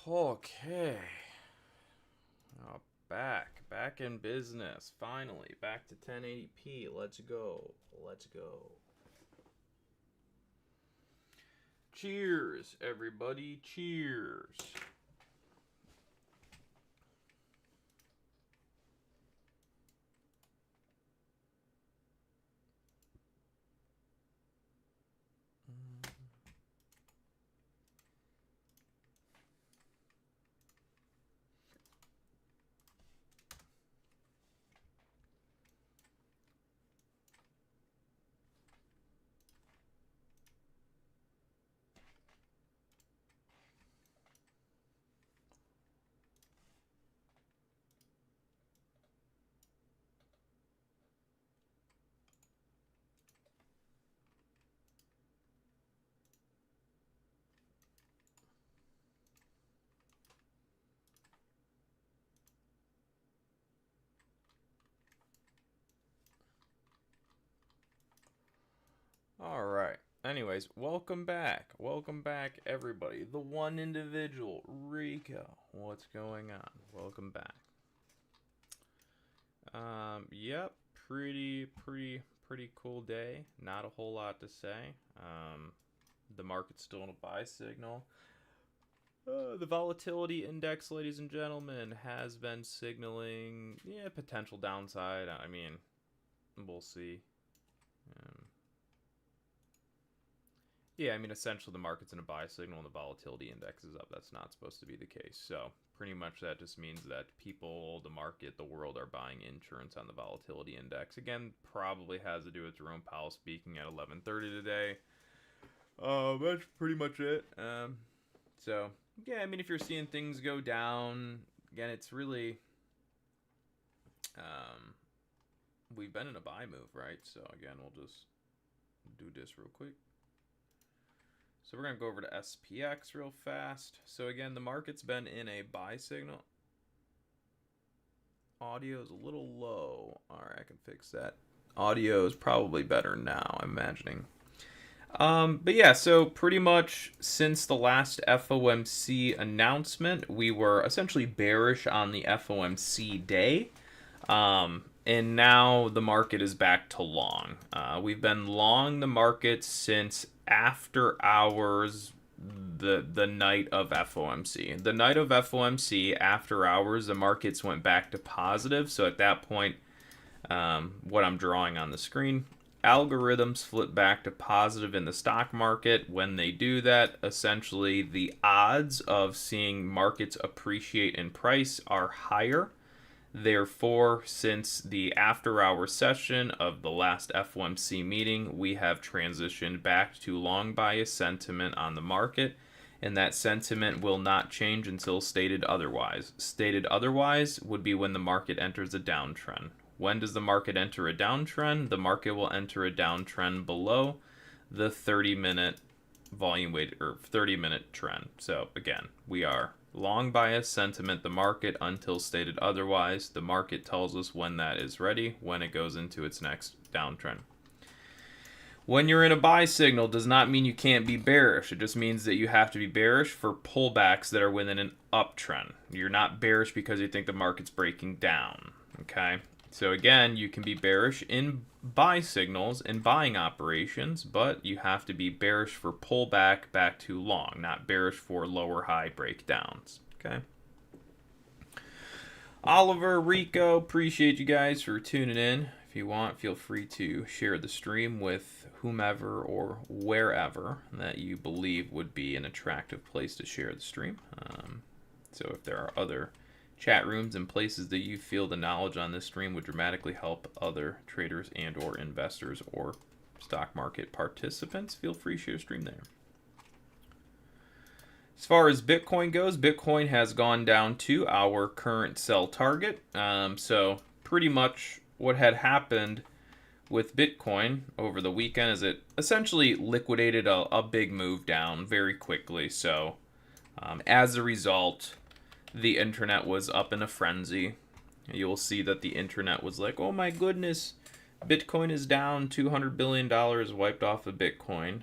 Okay. Oh, back in business. Finally, back to 1080p. Let's go. Let's go. Cheers, everybody. Cheers. All right. Anyways, welcome back. Welcome back, everybody. The one individual, Rico. What's going on? Welcome back. Yep. Pretty cool day. Not a whole lot to say. The market's still in a buy signal. The volatility index, ladies and gentlemen, has been signaling, potential downside. I mean, we'll see. Um, essentially the market's in a buy signal and the volatility index is up. That's not supposed to be the case. So pretty much that just means that people, the market, the world are buying insurance on the volatility index. Again, probably has to do with Jerome Powell speaking at 11:30 today. That's pretty much it. So yeah, if you're seeing things go down, again, it's really, we've been in a buy move, right? So again, we'll just do this real quick. So we're going to go over to SPX real fast. So again, the market's been in a buy signal. Audio is a little low. All right, I can fix that. Audio is probably better now, I'm imagining. But yeah, so pretty much since the last FOMC announcement, we were essentially bearish on the FOMC day. And now the market is back to long. We've been long the market since after hours, the night of FOMC. The night of FOMC, after hours, the markets went back to positive. So at that point, what I'm drawing on the screen, algorithms flip back to positive in the stock market. When they do that, essentially the odds of seeing markets appreciate in price are higher. Therefore, since the after-hour session of the last FOMC meeting, we have transitioned back to long bias sentiment on the market, and that sentiment will not change until stated otherwise. Stated otherwise would be when the market enters a downtrend. When does the market enter a downtrend? The market will enter a downtrend below the 30-minute volume weight or 30-minute trend. So again, we are long bias sentiment the market until stated otherwise. The market tells us when that is ready, when it goes into its next downtrend. When you're in a buy signal does not mean you can't be bearish. It just means that you have to be bearish for pullbacks that are within an uptrend. You're not bearish because you think the market's breaking down. Okay? So again, you can be bearish in buy signals and buying operations, but you have to be bearish for pullback back to long, not bearish for lower high breakdowns. Okay. Oliver, Rico, appreciate you guys for tuning in. If you want, feel free to share the stream with whomever or wherever that you believe would be an attractive place to share the stream. So if there are other chat rooms and places that you feel the knowledge on this stream would dramatically help other traders and or investors or stock market participants, feel free to share stream there. As far as Bitcoin goes, Bitcoin has gone down to our current sell target. So pretty much what had happened with Bitcoin over the weekend is it essentially liquidated a big move down very quickly. So as a result, the internet was up in a frenzy. You'll see that the internet was like, oh my goodness, Bitcoin is down, $200 billion wiped off of Bitcoin.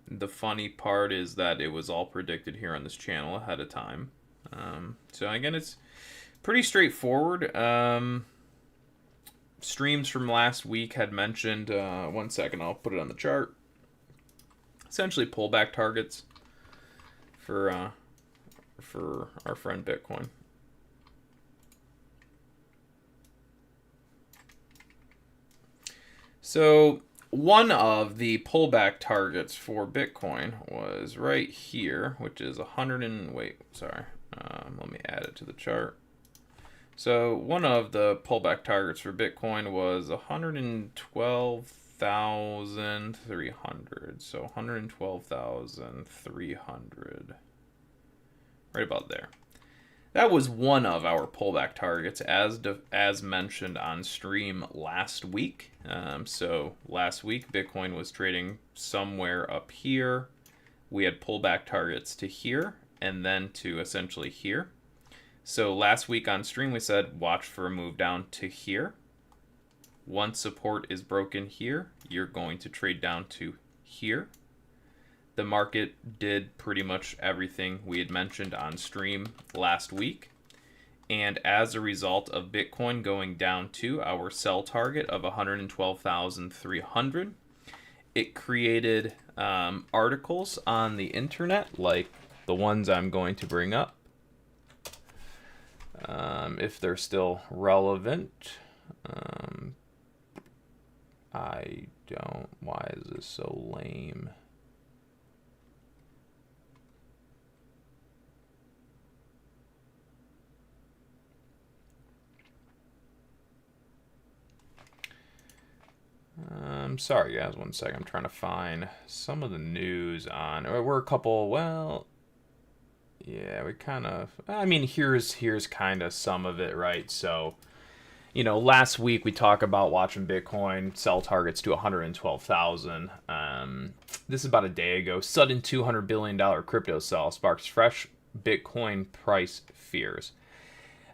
The funny part is that it was all predicted here on this channel ahead of time. So again, it's pretty straightforward. Streams from last week had mentioned, one second, I'll put it on the chart. Essentially pullback targets for our friend Bitcoin. So one of the pullback targets for Bitcoin was right here, which is 100 and wait, sorry. Let me add it to the chart. So one of the pullback targets for Bitcoin was 112,300. So 112,300. Right about there. That was one of our pullback targets as mentioned on stream last week. So last week, Bitcoin was trading somewhere up here. We had pullback targets to here and then to essentially here. So last week on stream, we said watch for a move down to here. Once support is broken here, you're going to trade down to here. The market did pretty much everything we had mentioned on stream last week. And as a result of Bitcoin going down to our sell target of 112,300, it created articles on the internet like the ones I'm going to bring up. If they're still relevant. I don't. Why is this so lame? I'm sorry, guys. One second. I'm trying to find some of the news on. We're a couple. Well, yeah, we kind of. I mean, here's kind of some of it, right? So, last week we talked about watching Bitcoin sell targets to 112,000. This is about a day ago. Sudden $200 billion crypto sell sparks fresh Bitcoin price fears.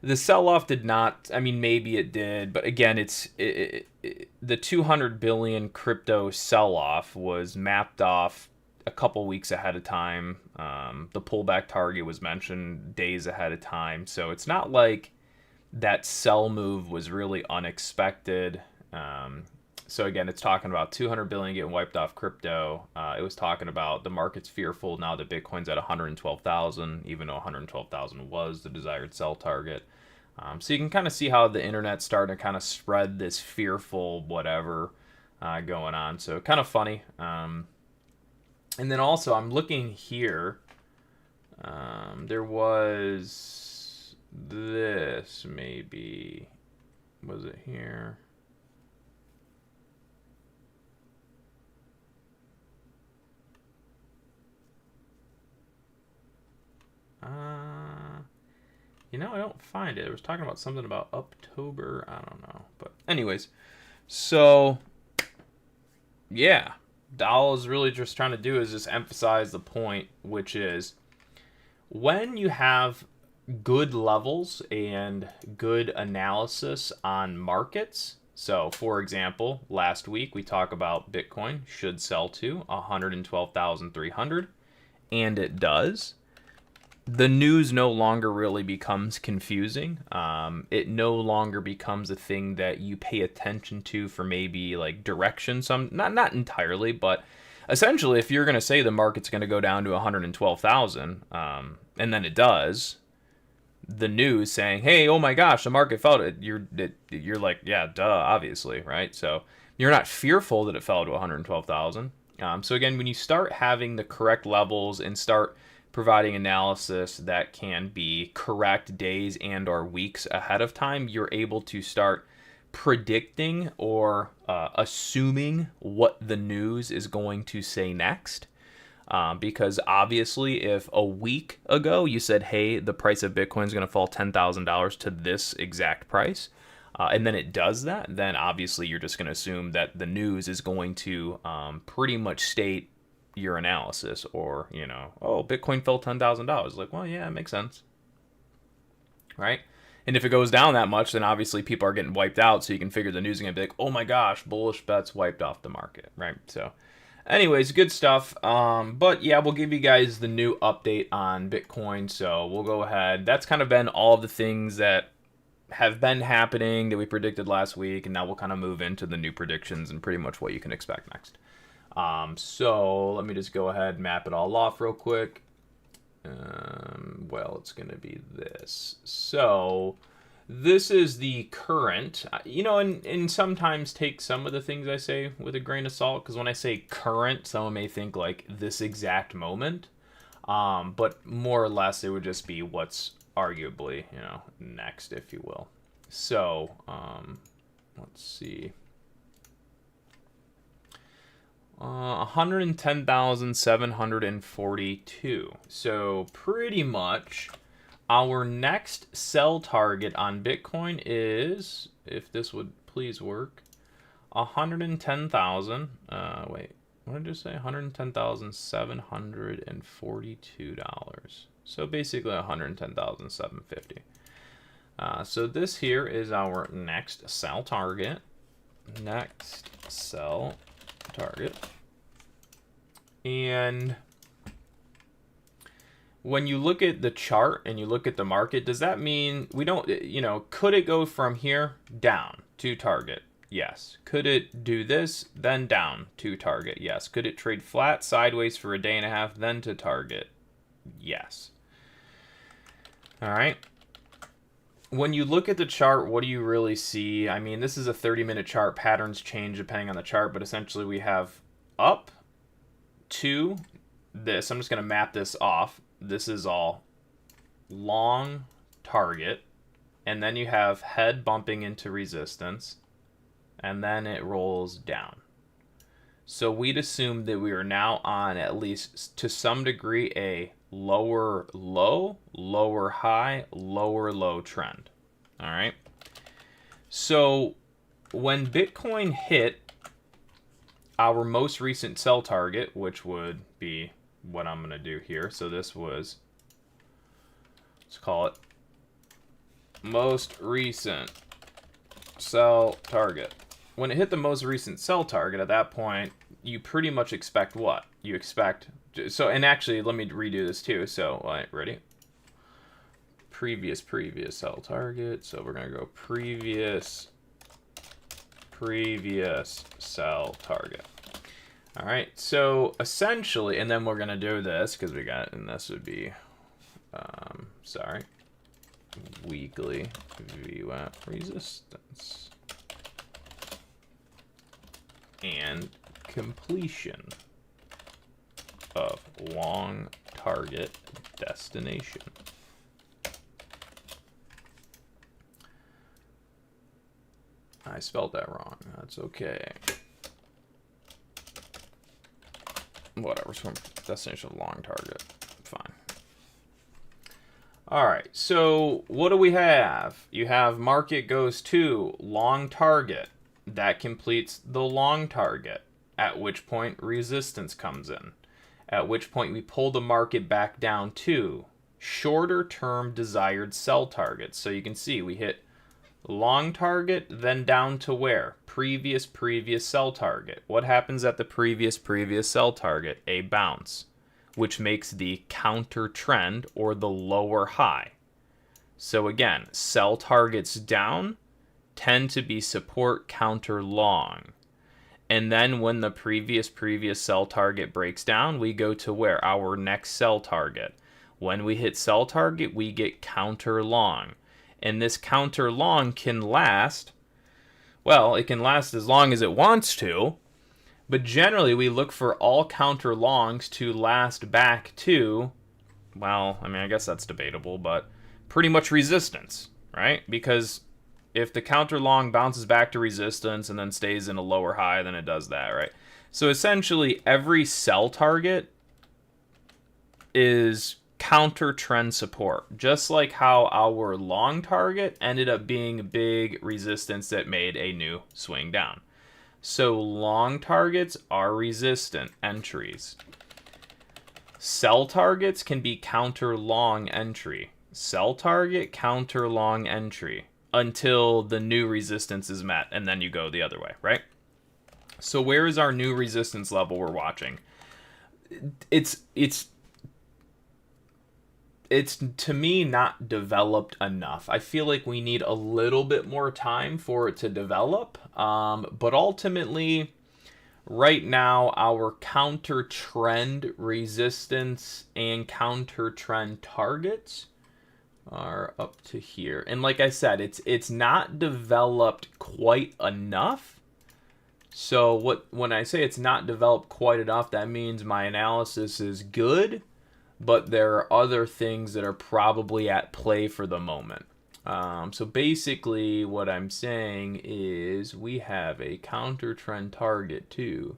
The sell-off did not. I mean, maybe it did, but again, the 200 billion crypto sell-off was mapped off a couple weeks ahead of time. The pullback target was mentioned days ahead of time, so it's not like that sell move was really unexpected. So again, it's talking about 200 billion getting wiped off crypto. It was talking about the market's fearful now that Bitcoin's at 112,000, even though 112,000 was the desired sell target. So you can kind of see how the internet's starting to kind of spread this fearful whatever going on. So kind of funny. And then also I'm looking here. There was this maybe. Was it here? I don't find it. It was talking about something about October. I don't know. But anyways, so yeah, Doll is really just trying to do is just emphasize the point, which is when you have good levels and good analysis on markets. So, for example, last week we talked about Bitcoin should sell to 112,300, and it does. The news no longer really becomes confusing. It no longer becomes a thing that you pay attention to for maybe like direction. Not entirely, but essentially, if you're going to say the market's going to go down to 112,000, and then it does, the news saying, "Hey, oh my gosh, the market fell," you're like, yeah, duh, obviously, right? So you're not fearful that it fell to 112,000. So again, when you start having the correct levels and start providing analysis that can be correct days and or weeks ahead of time, you're able to start predicting or assuming what the news is going to say next. Because obviously if a week ago you said, hey, the price of Bitcoin is going to fall $10,000 to this exact price, and then it does that, then obviously you're just going to assume that the news is going to pretty much state your analysis, or oh, Bitcoin fell $10,000. Like, well, yeah, it makes sense, right? And if it goes down that much, then obviously people are getting wiped out, so you can figure the news is going to be like, oh my gosh, bullish bets wiped off the market, right? So Anyways, good stuff. But yeah, we'll give you guys the new update on Bitcoin. So we'll go ahead. That's kind of been all of the things that have been happening that we predicted last week, and now we'll kind of move into the new predictions and pretty much what you can expect next. So let me just go ahead and map it all off real quick. Well, it's going to be this. So this is the current, and sometimes take some of the things I say with a grain of salt, because when I say current, someone may think like this exact moment, but more or less it would just be what's arguably, next, if you will. So, let's see. 110,742. So pretty much our next sell target on Bitcoin is, if this would please work, 110,000. Wait, what did I say? $110,742. So basically 110,750. So this here is our next sell target. Next sell target. And when you look at the chart and you look at the market, does that mean we don't, could it go from here down to target? Yes. Could it do this, then down to target? Yes. Could it trade flat sideways for a day and a half, then to target? Yes. All right. When you look at the chart, what do you really see? I mean, this is a 30-minute chart. Patterns change depending on the chart, but essentially we have up to this. I'm just going to map this off. This is all long target, and then you have head bumping into resistance, and then it rolls down. So we'd assume that we are now on, at least to some degree, a lower low, lower high, lower low trend. All right. So when Bitcoin hit our most recent sell target, which would be what I'm going to do here. So this was, let's call it most recent sell target. When it hit the most recent sell target, at that point, you pretty much expect what? You expect, so, and actually, let me redo this too. So, ready? Previous sell target. So we're going to go previous sell target. All right, so essentially, and then we're going to do this because we got, and this would be, weekly VWAP resistance and completion of long target destination. I spelled that wrong. That's okay. Whatever. So destination long target. Fine. All right. So what do we have? You have market goes to long target. That completes the long target. At which point resistance comes in. At which point we pull the market back down to shorter term desired sell targets. So you can see we hit long target, then down to where? Previous sell target. What happens at the previous sell target? A bounce, which makes the counter trend or the lower high. So again, sell targets down tend to be support counter long. And then when the previous sell target breaks down, we go to where? Our next sell target. When we hit sell target, we get counter long. And this counter long can last, well, it can last as long as it wants to, but generally we look for all counter longs to last back to, well, I mean, I guess that's debatable, but pretty much resistance, right? Because if the counter long bounces back to resistance and then stays in a lower high, then it does that, right? So essentially every sell target is counter trend support, just like how our long target ended up being big resistance that made a new swing down. So long targets are resistant entries. Sell targets can be counter long entry. Sell target, counter long entry until the new resistance is met, and then you go the other way, right? So where is our new resistance level we're watching? It's to me not developed enough. I feel like we need a little bit more time for it to develop. But ultimately, right now, our counter trend resistance and counter trend targets are up to here. And like I said, it's not developed quite enough. So when I say it's not developed quite enough, that means my analysis is good, but there are other things that are probably at play for the moment. So basically, what I'm saying is we have a counter trend target too.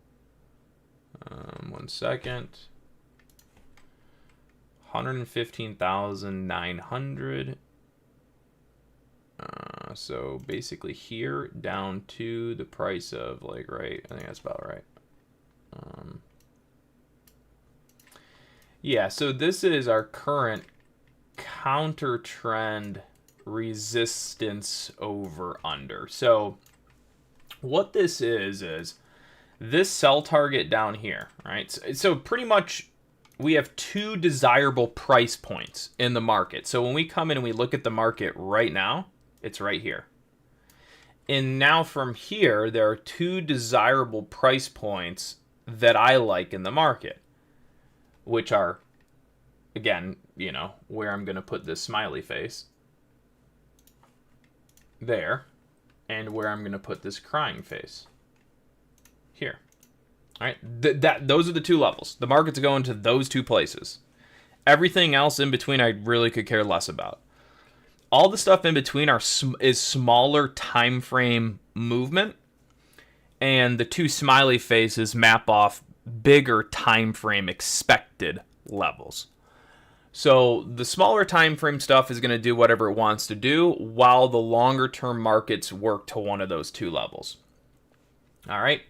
1 second. 115,900. So basically here down to the price of like right. I think that's about right. Yeah, so this is our current counter trend resistance over under. So what this is this sell target down here, right? So pretty much we have two desirable price points in the market. So when we come in and we look at the market right now, it's right here. And now from here, there are two desirable price points that I like in the market, which are, again, you know, where I'm going to put this smiley face there, and where I'm going to put this crying face here. All right, those are the two levels. The market's going to those two places. Everything else in between, I really could care less about. All the stuff in between is smaller time frame movement, and the two smiley faces map off bigger time frame expected levels. So the smaller time frame stuff is going to do whatever it wants to do, while the longer term markets work to one of those two levels. All right.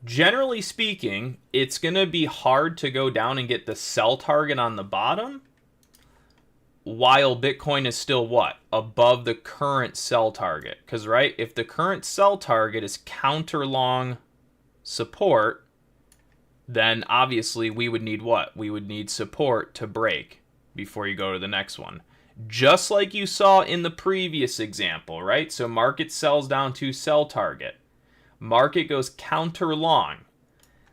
Generally speaking, it's going to be hard to go down and get the sell target on the bottom, while Bitcoin is still what? Above the current sell target. Because, right, if the current sell target is counter long support, then obviously we would need what? We would need support to break before you go to the next one. Just like you saw in the previous example, right? So market sells down to sell target. Market goes counter long.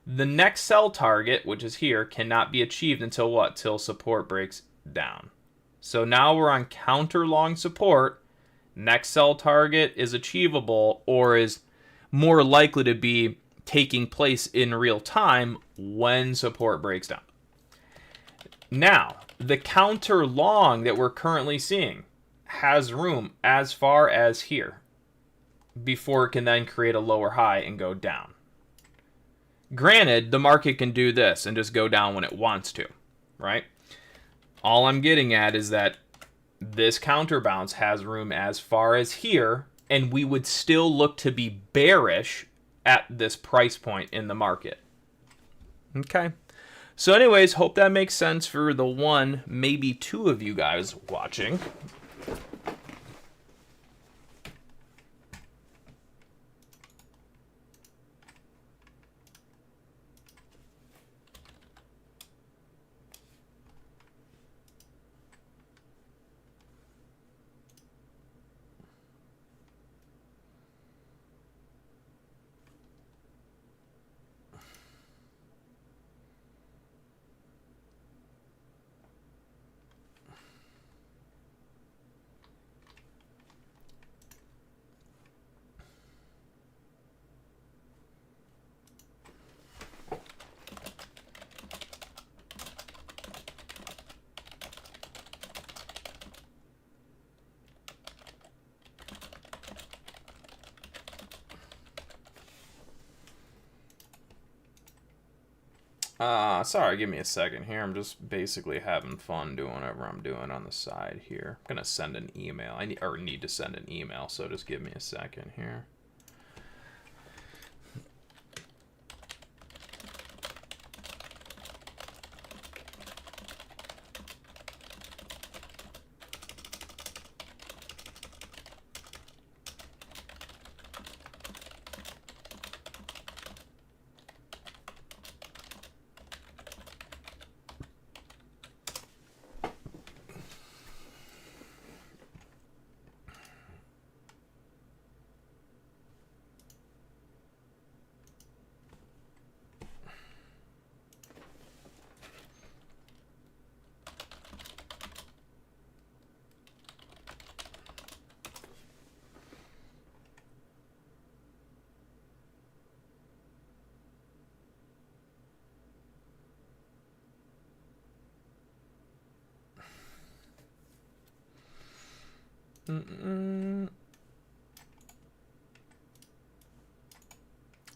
The next sell target, which is here, cannot be achieved until what? Till support breaks down. So now we're on counter long support. Next sell target is achievable, or is more likely to be taking place in real time when support breaks down. Now, the counter long that we're currently seeing has room as far as here before it can then create a lower high and go down. Granted, the market can do this and just go down when it wants to, right? All I'm getting at is that this counterbounce has room as far as here, and we would still look to be bearish at this price point in the market. Okay. So anyways, hope that makes sense for the one, maybe two of you guys watching. Sorry, give me a second here. I'm just basically having fun doing whatever I'm doing on the side here. I'm gonna send an email. I need to send an email, so just give me a second here.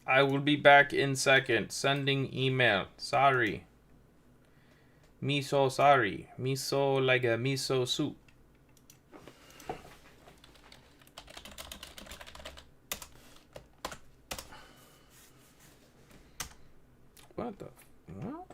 I will be back in second. Sending email. Sorry. Me so sorry. Me so like a miso soup. What the? What?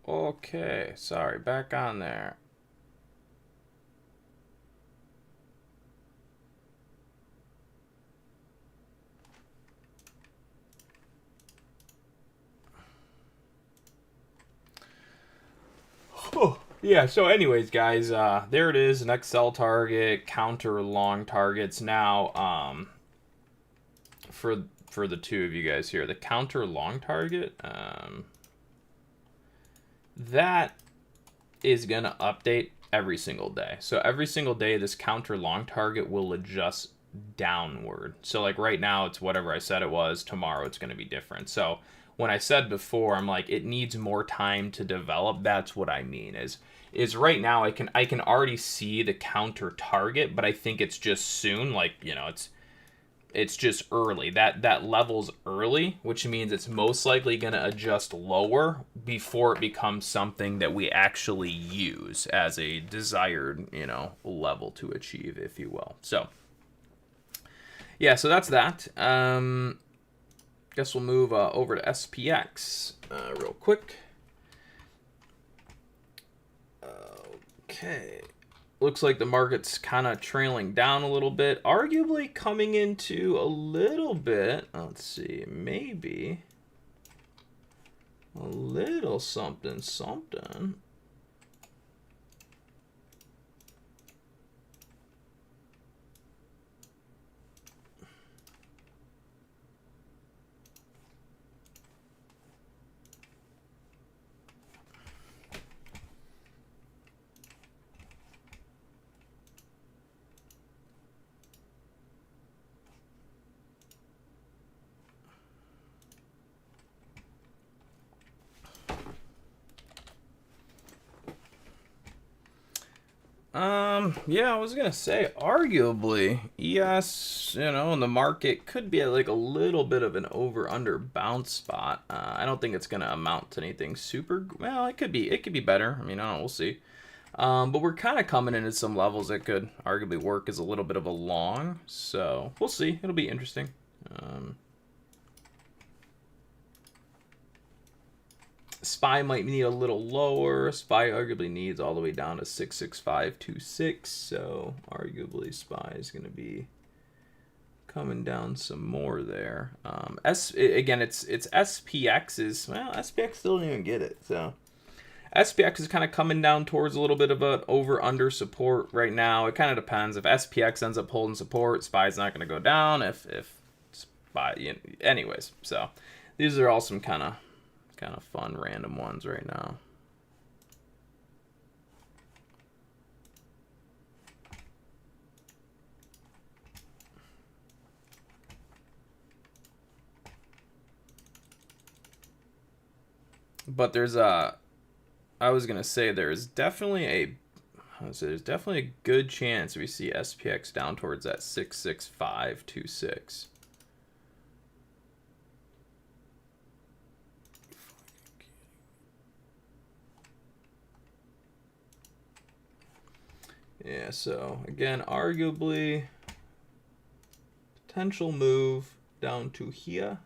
Okay, sorry, back on there. Oh, yeah, so anyways, guys, there it is, an Excel target, counter long targets. Now, for the two of you guys here, the counter long target, that is going to update every single day. So every single day, this counter long target will adjust downward. So like right now, it's whatever I said it was. Tomorrow, it's going to be different. So when I said before, I'm like, it needs more time to develop. That's what I mean is right now I can already see the counter target, but I think it's just soon. Like, you know, it's just early. That level's early, which means it's most likely going to adjust lower before it becomes something that we actually use as a desired, you know, level to achieve, if you will. So, yeah, so that's that. Guess we'll move over to SPX real quick. Okay. Looks like the market's kind of trailing down a little bit, arguably coming into a little bit, let's see, maybe a little something. Yeah, I was gonna say, arguably, yes, you know, and the market could be at like a little bit of an over/under bounce spot. I don't think it's gonna amount to anything super. Well, it could be better. I mean, I don't know, we'll see. But we're kind of coming into some levels that could arguably work as a little bit of a long. So we'll see. It'll be interesting. SPY might need a little lower. SPY arguably needs all the way down to 66526. So arguably SPY is going to be coming down some more there. Again, it's SPX is, well, SPX still didn't even get it. So SPX is kind of coming down towards a little bit of an over/under support right now. It kind of depends. If SPX ends up holding support, SPY's not going to go down. If SPY, you know, anyways. So these are all some kind of fun random ones right now. But there's I was gonna say there's definitely a good chance we see SPX down towards that 66526. Yeah, so again, arguably potential move down to here.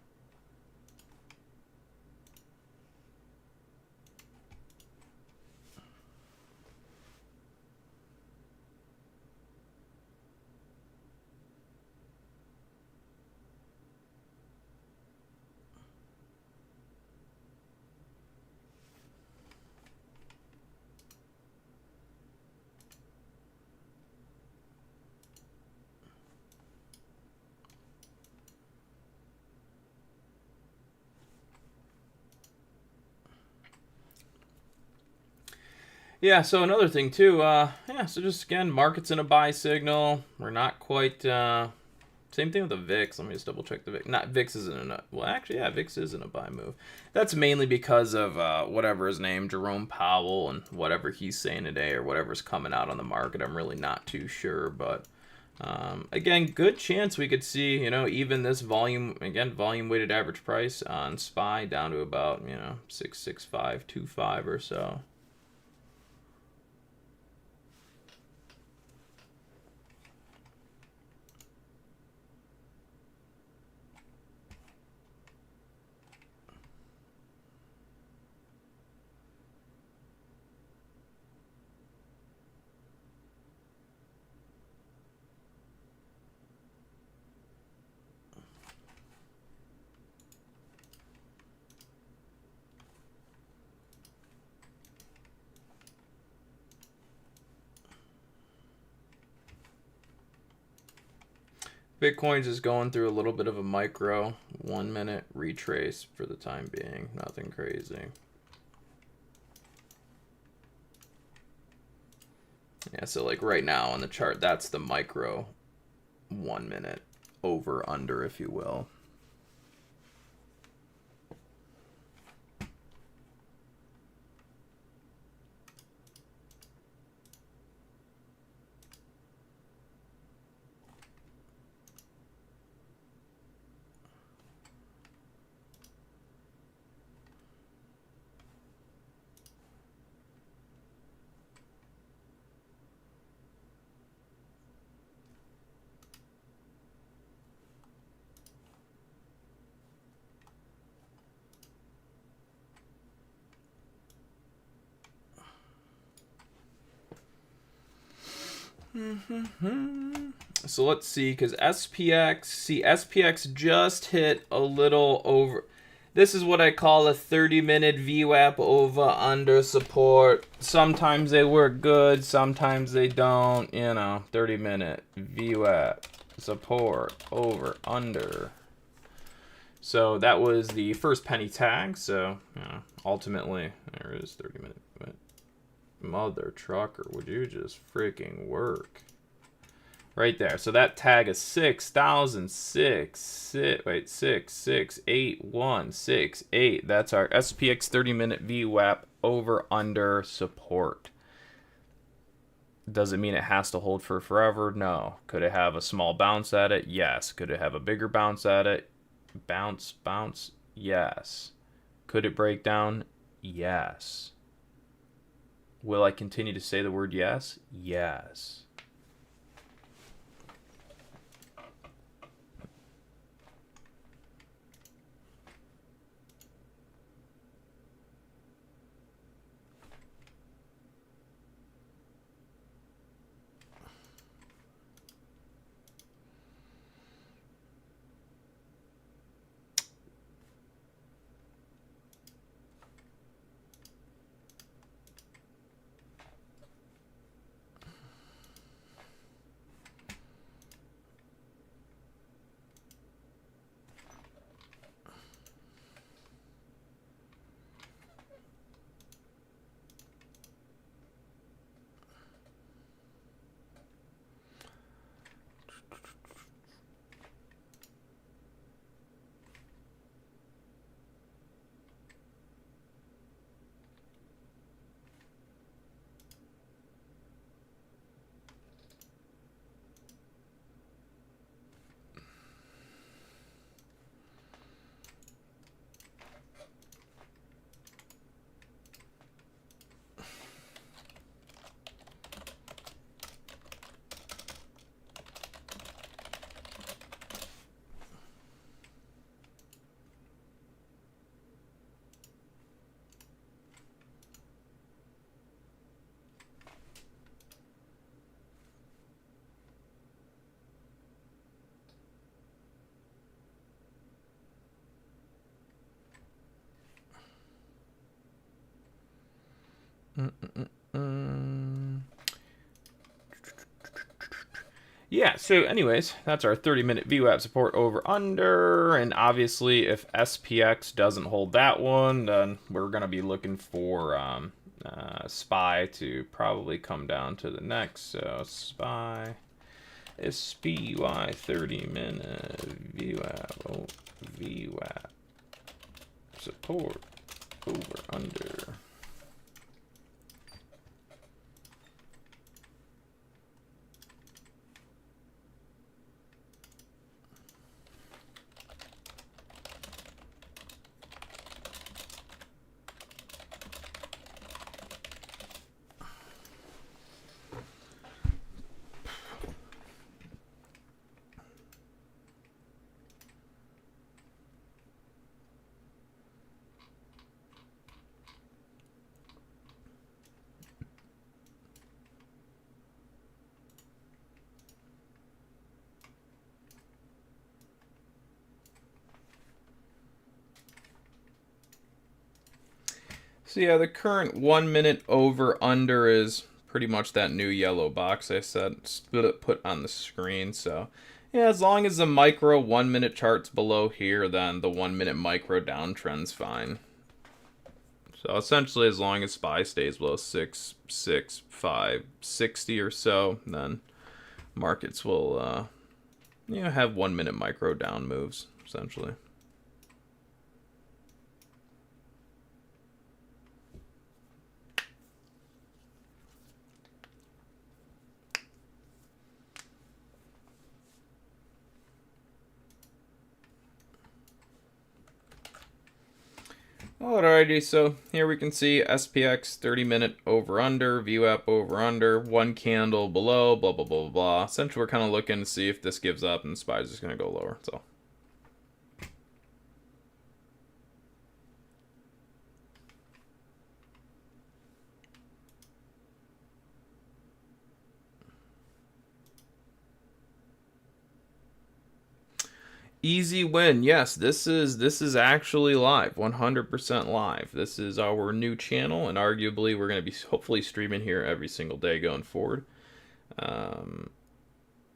Yeah, so another thing too, yeah, so just again, market's in a buy signal. We're not quite, same thing with the VIX. Let me just double check the VIX. Not VIX isn't in a, well, actually, yeah, VIX is in a buy move. That's mainly because of whatever his name, Jerome Powell, and whatever he's saying today or whatever's coming out on the market. I'm really not too sure, but again, good chance we could see, you know, even this volume, again, volume weighted average price on SPY down to about, you know, 66525 or so. Bitcoin's just going through a little bit of a micro 1 minute retrace for the time being. Nothing crazy. Yeah, so like right now on the chart, that's the micro 1 minute over under, if you will. So let's see, because SPX just hit a little over. This is what I call a 30-minute VWAP over under support. Sometimes they work good, sometimes they don't. You know, 30-minute VWAP support over under. So that was the first penny tag. So ultimately, there is 30-minute. Mother trucker, would you just freaking work? Right there. So that tag is 6,006. That's our SPX 30-minute VWAP over under support. Does it mean it has to hold for forever? No. Could it have a small bounce at it? Yes. Could it have a bigger bounce at it? Bounce. Yes. Could it break down? Yes. Will I continue to say the word yes? Yes. Yeah, so anyways, that's our 30-minute VWAP support over under, and obviously if SPX doesn't hold that one, then we're going to be looking for SPY to probably come down to the next. So SPY, SPY 30-minute VWAP, VWAP, support, over, under. So yeah, the current 1 minute over under is pretty much that new yellow box I said put on the screen. So yeah, as long as the micro 1 minute chart's below here, then the 1 minute micro downtrend's fine. So essentially, as long as SPY stays below 66560 or so, then markets will have 1 minute micro down moves essentially. Alrighty, so here we can see SPX 30-minute over-under, VWAP over-under, one candle below, blah, blah, blah, blah, blah. Essentially, we're kind of looking to see if this gives up and SPY is just going to go lower, so. Easy win. Yes, this is actually live, 100% live. This is our new channel, and arguably we're going to be hopefully streaming here every single day going forward.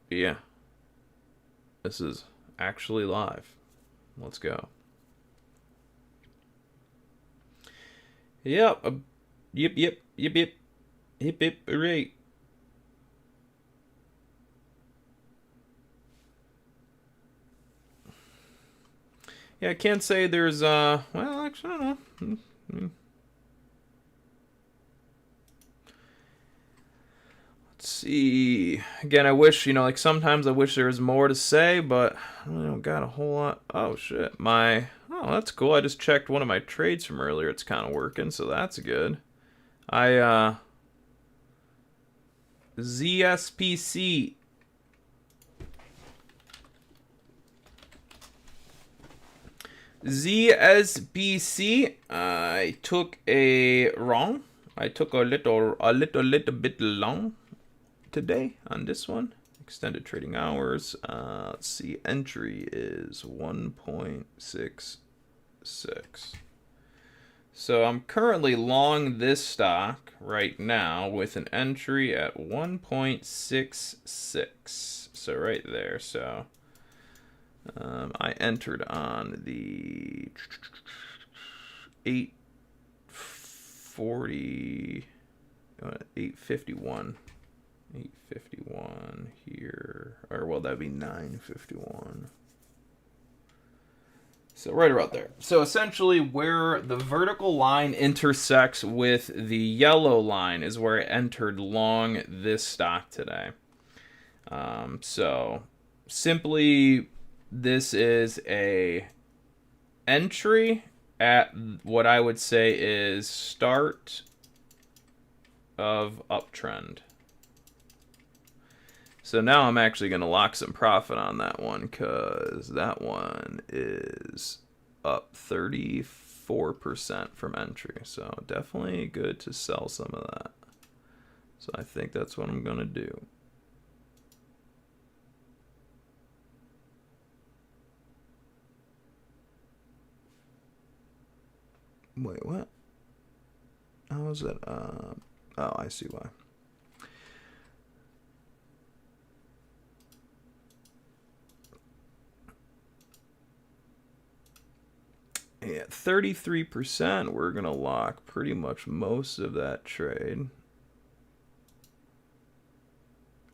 Yeah, this is actually live. Let's go. Yep, yep, right. Yeah, I can't say there's, well, actually, I don't know. Let's see. Again, I wish, like sometimes I wish there was more to say, but I really don't got a whole lot. Oh, shit. Oh, that's cool. I just checked one of my trades from earlier. It's kind of working, so that's good. ZSPC. ZSBC, I took a wrong. I took a little bit long today on this one. Extended trading hours. Let's see. Entry is 1.66. So I'm currently long this stock right now with an entry at 1.66. So right there. So I entered on the 8:51 here, or well, that'd be 9:51. So right about there. So essentially where the vertical line intersects with the yellow line is where I entered long this stock today. So simply, this is a entry at what I would say is start of uptrend. So now I'm actually going to lock some profit on that one because that one is up 34% from entry. So definitely good to sell some of that. So I think that's what I'm going to do. Wait, what? How is that? Oh, I see why. Yeah, 33%, we're going to lock pretty much most of that trade.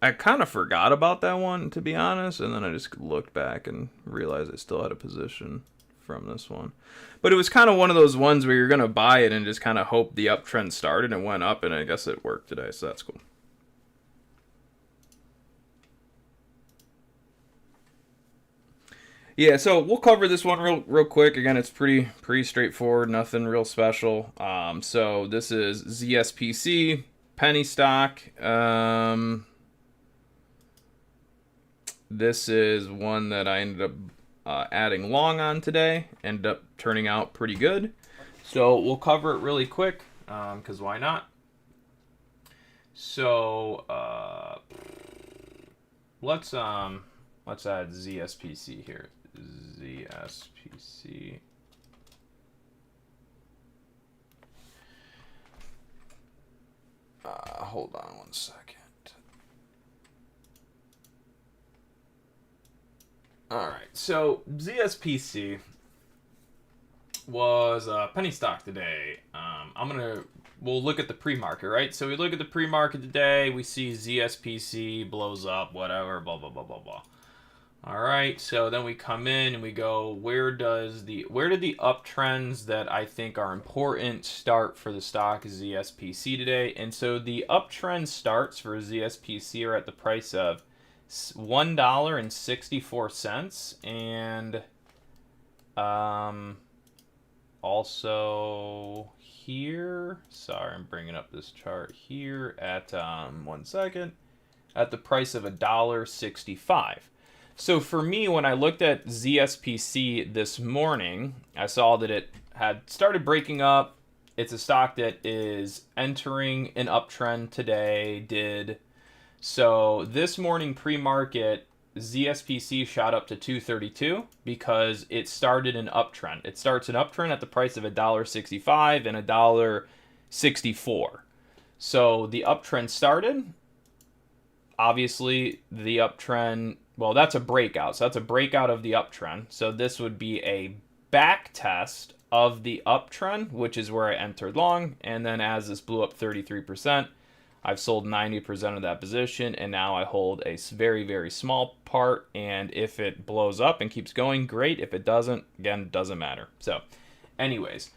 I kind of forgot about that one, to be honest, and then I just looked back and realized I still had a position from this one. But it was kind of one of those ones where you're going to buy it and just kind of hope the uptrend started and went up, and I guess it worked today, so that's cool. Yeah, so we'll cover this one real quick. Again, it's pretty straightforward, nothing real special. So this is ZSPC, penny stock. This is one that I ended up adding long on today. Ended up turning out pretty good. So we'll cover it really quick, because why not? So let's add ZSPC here. ZSPC. Hold on one second. All right, so ZSPC was a penny stock today. We'll look at the pre-market, right? So we look at the pre-market today. We see ZSPC blows up, whatever, blah blah blah blah blah. All right, so then we come in and we go, where did the uptrends that I think are important start for the stock ZSPC today? And so the uptrend starts for ZSPC are at the price of $1.64, and also here, sorry, I'm bringing up this chart here at 1 second, at the price of $1.65. So for me, when I looked at ZSPC this morning, I saw that it had started breaking up. It's a stock that is entering an uptrend today, So this morning pre-market, ZSPC shot up to 232 because it started an uptrend. It starts an uptrend at the price of $1.65 and $1.64. So the uptrend started. Obviously, the uptrend, well, that's a breakout. So that's a breakout of the uptrend. So this would be a back test of the uptrend, which is where I entered long. And then as this blew up 33%, I've sold 90% of that position, and now I hold a very, very small part. And if it blows up and keeps going, great. If it doesn't, again, doesn't matter. So anyways,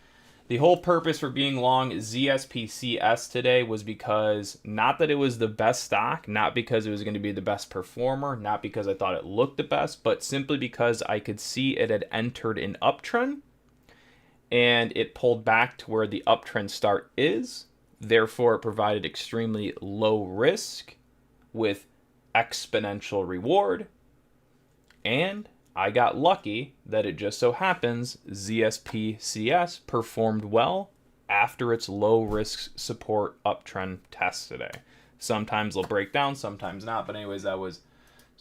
the whole purpose for being long ZSPCS today was because not that it was the best stock, not because it was going to be the best performer, not because I thought it looked the best, but simply because I could see it had entered an uptrend and it pulled back to where the uptrend start is. Therefore, it provided extremely low risk with exponential reward. And I got lucky that it just so happens ZSPCS performed well after its low risk support uptrend test today. Sometimes they'll break down, sometimes not. But anyways, that's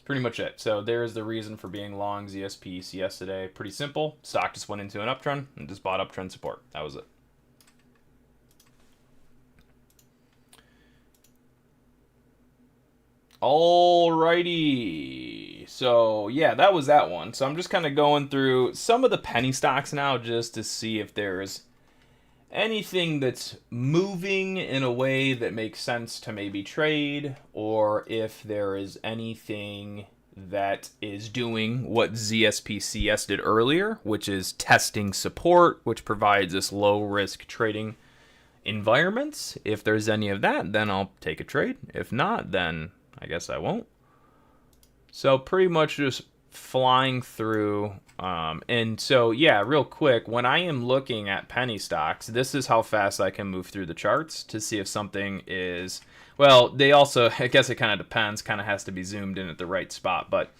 pretty much it. So there's the reason for being long ZSPCS today. Pretty simple. Stock just went into an uptrend and just bought uptrend support. That was it. Alrighty, so yeah, that was that one. So I'm just kind of going through some of the penny stocks now just to see if there's anything that's moving in a way that makes sense to maybe trade, or if there is anything that is doing what ZSPCS did earlier, which is testing support, which provides this low risk trading environments. If there's any of that, then I'll take a trade. If not, then I guess I won't. So pretty much just flying through. And so, yeah, real quick, when I am looking at penny stocks, this is how fast I can move through the charts to see if something is, well, they also, I guess it kind of depends, kind of has to be zoomed in at the right spot, but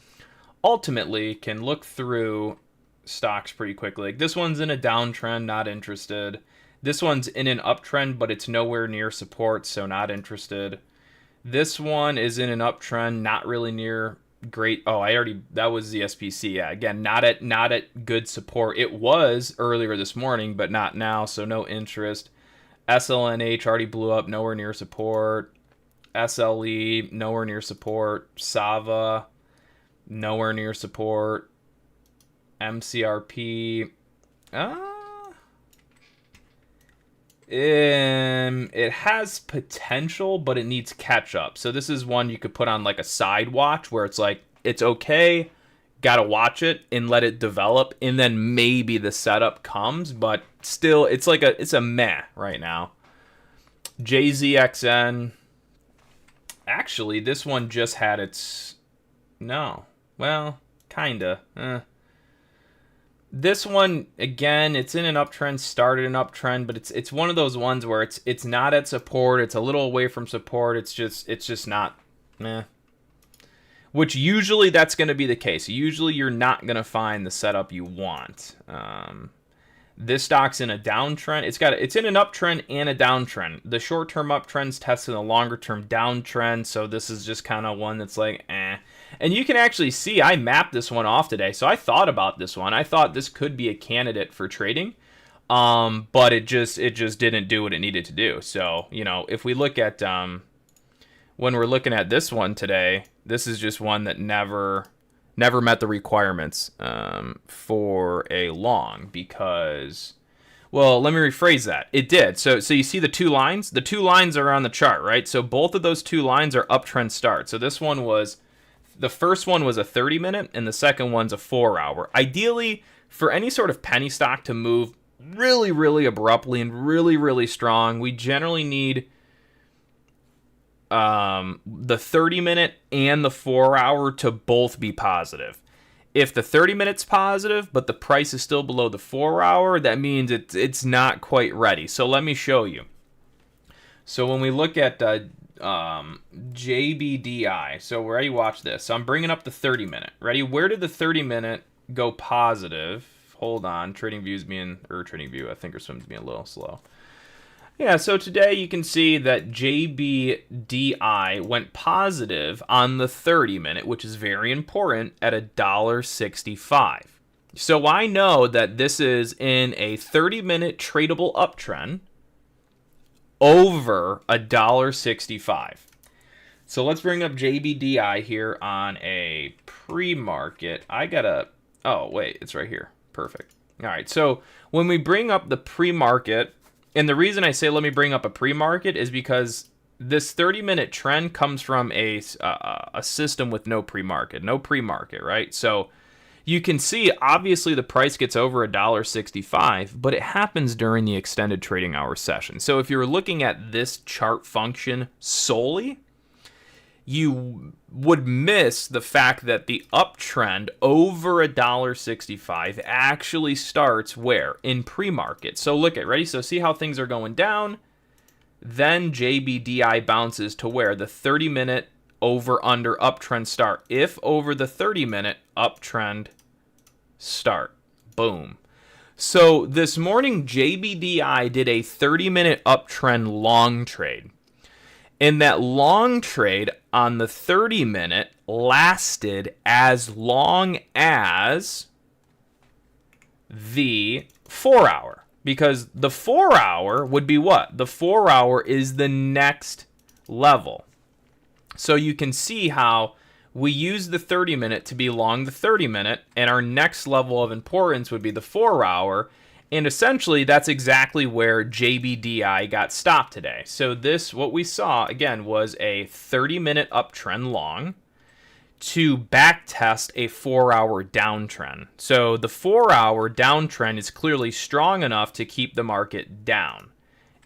ultimately can look through stocks pretty quickly. Like this one's in a downtrend, not interested. This one's in an uptrend, but it's nowhere near support, so not interested. This one is in an uptrend, not really near great. Oh, that was the SPC. Yeah, again, not at good support. It was earlier this morning, but not now, so no interest. SLNH already blew up, nowhere near support. SLE, nowhere near support. Sava, nowhere near support. MCRP, It has potential, but it needs catch up. So this is one you could put on like a side watch where it's like it's okay, gotta watch it and let it develop, and then maybe the setup comes. But still, it's a meh right now. JZXN. Actually, this one just had its no. Well, kinda. This one again, it's in an uptrend, started an uptrend, but it's one of those ones where it's not at support, it's a little away from support, it's just not which usually that's going to be the case. Usually you're not going to find the setup you want. This stock's in a downtrend. It's in an uptrend and a downtrend. The short-term uptrend's testing a longer-term downtrend, so this is just kind of one that's like, eh. And you can actually see I mapped this one off today, so I thought about this one. I thought this could be a candidate for trading, but it just didn't do what it needed to do. So, if we look at when we're looking at this one today, this is just one that never met the requirements for a long because, well, let me rephrase that. It did. So you see the two lines? The two lines are on the chart, right? So both of those two lines are uptrend start. So this one was, the first one was a 30-minute and the second one's a 4-hour. Ideally, for any sort of penny stock to move really, really abruptly and really, really strong, we generally need the 30-minute and the 4-hour to both be positive. If the 30-minute's positive, but the price is still below the 4-hour, that means it's not quite ready. So let me show you. So when we look at JBDI, so ready, watch this. So I'm bringing up the 30-minute. Ready? Where did the 30-minute go positive? Hold on. TradingView's being, or TradingView, I think, or Swim's being a little slow. Yeah, so today you can see that JBDI went positive on the 30-minute, which is very important, at $1.65. So I know that this is in a 30-minute tradable uptrend over $1.65. So let's bring up JBDI here on a pre-market. Oh, wait, it's right here. Perfect. All right, so when we bring up the pre-market, and the reason I say let me bring up a pre-market is because this 30-minute trend comes from a system with no pre-market, right? So you can see, obviously, the price gets over $1.65, but it happens during the extended trading hour session. So if you're looking at this chart function solely, you would miss the fact that the uptrend over $1.65 actually starts where? In pre-market. So look at, ready? So see how things are going down? Then JBDI bounces to where? The 30-minute over-under uptrend start. If over the 30-minute uptrend start. Boom. So this morning, JBDI did a 30-minute uptrend long trade. And that long trade on the 30-minute lasted as long as the 4-hour. Because the 4-hour would be what? The 4-hour is the next level. So you can see how we use the 30-minute to be long the 30-minute, and our next level of importance would be the 4-hour. And essentially, that's exactly where JBDI got stopped today. So this, what we saw, again, was a 30-minute uptrend long to backtest a 4-hour downtrend. So the 4-hour downtrend is clearly strong enough to keep the market down.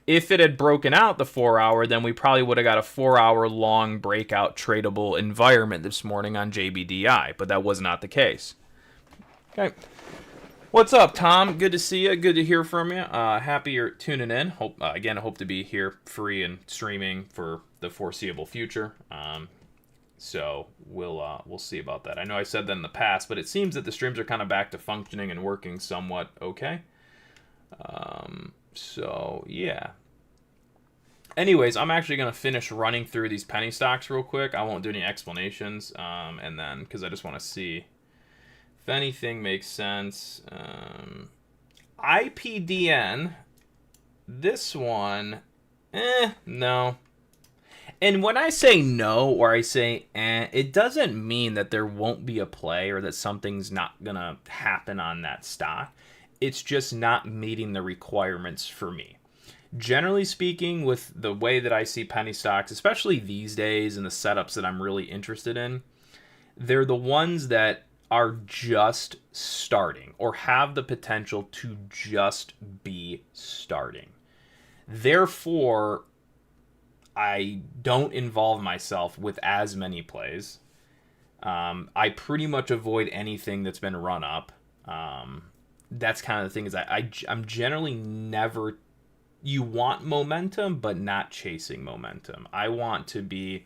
If it had broken out the 4-hour, then we probably would have got a 4-hour long breakout tradable environment this morning on JBDI, but that was not the case. Okay. What's up, Tom? Good to see you. Good to hear from you. Happy you're tuning in. I hope to be here free and streaming for the foreseeable future. So we'll see about that. I know I said that in the past, but it seems that the streams are kind of back to functioning and working somewhat okay. So yeah. Anyways, I'm actually going to finish running through these penny stocks real quick. I won't do any explanations, and then because I just want to see if anything makes sense. IPDN, this one, no. And when I say no or I say it doesn't mean that there won't be a play or that something's not going to happen on that stock. It's just not meeting the requirements for me. Generally speaking, with the way that I see penny stocks, especially these days and the setups that I'm really interested in, they're the ones that are just starting or have the potential to just be starting. Therefore, I don't involve myself with as many plays. I pretty much avoid anything that's been run up. That's kind of the thing is I'm generally never. You want momentum, but not chasing momentum. I want to be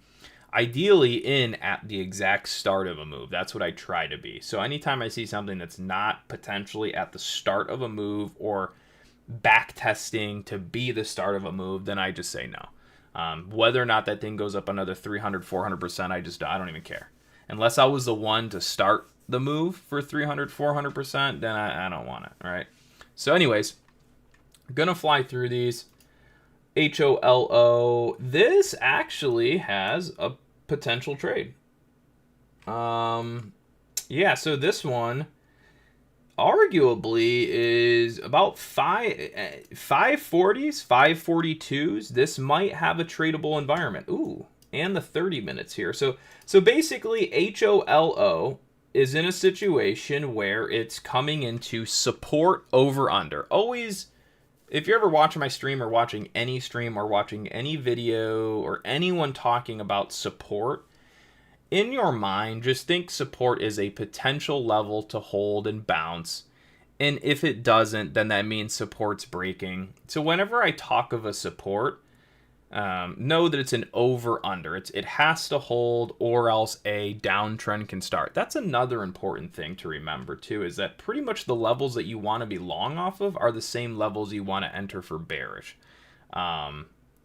ideally in at the exact start of a move. That's what I try to be. So anytime I see something that's not potentially at the start of a move or back testing to be the start of a move, then I just say no. Whether or not that thing goes up another 300, 400%, I don't even care. Unless I was the one to start the move for 300, 400%, then I don't want it, right? So anyways, gonna fly through these. HOLO. This actually has a potential trade. Yeah, so this one arguably is about 540s, 542s. This might have a tradable environment. Ooh, and the 30 minutes here. So basically HOLO is in a situation where it's coming into support over under. Always, if you're ever watching my stream or watching any video or anyone talking about support, in your mind, just think support is a potential level to hold and bounce. And if it doesn't, then that means support's breaking. So whenever I talk of a support, know that it's an over-under. It has to hold or else a downtrend can start. That's another important thing to remember too, is that pretty much the levels that you want to be long off of are the same levels you want to enter for bearish.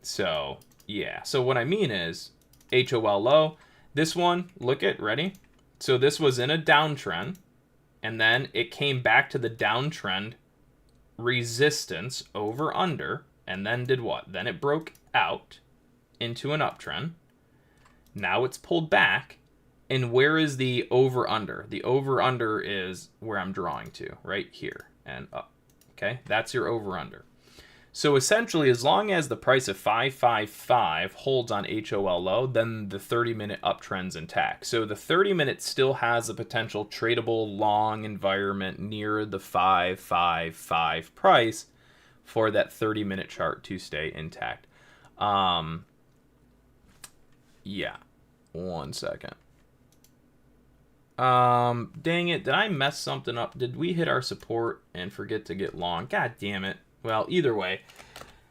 So yeah. So what I mean is HOLO. This one, look at, ready? So this was in a downtrend, and then it came back to the downtrend resistance over under, and then did what? Then it broke out into an uptrend. Now it's pulled back, and where is the over under? The over under is where I'm drawing to, right here and up. Okay, that's your over under. So essentially, as long as the price of 555 holds on HOLO, then the 30-minute uptrend's intact. So the 30-minute still has a potential tradable long environment near the 555 price for that 30-minute chart to stay intact. Yeah, 1 second. Dang it, did I mess something up? Did we hit our support and forget to get long? God damn it. Well, either way,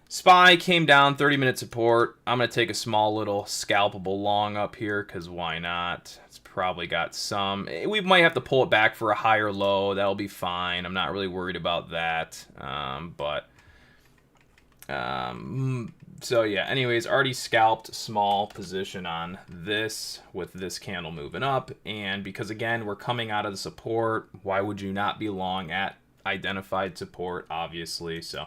SPY came down, 30-minute support. I'm going to take a small little scalpable long up here because why not? It's probably got some. We might have to pull it back for a higher low. That'll be fine. I'm not really worried about that. So yeah, anyways, already scalped small position on this with this candle moving up. And because, again, we're coming out of the support, why would you not be long at identified support, obviously? So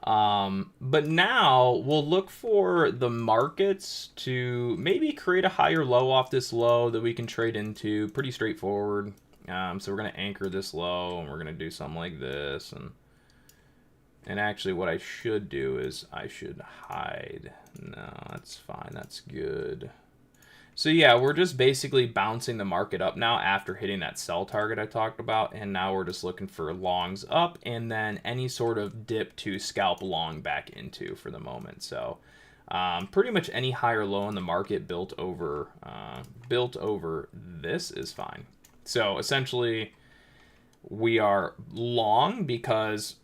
but now we'll look for the markets to maybe create a higher low off this low that we can trade into. Pretty straightforward. So we're going to anchor this low, and we're going to do something like this, and actually what I should do is I should hide. No, that's fine, that's good. So yeah, we're just basically bouncing the market up now after hitting that sell target I talked about, and now we're just looking for longs up and then any sort of dip to scalp long back into for the moment. So pretty much any higher low in the market built over this is fine. So essentially we are long because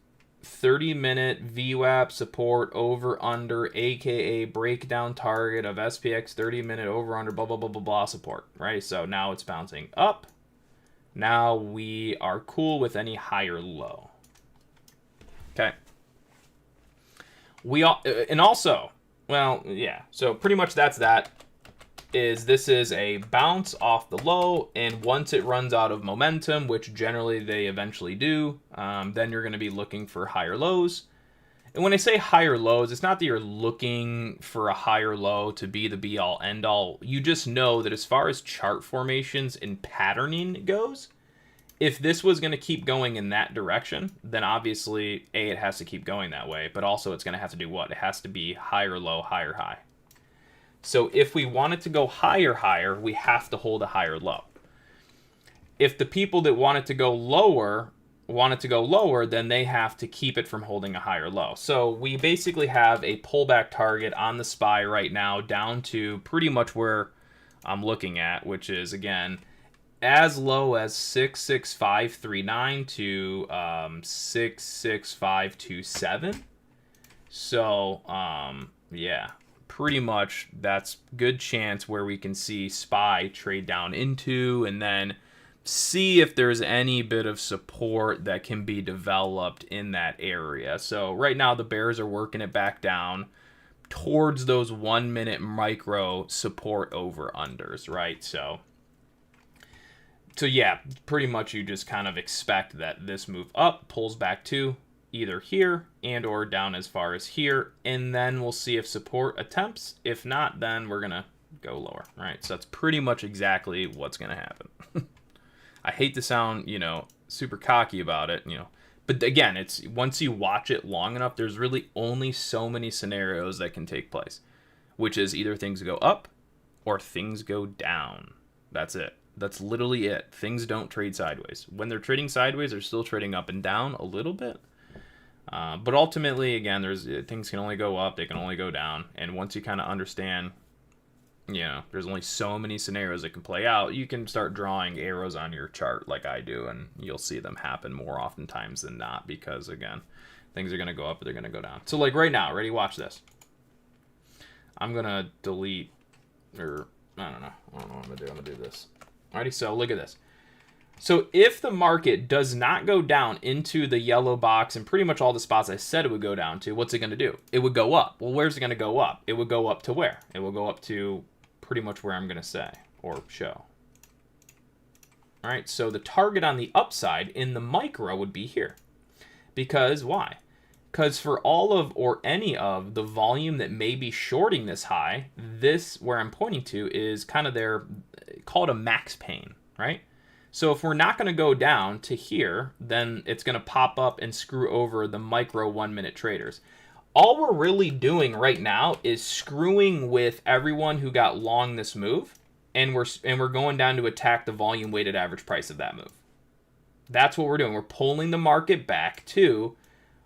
30-minute VWAP support over under, aka breakdown target of SPX 30-minute over under, blah blah blah blah blah support, right? So now it's bouncing up. Now we are cool with any higher low. Okay. And also, well, yeah. So pretty much that's that. This is a bounce off the low, and once it runs out of momentum, which generally they eventually do, then you're going to be looking for higher lows. And when I say higher lows, it's not that you're looking for a higher low to be the be-all, end-all. You just know that as far as chart formations and patterning goes, if this was going to keep going in that direction, then obviously, A, it has to keep going that way, but also it's going to have to do what? It has to be higher low, higher high. So if we want it to go higher, we have to hold a higher low. If the people that want it to go lower, then they have to keep it from holding a higher low. So we basically have a pullback target on the SPY right now down to pretty much where I'm looking at, which is, again, as low as 66539 to 66527. So, yeah, pretty much that's good chance where we can see SPY trade down into, and then see if there's any bit of support that can be developed in that area. So right now the bears are working it back down towards those 1 minute micro support over unders, right? So yeah, pretty much you just kind of expect that this move up pulls back to either here and or down as far as here, and then we'll see if support attempts. If not, then we're gonna go lower, right? So that's pretty much exactly what's gonna happen. I hate to sound, super cocky about it, but again, it's once you watch it long enough, there's really only so many scenarios that can take place, which is either things go up or things go down. That's it. That's literally it. Things don't trade sideways. When they're trading sideways, they're still trading up and down a little bit. But ultimately, again, things can only go up, they can only go down. And once you kind of understand, there's only so many scenarios that can play out, you can start drawing arrows on your chart like I do, and you'll see them happen more oftentimes than not because, again, things are going to go up or they're going to go down. So, like right now, ready? Watch this. I'm going to delete, or I don't know what I'm going to do. I'm going to do this. Alrighty, so look at this. So if the market does not go down into the yellow box and pretty much all the spots I said it would go down to, what's it going to do? It would go up. Well, where's it going to go up? It would go up to where? It will go up to pretty much where I'm going to say or show. All right, so the target on the upside in the micro would be here. Because why? Because for all of or any of the volume that may be shorting this high, this where I'm pointing to is kind of their, call it a max pain, right? So if we're not going to go down to here, then it's going to pop up and screw over the micro 1 minute traders. All we're really doing right now is screwing with everyone who got long this move, and we're going down to attack the volume weighted average price of that move. That's what we're doing. We're pulling the market back to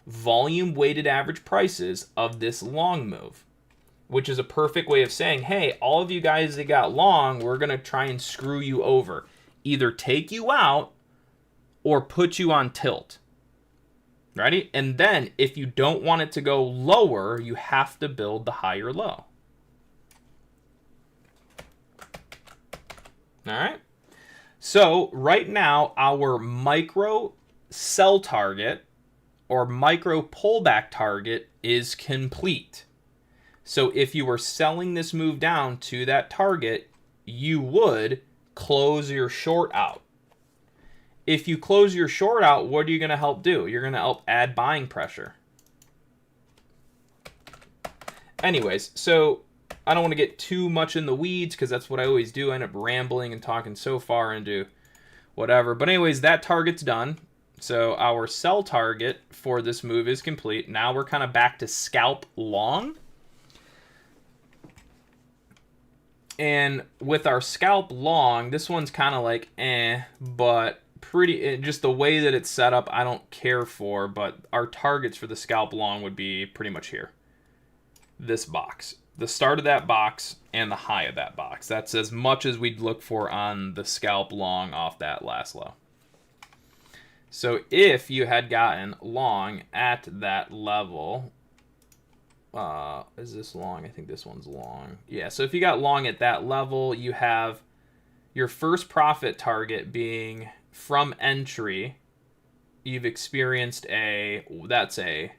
volume weighted average prices of this long move, which is a perfect way of saying, hey, all of you guys that got long, we're going to try and screw you over. Either take you out or put you on tilt. Ready? And then if you don't want it to go lower, you have to build the higher low. All right. So right now, our micro sell target or micro pullback target is complete. So if you were selling this move down to that target, you would close your short out. If you close your short out, what are you going to help do? You're going to help add buying pressure. Anyways, so I don't want to get too much in the weeds because that's what I always do. I end up rambling and talking so far into whatever. But anyways, that target's done. So our sell target for this move is complete. Now we're kind of back to scalp long. And with our scalp long, this one's kind of like but just the way that it's set up, I don't care for, but our targets for the scalp long would be pretty much here. This box. The start of that box and the high of that box. That's as much as we'd look for on the scalp long off that last low. So if you had gotten long at that level, is this long? I think this one's long. Yeah, so if you got long at that level, you have your first profit target being from entry. You've experienced that's a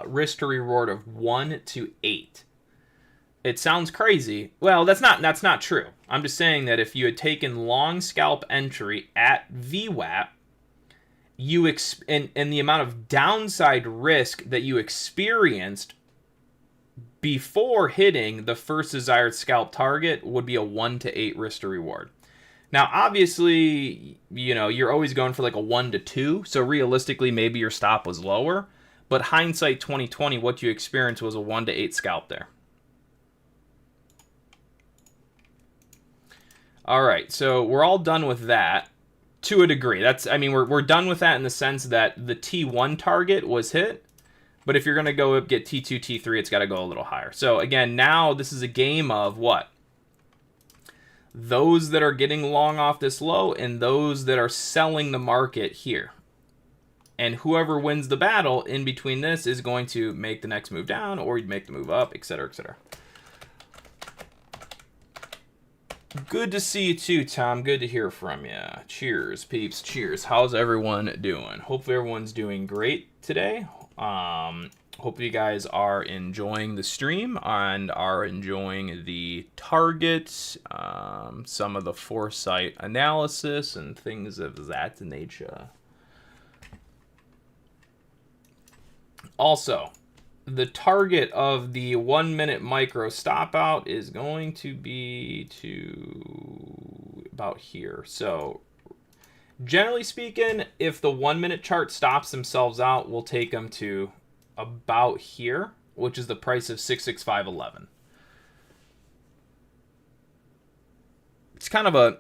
risk to reward of 1 to 8. It sounds crazy. Well, that's not true. I'm just saying that if you had taken long scalp entry at VWAP, and the amount of downside risk that you experienced before hitting the first desired scalp target would be a 1 to 8 risk to reward. Now, obviously, you know, you're always going for like a 1 to 2, so realistically, maybe your stop was lower. But hindsight 2020, what you experienced was a 1 to 8 scalp there. All right, so we're all done with that to a degree. That's, I mean, we're done with that in the sense that the T1 target was hit. But if you're going to go get T2, T3, it's got to go a little higher. So again, now this is a game of what? Those that are getting long off this low and those that are selling the market here. And whoever wins the battle in between this is going to make the next move down or make the move up, etc., etc. Good to see you too, Tom. Good to hear from you. Cheers, peeps. Cheers. How's everyone doing? Hopefully everyone's doing great today. Hope you guys are enjoying the stream and are enjoying the targets, some of the foresight analysis and things of that nature. Also, the target of the 1 minute micro stop out is going to be to about here. So generally speaking, if the 1 minute chart stops themselves out, we'll take them to about here, which is the price of 665.11. It's kind of a,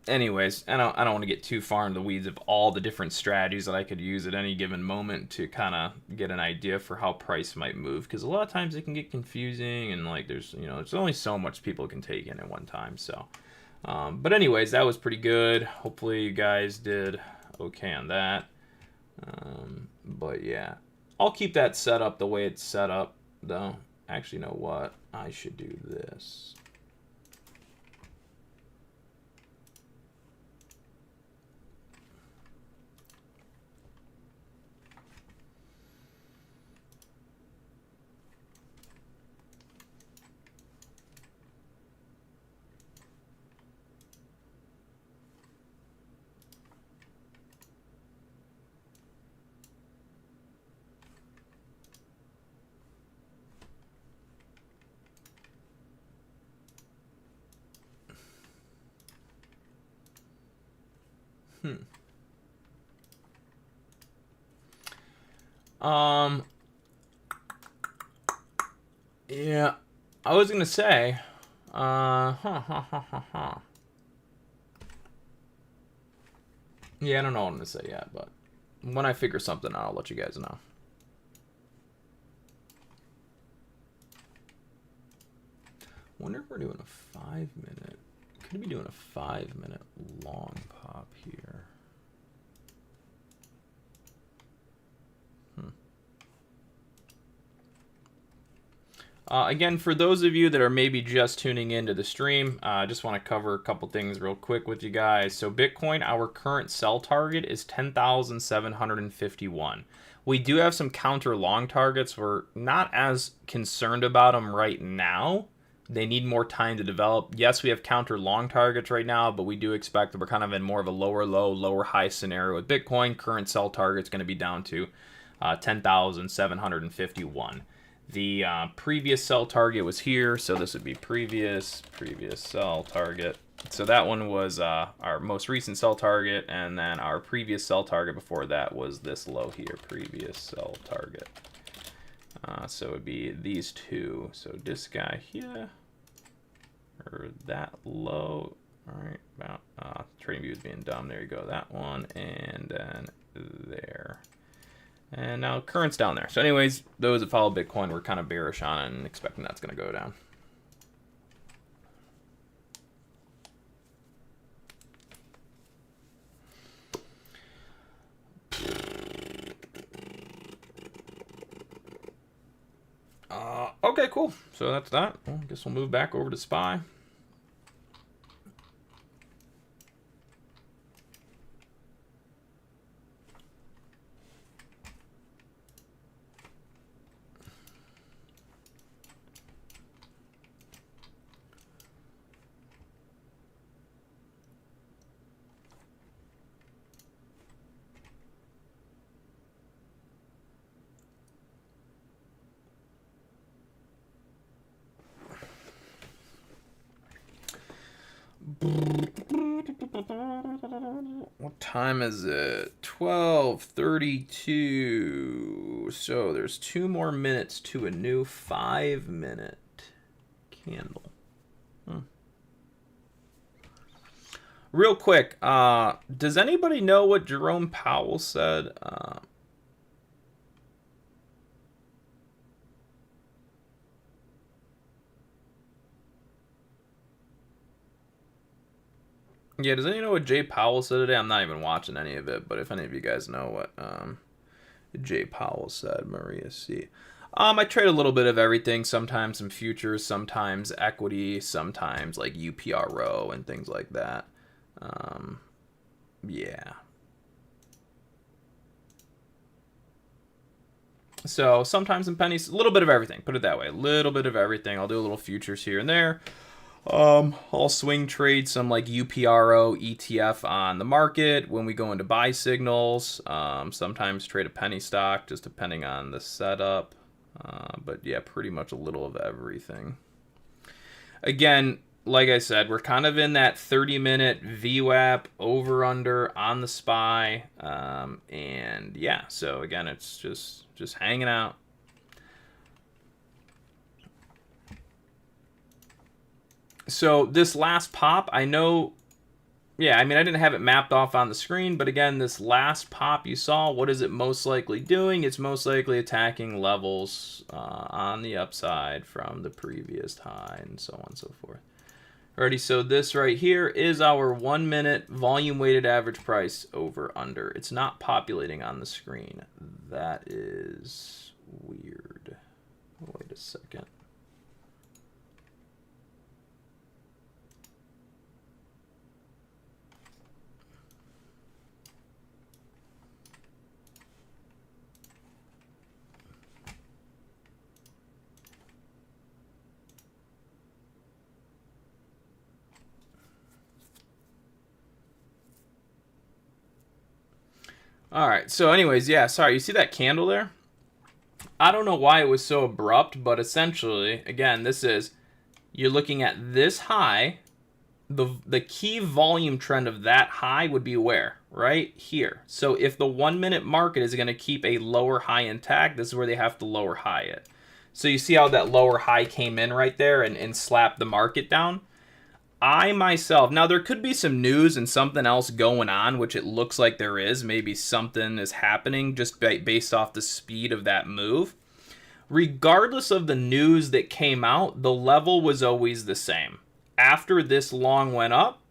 anyways, I don't want to get too far into the weeds of all the different strategies that I could use at any given moment to kind of get an idea for how price might move, because a lot of times it can get confusing and like there's, you know, there's only so much people can take in at one time. So but anyways, that was pretty good. Hopefully you guys did okay on that. But yeah, I'll keep that set up the way it's set up though. Actually, you know what, I should do this. Yeah, I was gonna say, yeah, I don't know what I'm gonna say yet, but when I figure something out, I'll let you guys know. Wonder if we're doing a 5 minute. Could be doing a 5 minute long pop here. Again, for those of you that are maybe just tuning into the stream, I just want to cover a couple things real quick with you guys. So Bitcoin, our current sell target is 10,751. We do have some counter long targets. We're not as concerned about them right now. They need more time to develop. Yes, we have counter long targets right now, but we do expect that we're kind of in more of a lower low, lower high scenario with Bitcoin. Current sell target is going to be down to 10,751. The previous sell target was here, so this would be previous sell target. So that one was our most recent sell target, and then our previous sell target before that was this low here, previous sell target. So it would be these two. So this guy here, or that low. All right, about trading view is being dumb. There you go, that one, and then there. And now current's down there. So anyways, those that follow Bitcoin were kind of bearish on it and expecting that's going to go down. Okay, cool. So that's that. Well, I guess we'll move back over to SPY. time is it? 12:32. So there's 2 more minutes to a new 5-minute candle. Real quick, does anybody know what Jerome Powell said? Yeah, does anyone know what Jay Powell said today? I'm not even watching any of it, but if any of you guys know what Jay Powell said, Maria C. I trade a little bit of everything, sometimes some futures, sometimes equity, sometimes like UPRO and things like that. Yeah. So sometimes in pennies, a little bit of everything. Put it that way, a little bit of everything. I'll do a little futures here and there. I'll swing trade some like UPRO ETF on the market when we go into buy signals. Sometimes trade a penny stock, just depending on the setup. But yeah, pretty much a little of everything. Again, like I said, we're kind of in that 30-minute VWAP over under on the SPY. And yeah, so again, it's just hanging out. So this last pop, I know, yeah, I mean, I didn't have it mapped off on the screen, but again, this last pop you saw, what is it most likely doing? It's most likely attacking levels on the upside from the previous high and so on and so forth. Alrighty, so this right here is our 1-minute volume weighted average price over under. It's not populating on the screen. That is weird. Wait a second. All right, so anyways, yeah, sorry, you see that candle there? I don't know why it was so abrupt, but essentially, again, this is, you're looking at this high, the key volume trend of that high would be where? Right here. So if the 1-minute market is going to keep a lower high intact, this is where they have to lower high it. So you see how that lower high came in right there and slapped the market down? I myself, now there could be some news and something else going on, which it looks like there is. Maybe something is happening just based off the speed of that move. Regardless of the news that came out, the level was always the same. After this long went up,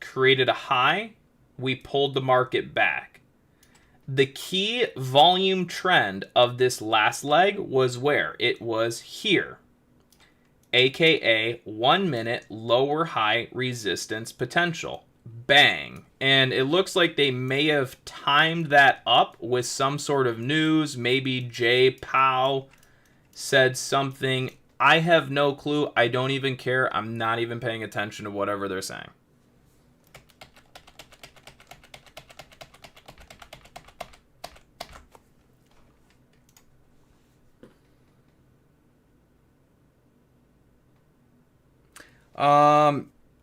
created a high, we pulled the market back. The key volume trend of this last leg was where? It was here. AKA 1-minute lower high resistance potential. Bang. And it looks like they may have timed that up with some sort of news. Maybe Jay Powell said something. I have no clue. I don't even care. I'm not even paying attention to whatever they're saying.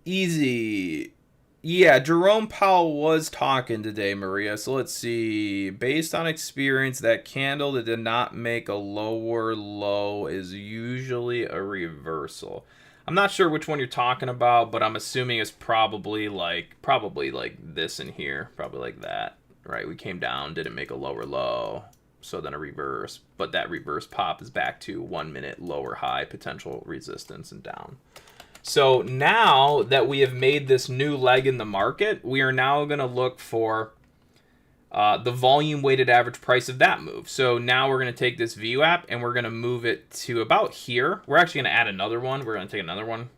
Easy. Yeah, Jerome Powell was talking today, Maria. So let's see. Based on experience, that candle that did not make a lower low is usually a reversal. I'm not sure which one you're talking about, but I'm assuming it's probably like this in here, probably like that, right? We came down, didn't make a lower low, so then a reverse, but that reverse pop is back to 1-minute lower high potential resistance and down. So now that we have made this new leg in the market, we are now going to look for the volume weighted average price of that move. So now we're going to take this VWAP and we're going to move it to about here. We're actually going to add another one. We're going to take another one.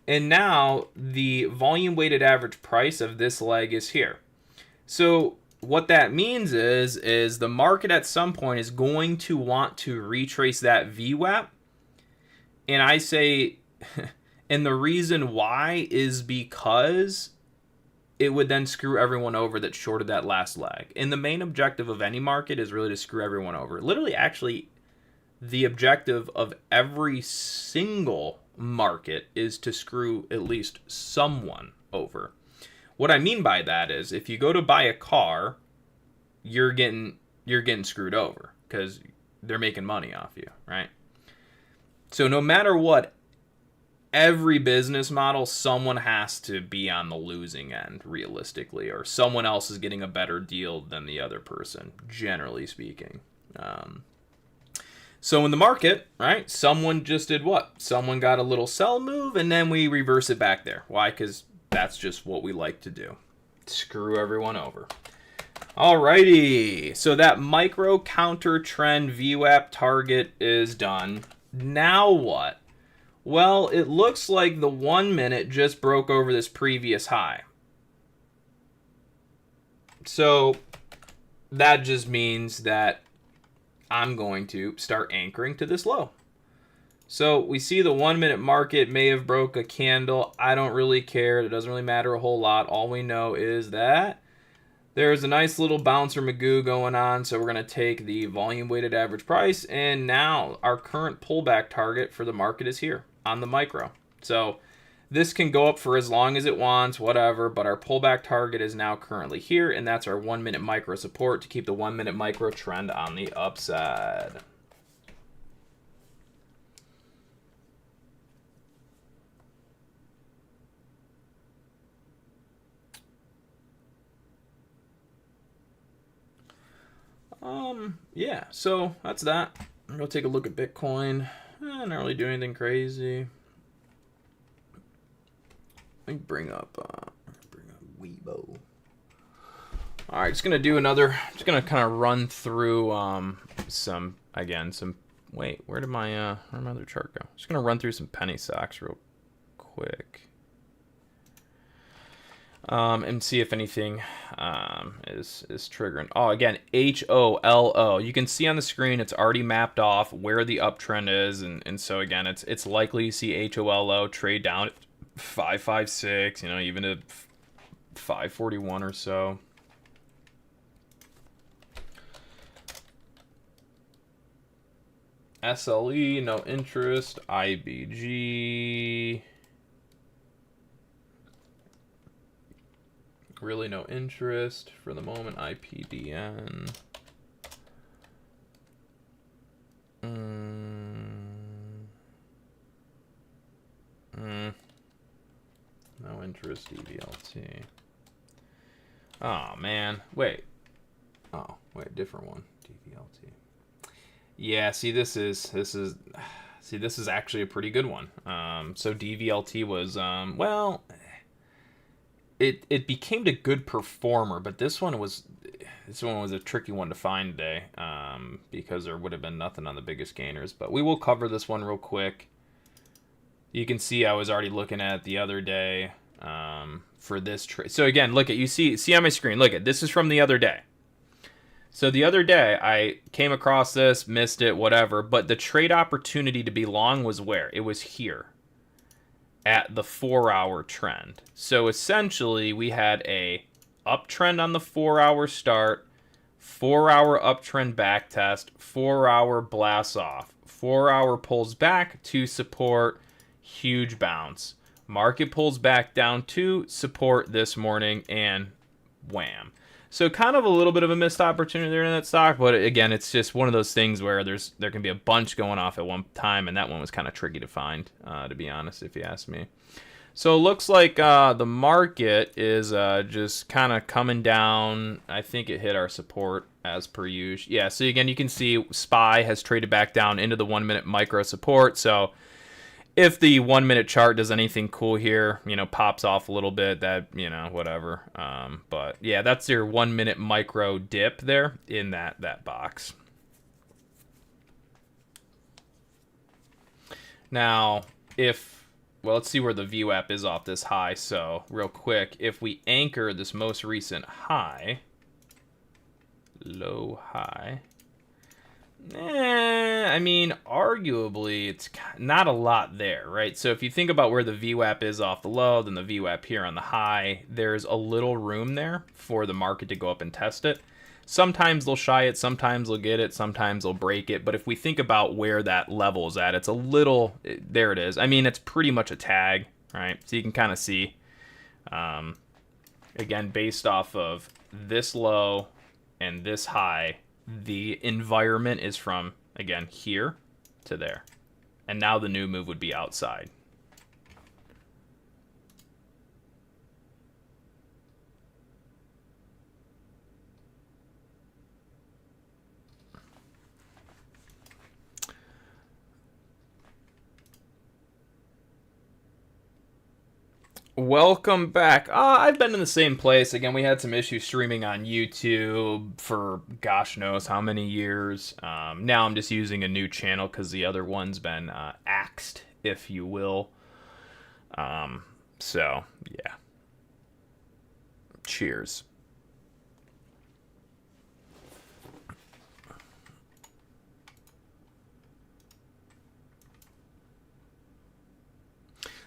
And now the volume weighted average price of this leg is here. So what that means is the market at some point is going to want to retrace that VWAP. And I say... and the reason why is because it would then screw everyone over that shorted that last leg. And the main objective of any market is really to screw everyone over. Literally, actually, the objective of every single market is to screw at least someone over. What I mean by that is if you go to buy a car, you're getting screwed over because they're making money off you, right? So no matter what, every business model, someone has to be on the losing end, realistically, or someone else is getting a better deal than the other person, generally speaking. So in the market, right, someone just did what? Someone got a little sell move, and then we reverse it back there. Why? Because that's just what we like to do. Screw everyone over. Alrighty, so that micro counter trend VWAP target is done. Now what? Well, it looks like the 1 minute just broke over this previous high. So that just means that I'm going to start anchoring to this low. So we see the 1 minute market may have broke a candle. I don't really care. It doesn't really matter a whole lot. All we know is that there's a nice little bouncer Magoo going on, so we're going to take the volume weighted average price, and now our current pullback target for the market is here on the micro. So this can go up for as long as it wants, whatever, but our pullback target is now currently here, and that's our 1 minute micro support to keep the 1 minute micro trend on the upside. Yeah, so that's that. I'm gonna take a look at Bitcoin. Not really do anything crazy. Let me bring up Weibo. All right, just gonna do another. Just gonna kind of run through some. Wait, where did my other chart go? Just gonna run through some penny stocks real quick. And see if anything is triggering. Oh, again, HOLO. You can see on the screen it's already mapped off where the uptrend is, and so again, it's likely you see HOLO trade down at 556, even at 541 or so. SLE, no interest. IBG. Really no interest for the moment. IPDN. No interest. DVLT. Oh man, wait. Oh wait, different one. DVLT. Yeah, see, this is actually a pretty good one. So DVLT was well. It became a good performer, but this one was a tricky one to find today because there would have been nothing on the biggest gainers. But we will cover this one real quick. You can see I was already looking at it the other day for this trade. So again, look at you see on my screen. Look at this is from the other day. So the other day I came across this, missed it, whatever. But the trade opportunity to be long was where? It was here. At the 4-hour trend. So essentially we had a uptrend on the 4-hour start, 4-hour uptrend back test, 4-hour blast off, 4-hour pulls back to support, huge bounce. Market pulls back down to support this morning, and wham. So kind of a little bit of a missed opportunity there in that stock, but again, it's just one of those things where there can be a bunch going off at one time, and that one was kind of tricky to find, to be honest, if you ask me. So it looks like the market is just kind of coming down. I think it hit our support as per usual. Yeah, so again, you can see SPY has traded back down into the 1 minute micro support. So if the 1 minute chart does anything cool here, pops off a little bit, that, whatever. But yeah, that's your 1 minute micro dip there in that box. Now, let's see where the VWAP is off this high. So real quick, if we anchor this most recent high, low high, arguably it's not a lot there, right? So if you think about where the VWAP is off the low, then the VWAP here on the high, there's a little room there for the market to go up and test it. Sometimes they'll shy it, sometimes they'll get it, sometimes they'll break it. But if we think about where that level is at, it's a little, there it is. It's pretty much a tag, right? So you can kind of see again, based off of this low and this high, the environment is from, again, here to there. And now the new move would be outside. Welcome back. I've been in the same place. Again, we had some issues streaming on YouTube for gosh knows how many years. Now I'm just using a new channel because the other one's been axed, if you will. So, yeah. Cheers.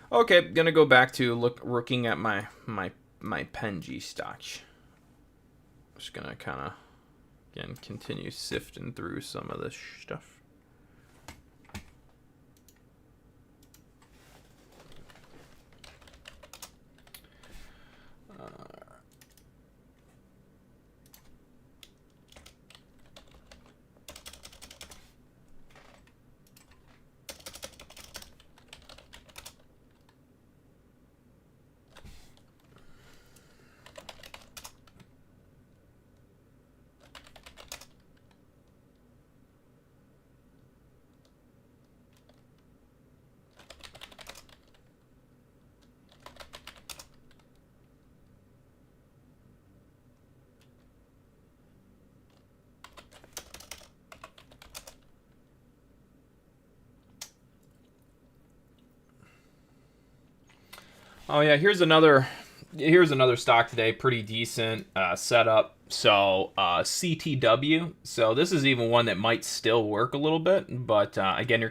Okay, gonna go back to looking at my Penji stock. Just gonna kind of again continue sifting through some of this stuff. Oh yeah, here's another stock today, pretty decent setup. So CTW. So this is even one that might still work a little bit, but again,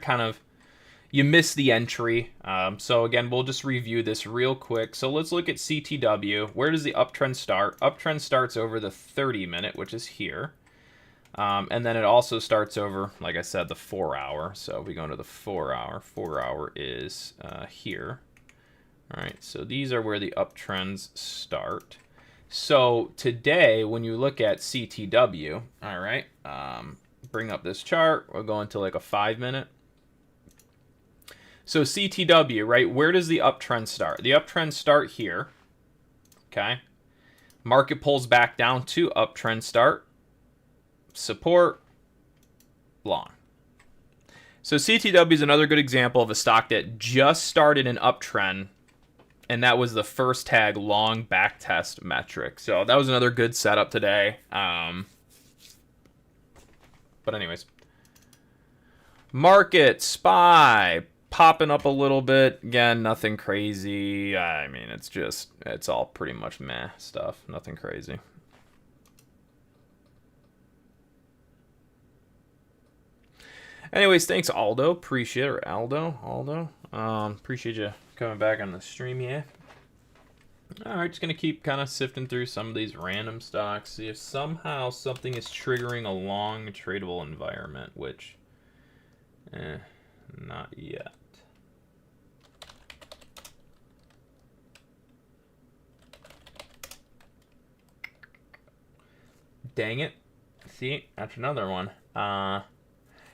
you miss the entry. So again, we'll just review this real quick. So let's look at CTW. Where does the uptrend start? Uptrend starts over the 30-minute, which is here. And then it also starts over, like I said, the 4-hour. So we go into the 4-hour. 4-hour is here. All right, so these are where the uptrends start. So today, when you look at CTW, all right, bring up this chart. We'll go into like a 5-minute. So CTW, right, where does the uptrend start? The uptrend start here, okay? Market pulls back down to uptrend start, support, long. So CTW is another good example of a stock that just started an uptrend, and that was the first tag long back test metric. So that was another good setup today. But anyways, market SPY popping up a little bit. Again, nothing crazy. I mean, it's all pretty much meh stuff. Nothing crazy. Anyways, thanks Aldo. Appreciate it. Or Aldo. Appreciate you coming back on the stream, yeah. Alright, just going to keep kind of sifting through some of these random stocks, see if somehow something is triggering a long tradable environment, which, not yet. Dang it. See, that's another one.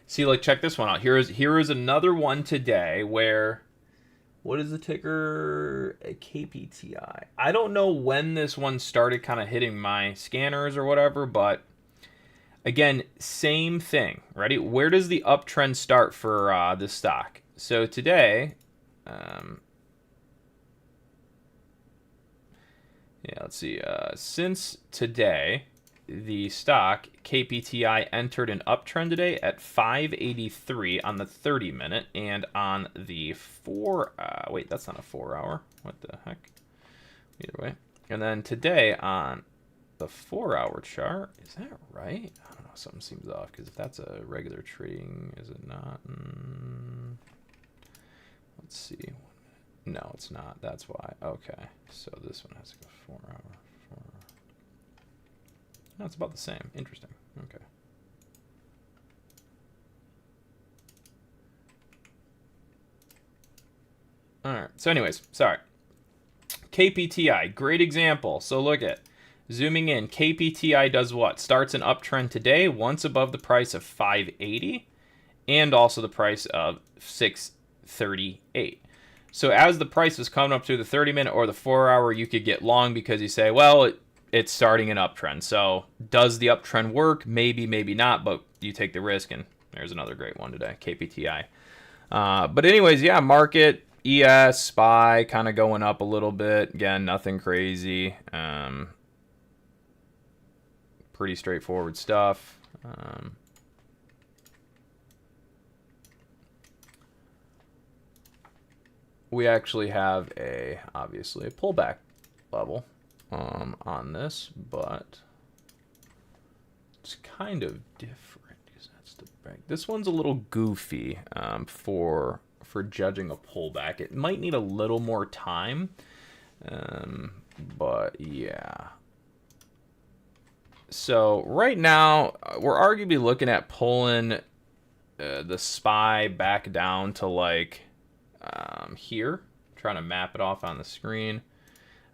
See, like, check this one out. Here is another one today where... What is the ticker? KPTI. I don't know when this one started kind of hitting my scanners or whatever, but again, same thing. Ready? Where does the uptrend start for this stock? So today, yeah, let's see. Since today, the stock KPTI entered an uptrend today at 583 on the 30-minute, and on the wait, that's not a 4-hour. What the heck? Either way. And then today on the 4-hour chart, is that right? I don't know, something seems off, because if that's a regular trading, is it not? Let's see. No, it's not. That's why. Okay, so this one has to go 4-hour. No, it's about the same. Interesting. Okay. All right. So anyways, sorry. KPTI, great example. So look at, zooming in, KPTI does what? Starts an uptrend today, once above the price of 580 and also the price of 638. So as the price is coming up through the 30-minute or the 4-hour, you could get long because you say, well, it's starting an uptrend. So does the uptrend work? Maybe, maybe not, but you take the risk, and there's another great one today, KPTI. But anyways, yeah, market, ES, SPY kind of going up a little bit. Again, nothing crazy. Pretty straightforward stuff. We actually have obviously a pullback level on this, but it's kind of different because that's the break. This one's a little goofy for judging a pullback. It might need a little more time, but yeah. So right now we're arguably looking at pulling the SPY back down to like here. Trying to map it off on the screen.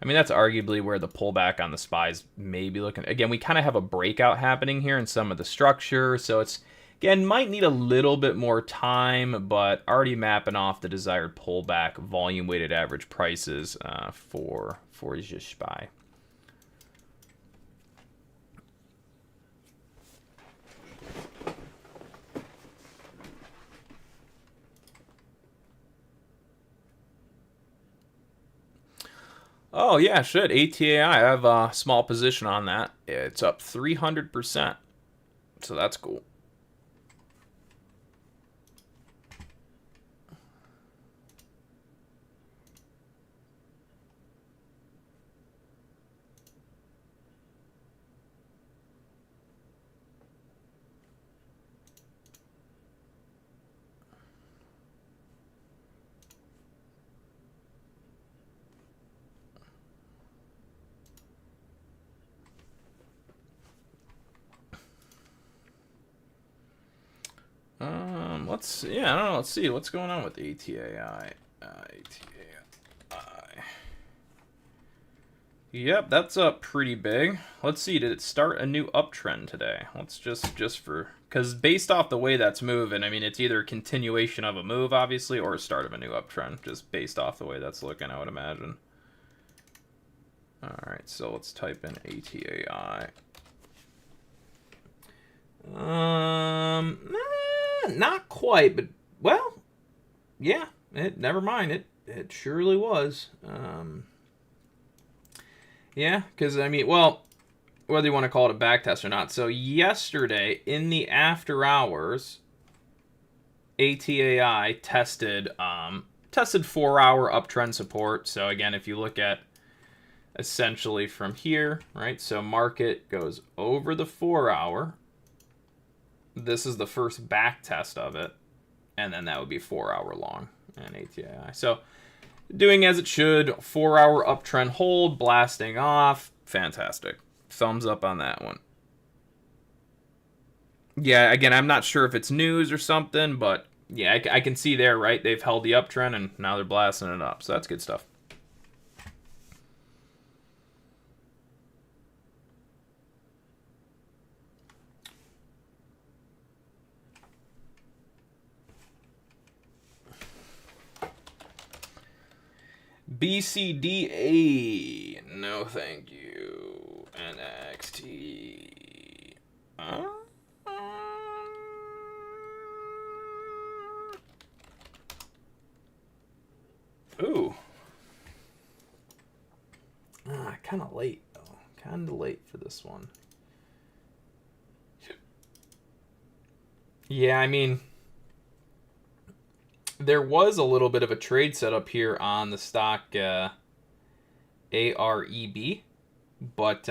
I mean, that's arguably where the pullback on the SPYs may be looking. Again, we kind of have a breakout happening here in some of the structure, so it's, again, might need a little bit more time, but already mapping off the desired pullback volume weighted average prices for the SPY. Oh, yeah, should. ATAI, I have a small position on that. It's up 300%. So that's cool. Let's I don't know. Let's see what's going on with ATAI. ATAI. Yep, that's up pretty big. Let's see. Did it start a new uptrend today? Let's just for, because based off the way that's moving, I mean, it's either a continuation of a move, obviously, or a start of a new uptrend. Just based off the way that's looking, I would imagine. All right, so let's type in ATAI. Not quite, but well, yeah. Never mind. It surely was. Yeah, because I mean, well, whether you want to call it a back test or not. So yesterday in the after hours, ATAI tested 4-hour uptrend support. So again, if you look at essentially from here, right? So market goes over the 4-hour. This is the first back test of it, and then that would be 4-hour long and ATAI. So doing as it should, 4-hour uptrend hold, blasting off, fantastic. Thumbs up on that one. Yeah, again, I'm not sure if it's news or something, but yeah, I can see there, right? They've held the uptrend and now they're blasting it up, so that's good stuff. BCDA, no thank you. NXT. Ooh. Kind of late, though. Kind of late for this one. Yeah, I mean, there was a little bit of a trade setup here on the stock AREB, but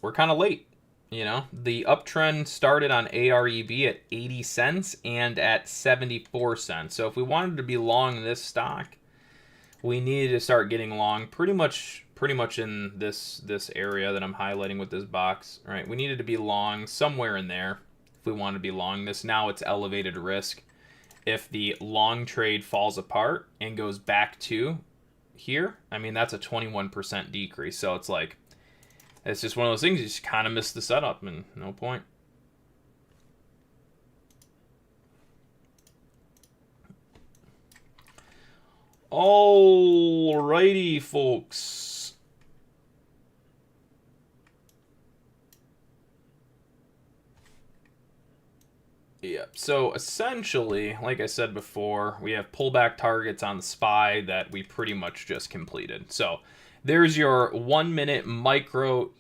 we're kind of late. You know, the uptrend started on AREB at 80 cents and at 74 cents. So if we wanted to be long this stock, we needed to start getting long pretty much in this area that I'm highlighting with this box. All right, we needed to be long somewhere in there if we want to be long this. Now it's elevated risk. If the long trade falls apart and goes back to here, I mean, that's a 21% decrease. So it's like, it's just one of those things, you just kind of miss the setup and no point. Alrighty, folks. Yeah, so essentially, like I said before, we have pullback targets on the SPY that we pretty much just completed. So there's your 1 minute micro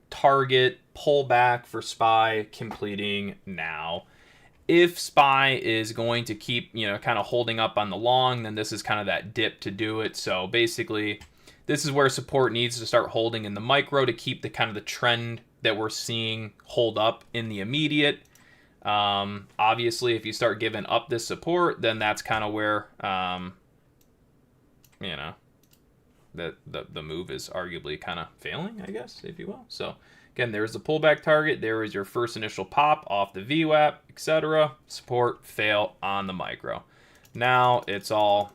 target pullback for SPY completing now. If SPY is going to keep, kind of holding up on the long, then this is kind of that dip to do it. So basically, this is where support needs to start holding in the micro to keep the kind of the trend that we're seeing hold up in the immediate. Obviously, if you start giving up this support, then that's kind of where, the move is arguably kind of failing, I guess, if you will. So again, there's the pullback target. There is your first initial pop off the VWAP, etc. Support, fail on the micro. Now it's all,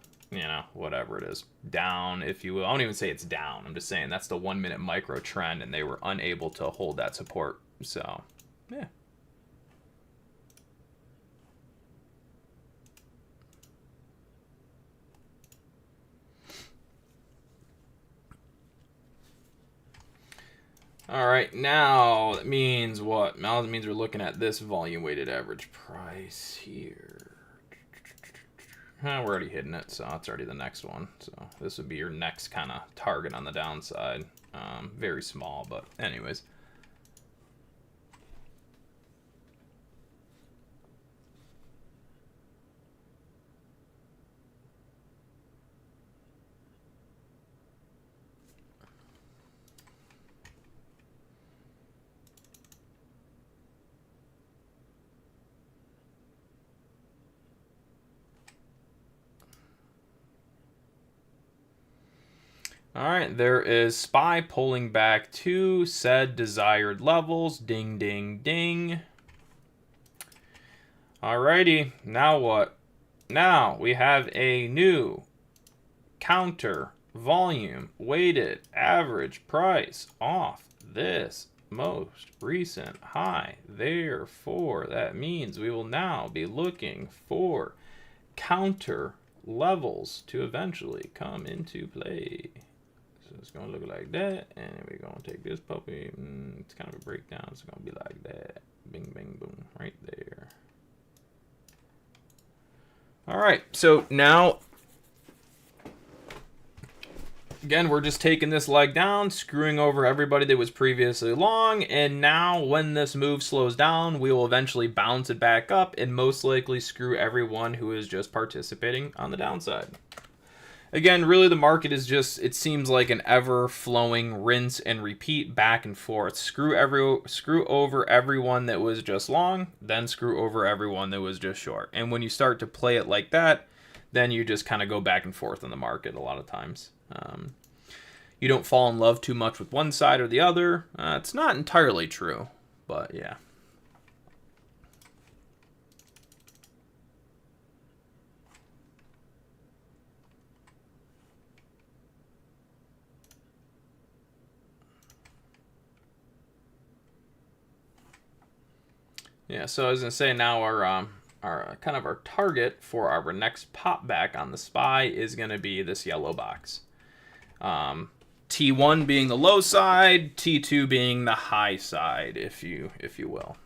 whatever it is, down, if you will. I don't even say it's down. I'm just saying that's the 1 minute micro trend, and they were unable to hold that support. So, yeah. All right, now that means what? Now that means we're looking at this volume weighted average price here. We're already hitting it, so it's already the next one. So this would be your next kind of target on the downside. Very small, but anyways. All right, there is SPY pulling back to said desired levels. Ding, ding, ding. Alrighty, now what? Now we have a new counter volume weighted average price off this most recent high. Therefore, that means we will now be looking for counter levels to eventually come into play. So it's going to look like that, and we're going to take this puppy. It's kind of a breakdown. It's going to be like that. Bing, bing, boom, right there. All right, so now, again, we're just taking this leg down, screwing over everybody that was previously long, and now when this move slows down, we will eventually bounce it back up and most likely screw everyone who is just participating on the downside. Again, really the market is just, it seems like an ever-flowing rinse and repeat back and forth. Screw over everyone that was just long, then screw over everyone that was just short. And when you start to play it like that, then you just kind of go back and forth in the market a lot of times. You don't fall in love too much with one side or the other. It's not entirely true, but yeah. Yeah, so I was gonna say now our kind of our target for our next pop back on the SPY is gonna be this yellow box. T1 being the low side, T2 being the high side, if you will.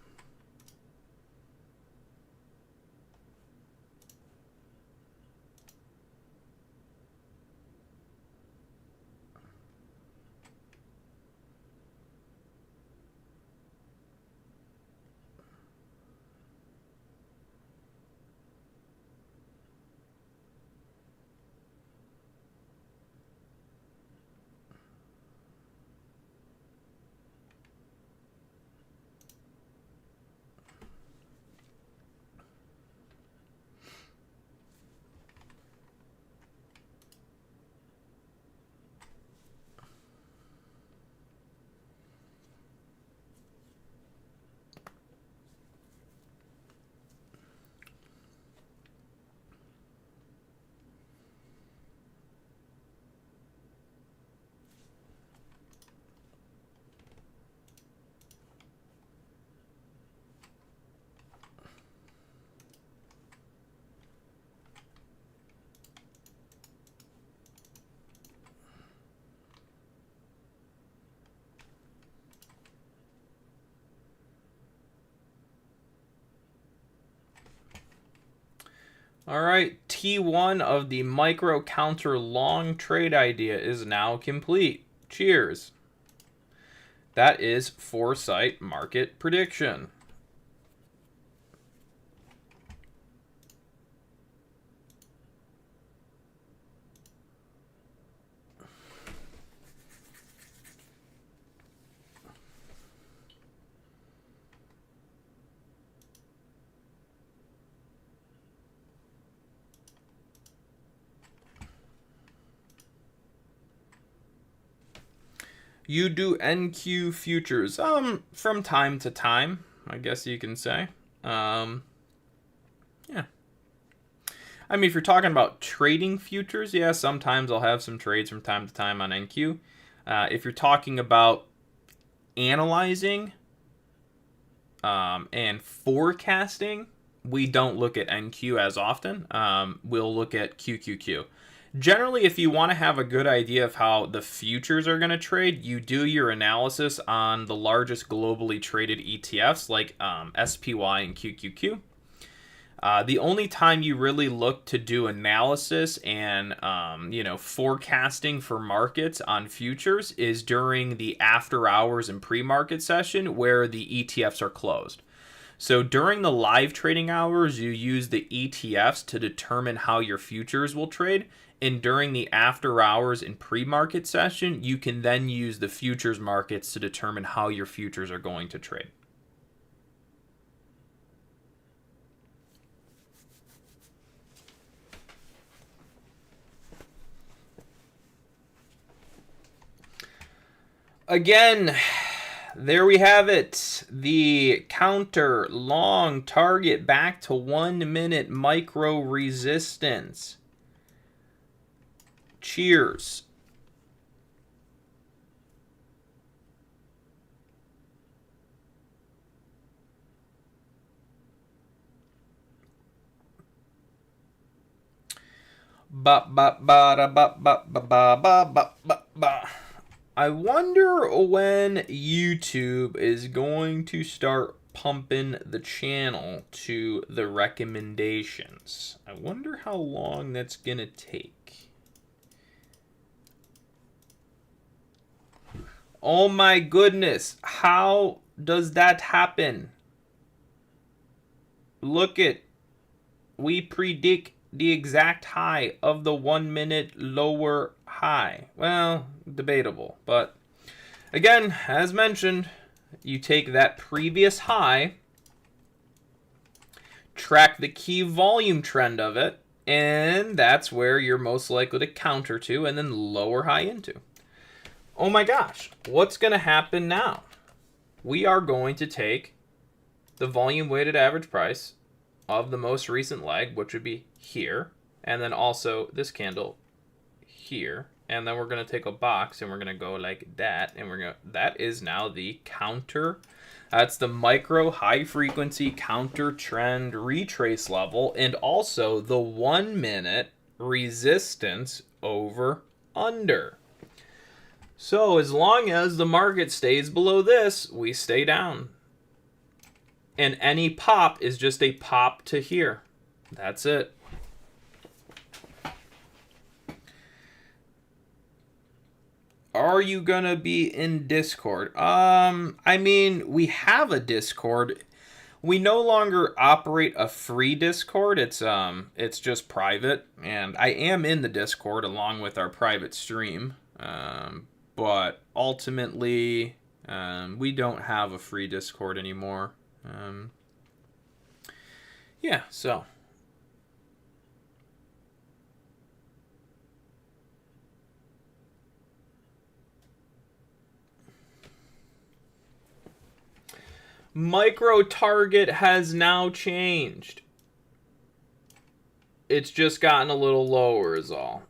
All right, T1 of the micro counter long trade idea is now complete. Cheers. That is Foresight Market Prediction. You do NQ futures, from time to time, I guess you can say. Yeah. I mean, if you're talking about trading futures, yeah, sometimes I'll have some trades from time to time on NQ. If you're talking about analyzing and forecasting, we don't look at NQ as often. We'll look at QQQ. Generally, if you want to have a good idea of how the futures are going to trade, you do your analysis on the largest globally traded ETFs like SPY and QQQ. The only time you really look to do analysis and forecasting for markets on futures is during the after hours and pre-market session where the ETFs are closed. So during the live trading hours, you use the ETFs to determine how your futures will trade. And during the after hours and pre-market session, you can then use the futures markets to determine how your futures are going to trade. Again, there we have it. The counter long target back to 1 minute micro resistance. Cheers. Ba ba ba da ba ba ba ba ba ba ba. I wonder when YouTube is going to start pumping the channel to the recommendations. I wonder how long that's going to take. Oh my goodness, how does that happen? Look at, we predict the exact high of the 1 minute lower high. Well, debatable, but again, as mentioned, you take that previous high, track the key volume trend of it, and that's where you're most likely to counter to and then lower high into. Oh my gosh, what's going to happen now? We are going to take the volume weighted average price of the most recent leg, which would be here, and then also this candle here, and then we're going to take a box and we're going to go like that, and that is now the counter. That's the micro high frequency counter trend retrace level, and also the 1 minute resistance over under. So as long as the market stays below this, we stay down. And any pop is just a pop to here. That's it. Are you gonna be in Discord? I mean, we have a Discord. We no longer operate a free Discord. It's just private, and I am in the Discord along with our private stream. But ultimately, we don't have a free Discord anymore. Yeah, so. Micro target has now changed. It's just gotten a little lower is all.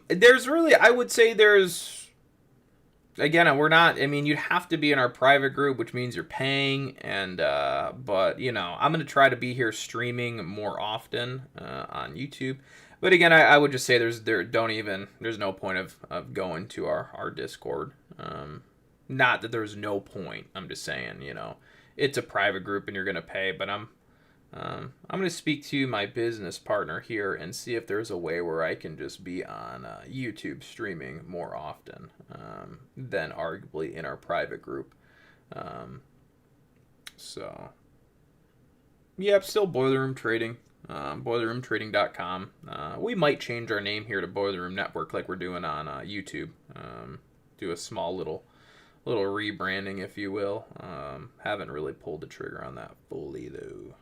There's really, I would say there's, again, we're not, I mean, you'd have to be in our private group, which means you're paying, and, but, you know, I'm going to try to be here streaming more often, on YouTube, But again, I would just say there's no point of going to our Discord. Not that there's no point. I'm just saying, it's a private group and you're gonna pay. But I'm gonna speak to my business partner here and see if there's a way where I can just be on YouTube streaming more often than arguably in our private group. So, yep, still Boiler Room Trading. BoilerRoomTrading.com. We might change our name here to Boiler Room Network like we're doing on YouTube. Do a small little rebranding, if you will. Haven't really pulled the trigger on that fully, though.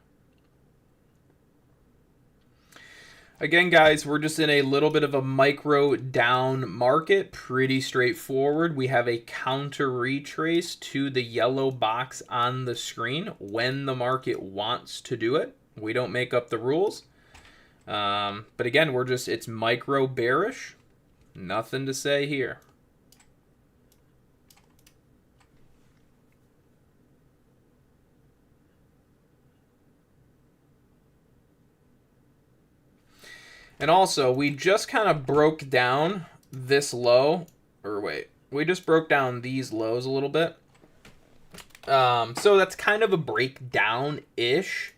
Again, guys, we're just in a little bit of a micro down market. Pretty straightforward. We have a counter retrace to the yellow box on the screen when the market wants to do it. We don't make up the rules. But again, it's micro bearish. Nothing to say here. And also, we just kind of broke down this low. We just broke down these lows a little bit. So that's kind of a breakdown-ish,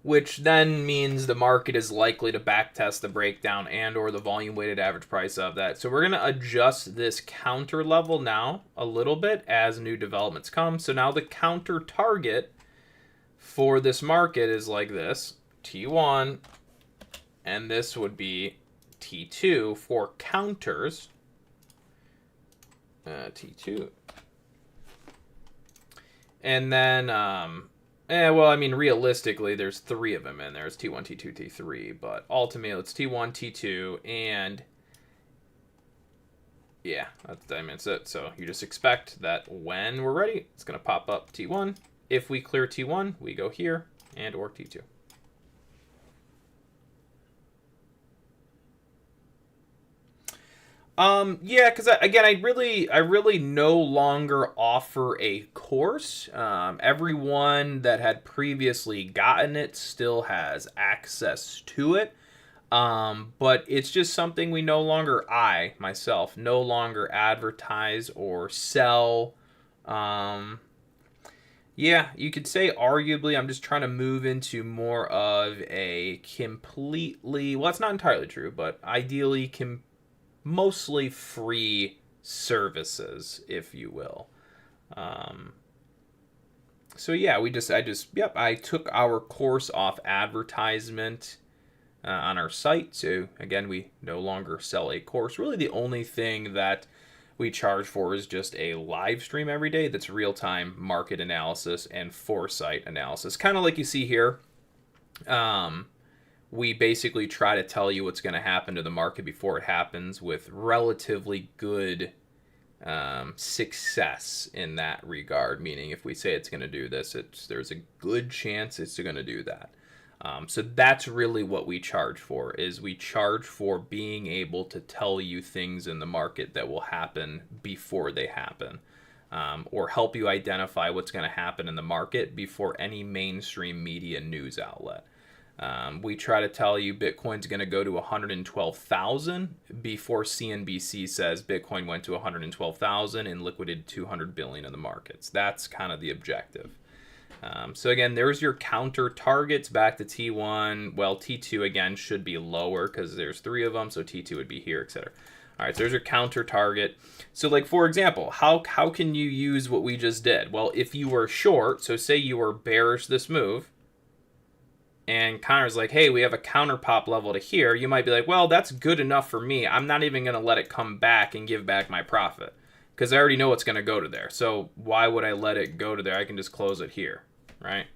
which then means the market is likely to backtest the breakdown and or the volume weighted average price of that. So we're going to adjust this counter level now a little bit as new developments come. So now the counter target for this market is like this, T1, and this would be T2 for counters. T2. And then, well, I mean, realistically, there's 3 of them in there. It's T1, T2, T3. But ultimately, it's T1, T2, and yeah, that's it. So you just expect that when we're ready, it's going to pop up T1. If we clear T1, we go here and or T2. Yeah, because again, I really no longer offer a course. Everyone that had previously gotten it still has access to it. But it's just something we no longer, I myself, no longer advertise or sell. Yeah, you could say arguably I'm just trying to move into more of a completely, well, it's not entirely true, but ideally mostly free services, if you will. So yeah, I took our course off advertisement on our site. So again, we no longer sell a course. Really, the only thing that we charge for is just a live stream every day that's real-time market analysis and foresight analysis. Kind of like you see here. We basically try to tell you what's going to happen to the market before it happens with relatively good success in that regard. Meaning, if we say it's going to do this, there's a good chance it's going to do that. So that's really what we charge for, is we charge for being able to tell you things in the market that will happen before they happen. Or help you identify what's going to happen in the market before any mainstream media news outlet. We try to tell you Bitcoin's going to go to 112,000 before CNBC says Bitcoin went to 112,000 and liquidated 200 billion in the markets. That's kind of the objective. So again, there's your counter targets back to T1. Well, T2 again should be lower because there's 3 of them, so T2 would be here, etc. All right, so there's your counter target. So like, for example, how can you use what we just did? Well, if you were short, so say you were bearish this move, and counter's like, hey, we have a counter pop level to here, you might be like, well, that's good enough for me. I'm not even going to let it come back and give back my profit because I already know it's going to go to there. So why would I let it go to there? I can just close it here, right?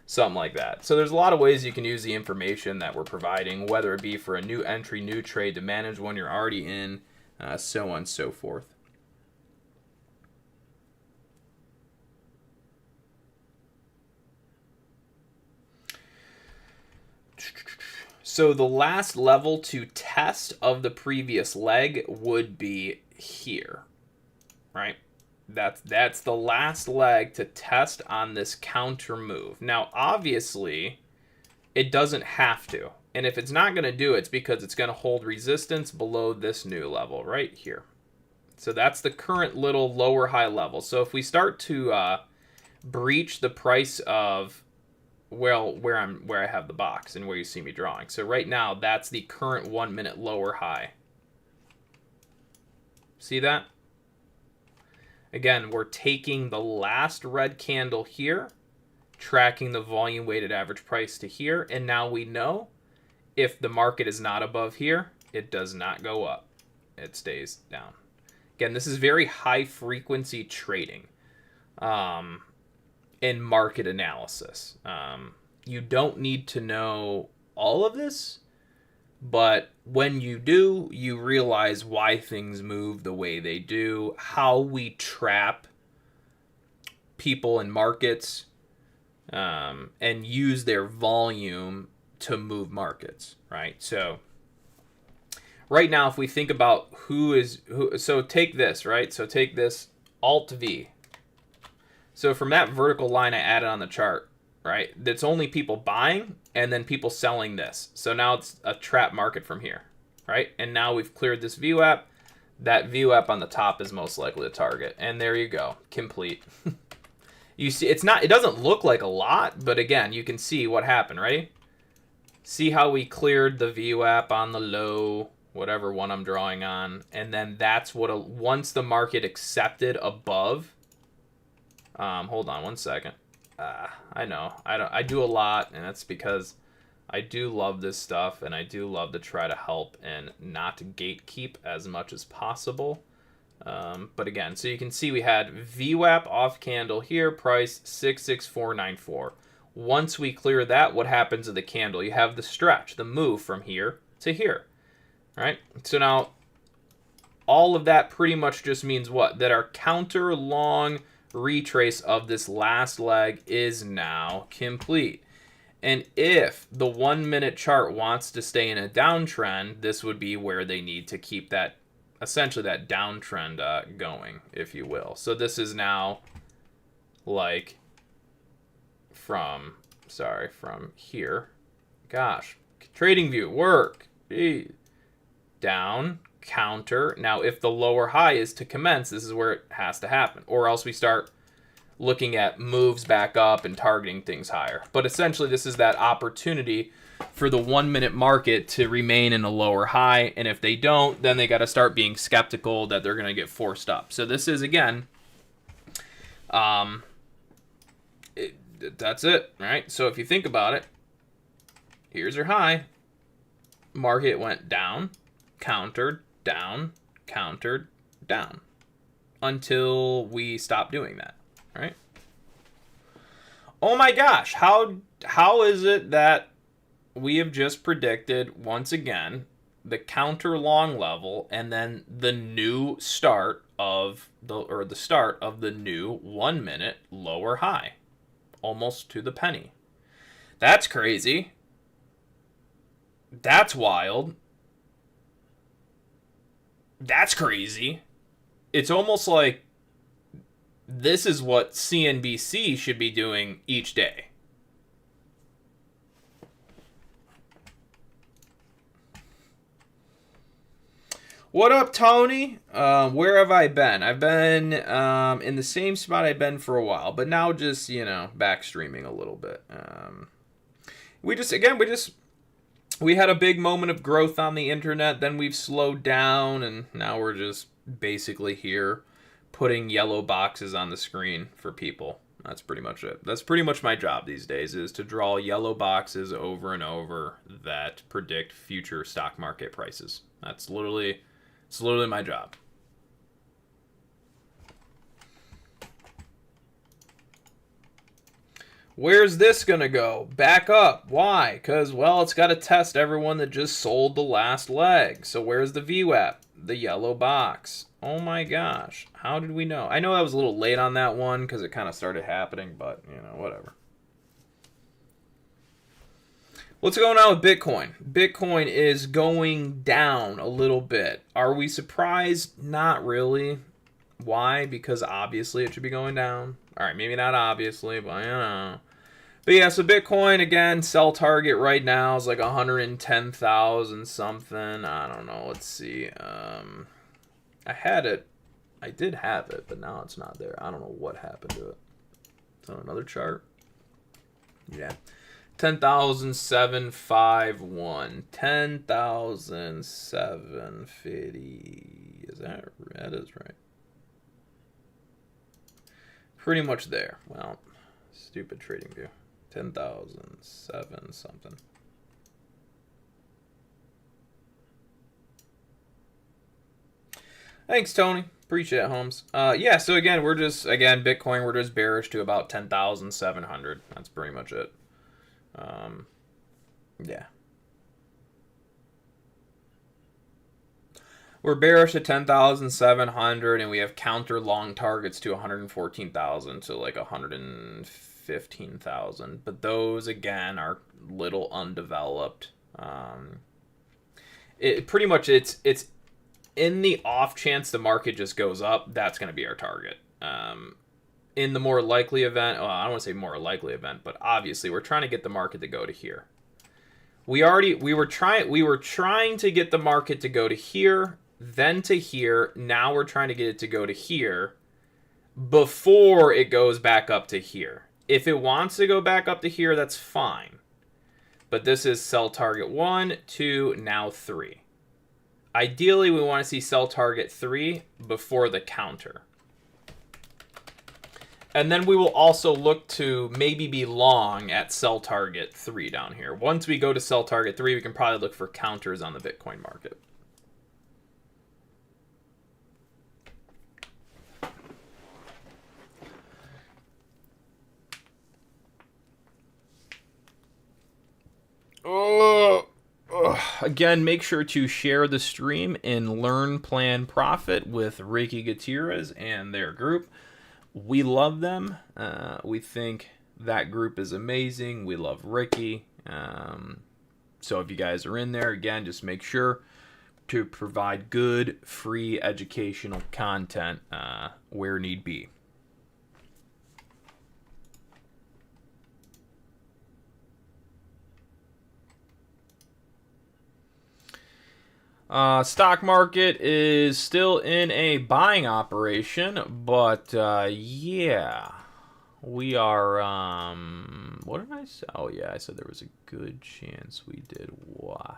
Something like that. So there's a lot of ways you can use the information that we're providing, whether it be for a new entry, new trade, to manage one you're already in, so on and so forth. So the last level to test of the previous leg would be here, right? That's the last leg to test on this counter move. Now, obviously, it doesn't have to. And if it's not going to do it, it's because it's going to hold resistance below this new level right here. So that's the current little lower high level. So if we start to breach the price of, well, where I have the box and where you see me drawing. So right now, that's the current 1 minute lower high. See that? Again, we're taking the last red candle here, tracking the volume weighted average price to here, and now we know if the market is not above here, it does not go up. It stays down. Again, this is very high frequency trading in market analysis. You don't need to know all of this, but when you do, you realize why things move the way they do, how we trap people in markets, and use their volume to move markets, right? So right now, if we think about who, so take this, right? So take this Alt V. So from that vertical line I added on the chart, right? That's only people buying and then people selling this. So now it's a trap market from here, right? And now we've cleared this VWAP. That VWAP on the top is most likely a target. And there you go, complete. You see, it doesn't look like a lot, but again, you can see what happened, right? See how we cleared the VWAP on the low, whatever one I'm drawing on, and then that's what once the market accepted above. Hold on 1 second. I know I do a lot, and that's because I do love this stuff, and I do love to try to help and not gatekeep as much as possible. But again, so you can see we had VWAP off candle here, price 66494. Once we clear that, what happens to the candle? You have the stretch, the move from here to here, right? So now all of that pretty much just means what? That our counter long retrace of this last leg is now complete. And if the 1 minute chart wants to stay in a downtrend, this would be where they need to keep that, essentially that downtrend going, if you will. So this is now like from here. Gosh, trading view, work, down, counter. Now, if the lower high is to commence, this is where it has to happen. Or else we start looking at moves back up and targeting things higher. But essentially, this is that opportunity for the 1 minute market to remain in a lower high. And if they don't, then they got to start being skeptical that they're going to get forced up. So this is, again, that's it, right? So if you think about it, here's your high. Market went down, countered, down, countered, down. Until we stop doing that, right? Oh my gosh, how is it that we have just predicted, once again, the counter long level and then the new start of the start of the new 1 minute lower high? Almost to the penny. That's crazy. That's wild. That's crazy. It's almost like this is what CNBC should be doing each day. What up, Tony? Where have I been? I've been in the same spot I've been for a while, but now just, back streaming a little bit. We had a big moment of growth on the internet, then we've slowed down, and now we're just basically here putting yellow boxes on the screen for people. That's pretty much it. That's pretty much my job these days, is to draw yellow boxes over and over that predict future stock market prices. It's literally my job. Where's this going to go? Back up. Why? Because, well, it's got to test everyone that just sold the last leg. So where's the VWAP? The yellow box. Oh my gosh. How did we know? I know I was a little late on that one because it kind of started happening, but, whatever. What's going on with Bitcoin? Bitcoin is going down a little bit. Are we surprised? Not really. Why? Because obviously it should be going down. All right, maybe not obviously, but But yeah, so Bitcoin again, sell target right now is like 110,000 something. I don't know. Let's see. I had it. I did have it, but now it's not there. I don't know what happened to it. It's on another chart. Yeah. 10,751. 10,750. That is right. Pretty much there. Well, stupid trading view. 10,007 something. Thanks, Tony. Appreciate it, Holmes. Yeah, so again, Bitcoin, we're just bearish to about 10,700. That's pretty much it. Yeah. We're bearish at 10,700, and we have counter long targets to 114,000 to like 115,000. But those, again, are little undeveloped. Pretty much it's in the off chance the market just goes up, that's going to be our target. In the more likely event, well, I don't want to say more likely event, but obviously we're trying to get the market to go to here. We were trying to get the market to go to here, then to here. Now we're trying to get it to go to here before it goes back up to here. If it wants to go back up to here, that's fine. But this is sell target 1, 2, now 3. Ideally, we want to see sell target 3 before the counter. And then we will also look to maybe be long at sell target 3 down here. Once we go to sell target 3, we can probably look for counters on the Bitcoin market. Again, make sure to share the stream and Learn, Plan, Profit with Ricky Gutierrez and their group. We love them. We think that group is amazing. We love Ricky. So if you guys are in there, again, just make sure to provide good, free educational content where need be. Stock market is still in a buying operation, but yeah, we are. What did I say? Oh yeah, I said there was a good chance we did. Why?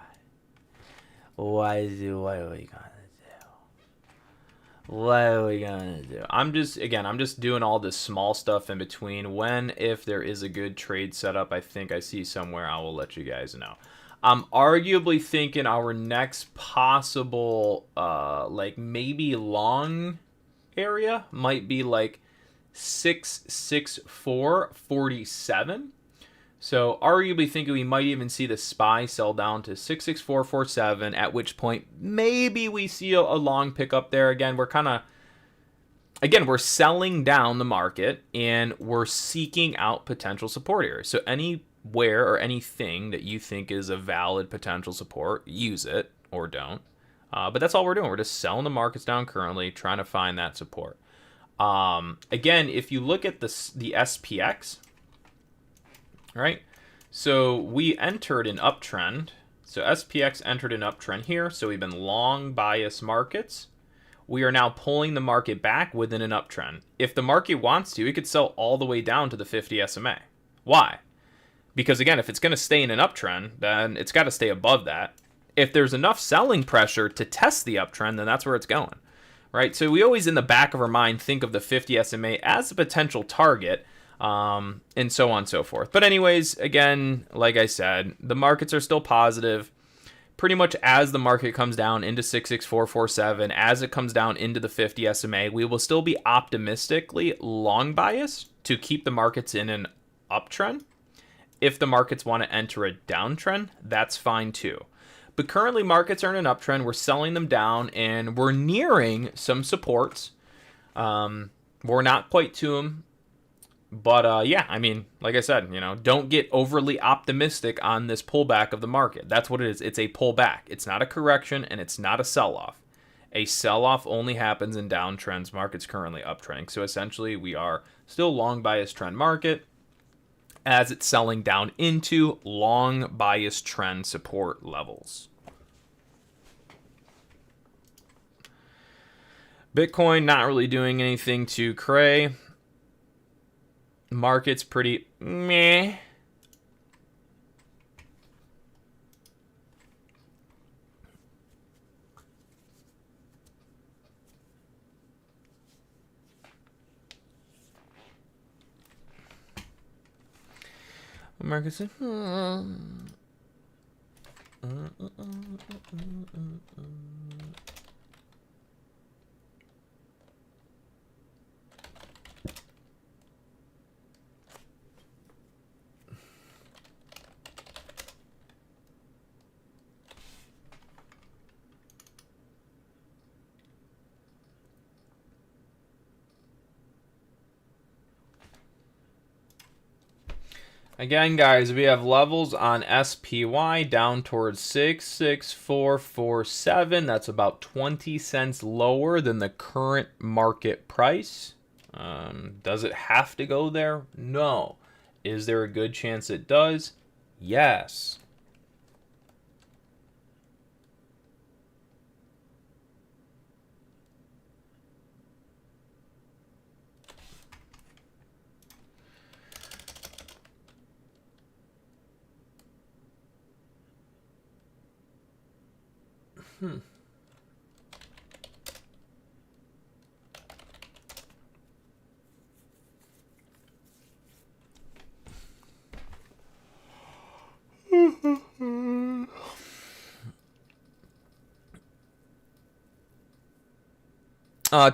What are we gonna do? What are we gonna do? I'm just doing all this small stuff in between. If there is a good trade setup, I think I see somewhere, I will let you guys know. I'm arguably thinking our next possible, like maybe long area might be like 664.47. So arguably thinking we might even see the SPY sell down to 664.47, at which point maybe we see a long pickup there. Again, we're selling down the market and we're seeking out potential support areas. So anywhere or anything that you think is a valid potential support, use it or don't. But that's all we're doing. We're just selling the markets down currently, trying to find that support. Again, if you look at the SPX, right? So we entered an uptrend. So SPX entered an uptrend here. So we've been long bias markets. We are now pulling the market back within an uptrend. If the market wants to, it could sell all the way down to the 50 SMA. Why? Because again, if it's going to stay in an uptrend, then it's got to stay above that. If there's enough selling pressure to test the uptrend, then that's where it's going, right? So we always in the back of our mind think of the 50 SMA as a potential target, and so on and so forth. But anyways, again, like I said, the markets are still positive. Pretty much as the market comes down into 66447, as it comes down into the 50 SMA, we will still be optimistically long bias to keep the markets in an uptrend. If the markets want to enter a downtrend, that's fine too. But currently markets are in an uptrend. We're selling them down and we're nearing some supports. We're not quite to them. But yeah, I mean, like I said, don't get overly optimistic on this pullback of the market. That's what it is. It's a pullback. It's not a correction and it's not a sell-off. A sell-off only happens in downtrends. Market's currently uptrending. So essentially we are still long bias trend market. as it's selling down into long bias trend support levels. Bitcoin not really doing anything too cray. Market's pretty meh. Market's Again, guys, we have levels on SPY down towards 66447. That's about 20 cents lower than the current market price. Does it have to go there? No. Is there a good chance it does? Yes.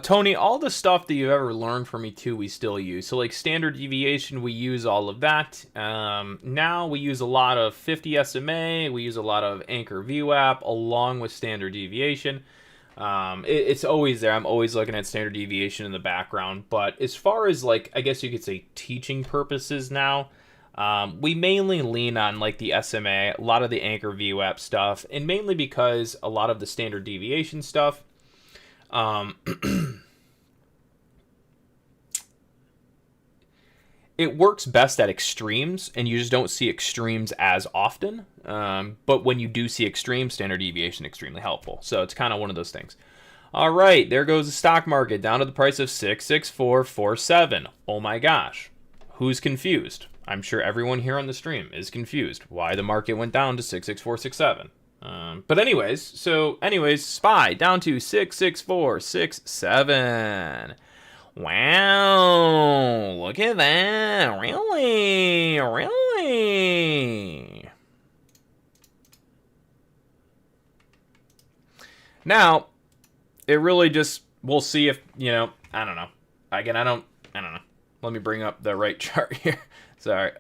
Tony, all the stuff that you've ever learned from me too, we still use. So like standard deviation, we use all of that. Now we use a lot of 50 SMA. We use a lot of Anchor VWAP along with standard deviation. It's always there. I'm always looking at standard deviation in the background. But as far as like, I guess you could say teaching purposes now, we mainly lean on like the SMA, a lot of the Anchor VWAP stuff, and mainly because a lot of the standard deviation stuff, it works best at extremes, and you just don't see extremes as often. But when you do see extremes, standard deviation extremely helpful. So it's kind of one of those things. All right, there goes the stock market down to the price of 66447. Oh my gosh, who's confused? I'm sure everyone here on the stream is confused why the market went down to 66467. But anyways, SPY down to 66467. Wow, look at that. Really? Now, it really just, we'll see if, I don't know. Again, I don't know. Let me bring up the right chart here. Sorry.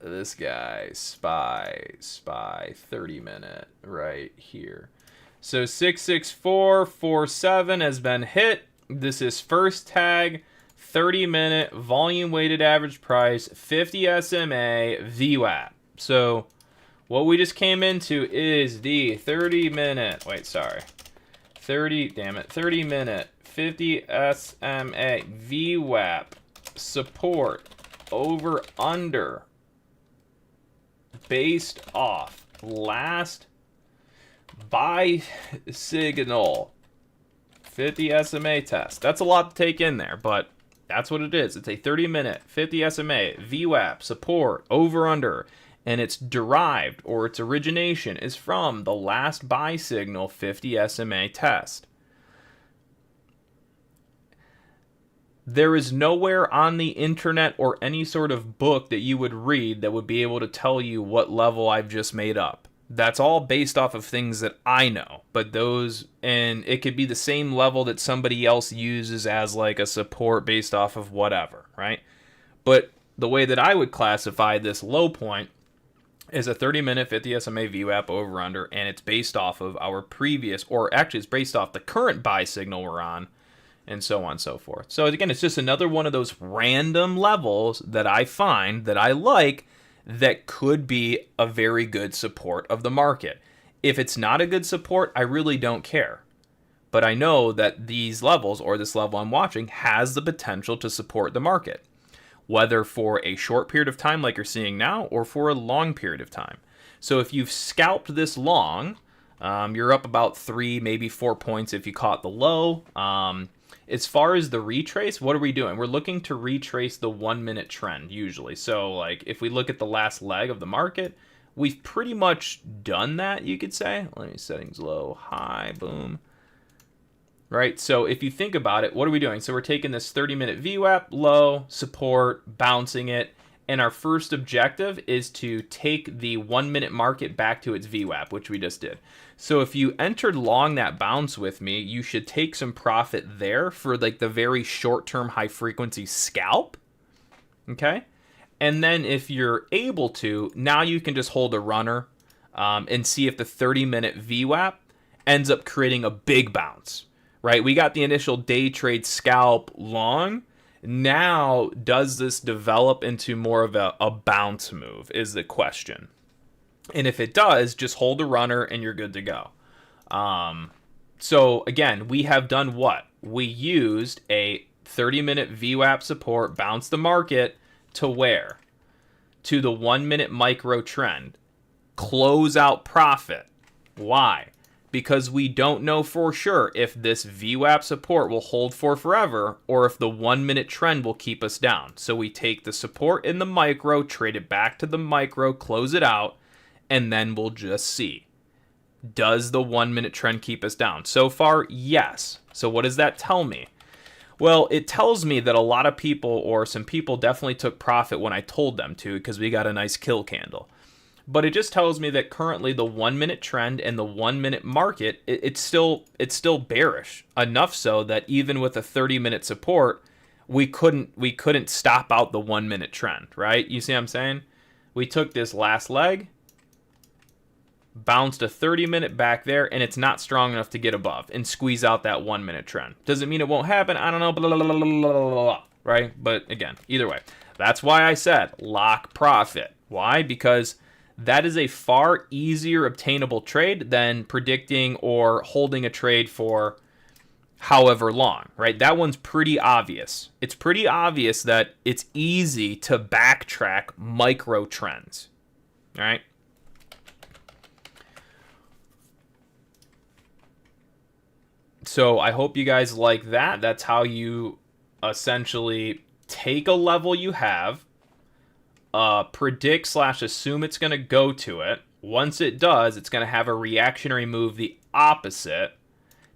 This guy, SPY 30-minute right here. So 66447 has been hit. This is first tag, 30-minute, volume-weighted average price, 50 SMA, VWAP. So what we just came into is the 30-minute, 30-minute, 50 SMA, VWAP, support, over, under, based off last buy signal 50 SMA test. That's a lot to take in there, but that's what it is. It's a 30-minute 50 SMA VWAP support over under, and it's derived, or its origination is from the last buy signal 50 SMA test. There is nowhere on the internet or any sort of book that you would read that would be able to tell you what level I've just made up. That's all based off of things that I know. But and it could be the same level that somebody else uses as like a support based off of whatever, right? But the way that I would classify this low point is a 30-minute 50 SMA VWAP over under, and it's based off of our previous, or actually it's based off the current buy signal we're on, and so on and so forth. So again, it's just another one of those random levels that I find that I like that could be a very good support of the market. If it's not a good support, I really don't care. But I know that these levels, or this level I'm watching, has the potential to support the market. whether for a short period of time like you're seeing now or for a long period of time. So if you've scalped this long, you're up about 3, maybe 4 points if you caught the low. As far as the retrace, what are we doing? We're looking to retrace the 1 minute trend usually. So like if we look at the last leg of the market, we've pretty much done that, you could say. Let me settings low, high, boom. Right, so if you think about it, what are we doing? So we're taking this 30-minute VWAP, low, support, bouncing it, and our first objective is to take the 1 minute market back to its VWAP, which we just did. So if you entered long that bounce with me, you should take some profit there for like the very short-term high-frequency scalp, okay? And then if you're able to, now you can just hold a runner and see if the 30-minute VWAP ends up creating a big bounce. Right, we got the initial day trade scalp long. Now, does this develop into more of a bounce move is the question. And if it does, just hold a runner and you're good to go. So again, we have done what? We used a 30-minute VWAP support, bounce the market to where? To the 1 minute micro trend. Close out profit. Why? Because we don't know for sure if this VWAP support will hold for forever or if the 1 minute trend will keep us down. So we take the support in the micro, trade it back to the micro, close it out, and then we'll just see. Does the 1 minute trend keep us down? So far, yes. So what does that tell me? Well, it tells me that a lot of people, or some people, definitely took profit when I told them to because we got a nice kill candle. But it just tells me that currently the 1 minute trend and the 1 minute market, it's still bearish enough so that even with a 30-minute support, we couldn't stop out the 1 minute trend, right? You see what I'm saying? We took this last leg, bounced a 30-minute back there, and it's not strong enough to get above and squeeze out that 1 minute trend. Does it mean it won't happen? I don't know, blah, blah, blah, blah, blah, blah, right? But again, either way, that's why I said lock profit. Why? Because that is a far easier obtainable trade than predicting or holding a trade for however long, right? That one's pretty obvious. It's pretty obvious that it's easy to backtrack micro trends, all right? So I hope you guys like that. That's how you essentially take a level you have, predict / assume it's going to go to it. Once it does, it's going to have a reactionary move the opposite.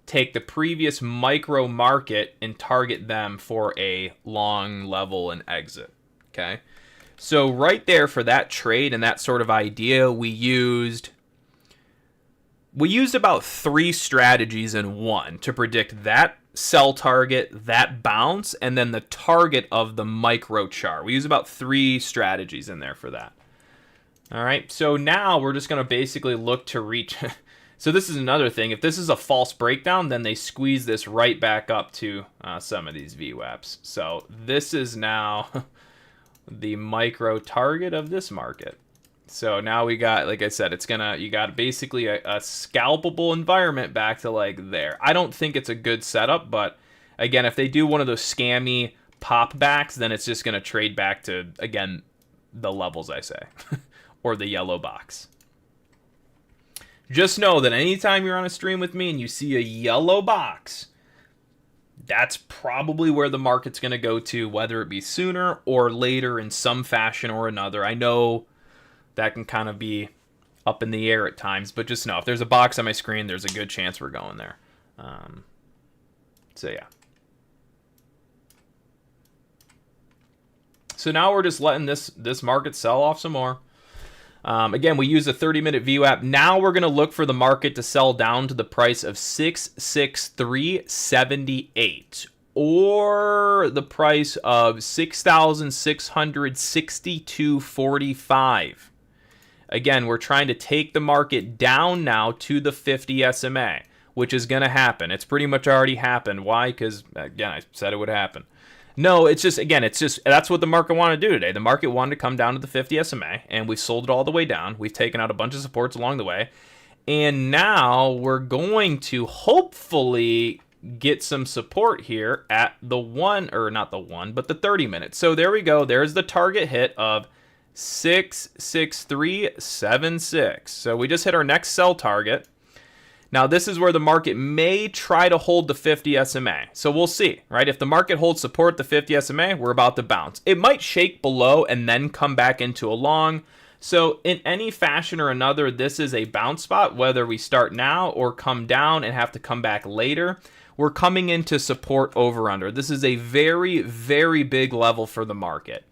Take the previous micro market and target them for a long level and exit. Okay? So right there for that trade and that sort of idea, we used about 3 strategies in one to predict that sell target, that bounce, and then the target of the micro chart. We use about 3 strategies in there for that. All right, so now we're just going to basically look to reach. So this is another thing. If this is a false breakdown, then they squeeze this right back up to some of these VWAPs. So this is now the micro target of this market. So now we got, like I said, you got basically a scalpable environment back to like there. I don't think it's a good setup, but again, if they do one of those scammy pop backs, then it's just going to trade back to, again, the levels I say, or the yellow box. Just know that anytime you're on a stream with me and you see a yellow box, that's probably where the market's going to go to, whether it be sooner or later in some fashion or another. I know that can kind of be up in the air at times, but just know if there's a box on my screen, there's a good chance we're going there. So yeah. So now we're just letting this market sell off some more. Again, we use a 30-minute VWAP. Now we're going to look for the market to sell down to the price of 663.78 or the price of 6,662.45. Again, we're trying to take the market down now to the 50 SMA, which is going to happen. It's pretty much already happened. Why? Because, again, I said it would happen. No, it's just that's what the market wanted to do today. The market wanted to come down to the 50 SMA, and we sold it all the way down. We've taken out a bunch of supports along the way. And now we're going to hopefully get some support here at the not the 1, but the 30 minutes. So there we go. There's the target hit of 66376. So we just hit our next sell target. Now this is where the market may try to hold the 50 SMA. So we'll see, right? If the market holds support the 50 SMA, we're about to bounce. It might shake below and then come back into a long. So in any fashion or another, this is a bounce spot, whether we start now or come down and have to come back later. We're coming into support over under. This is a very, very big level for the market.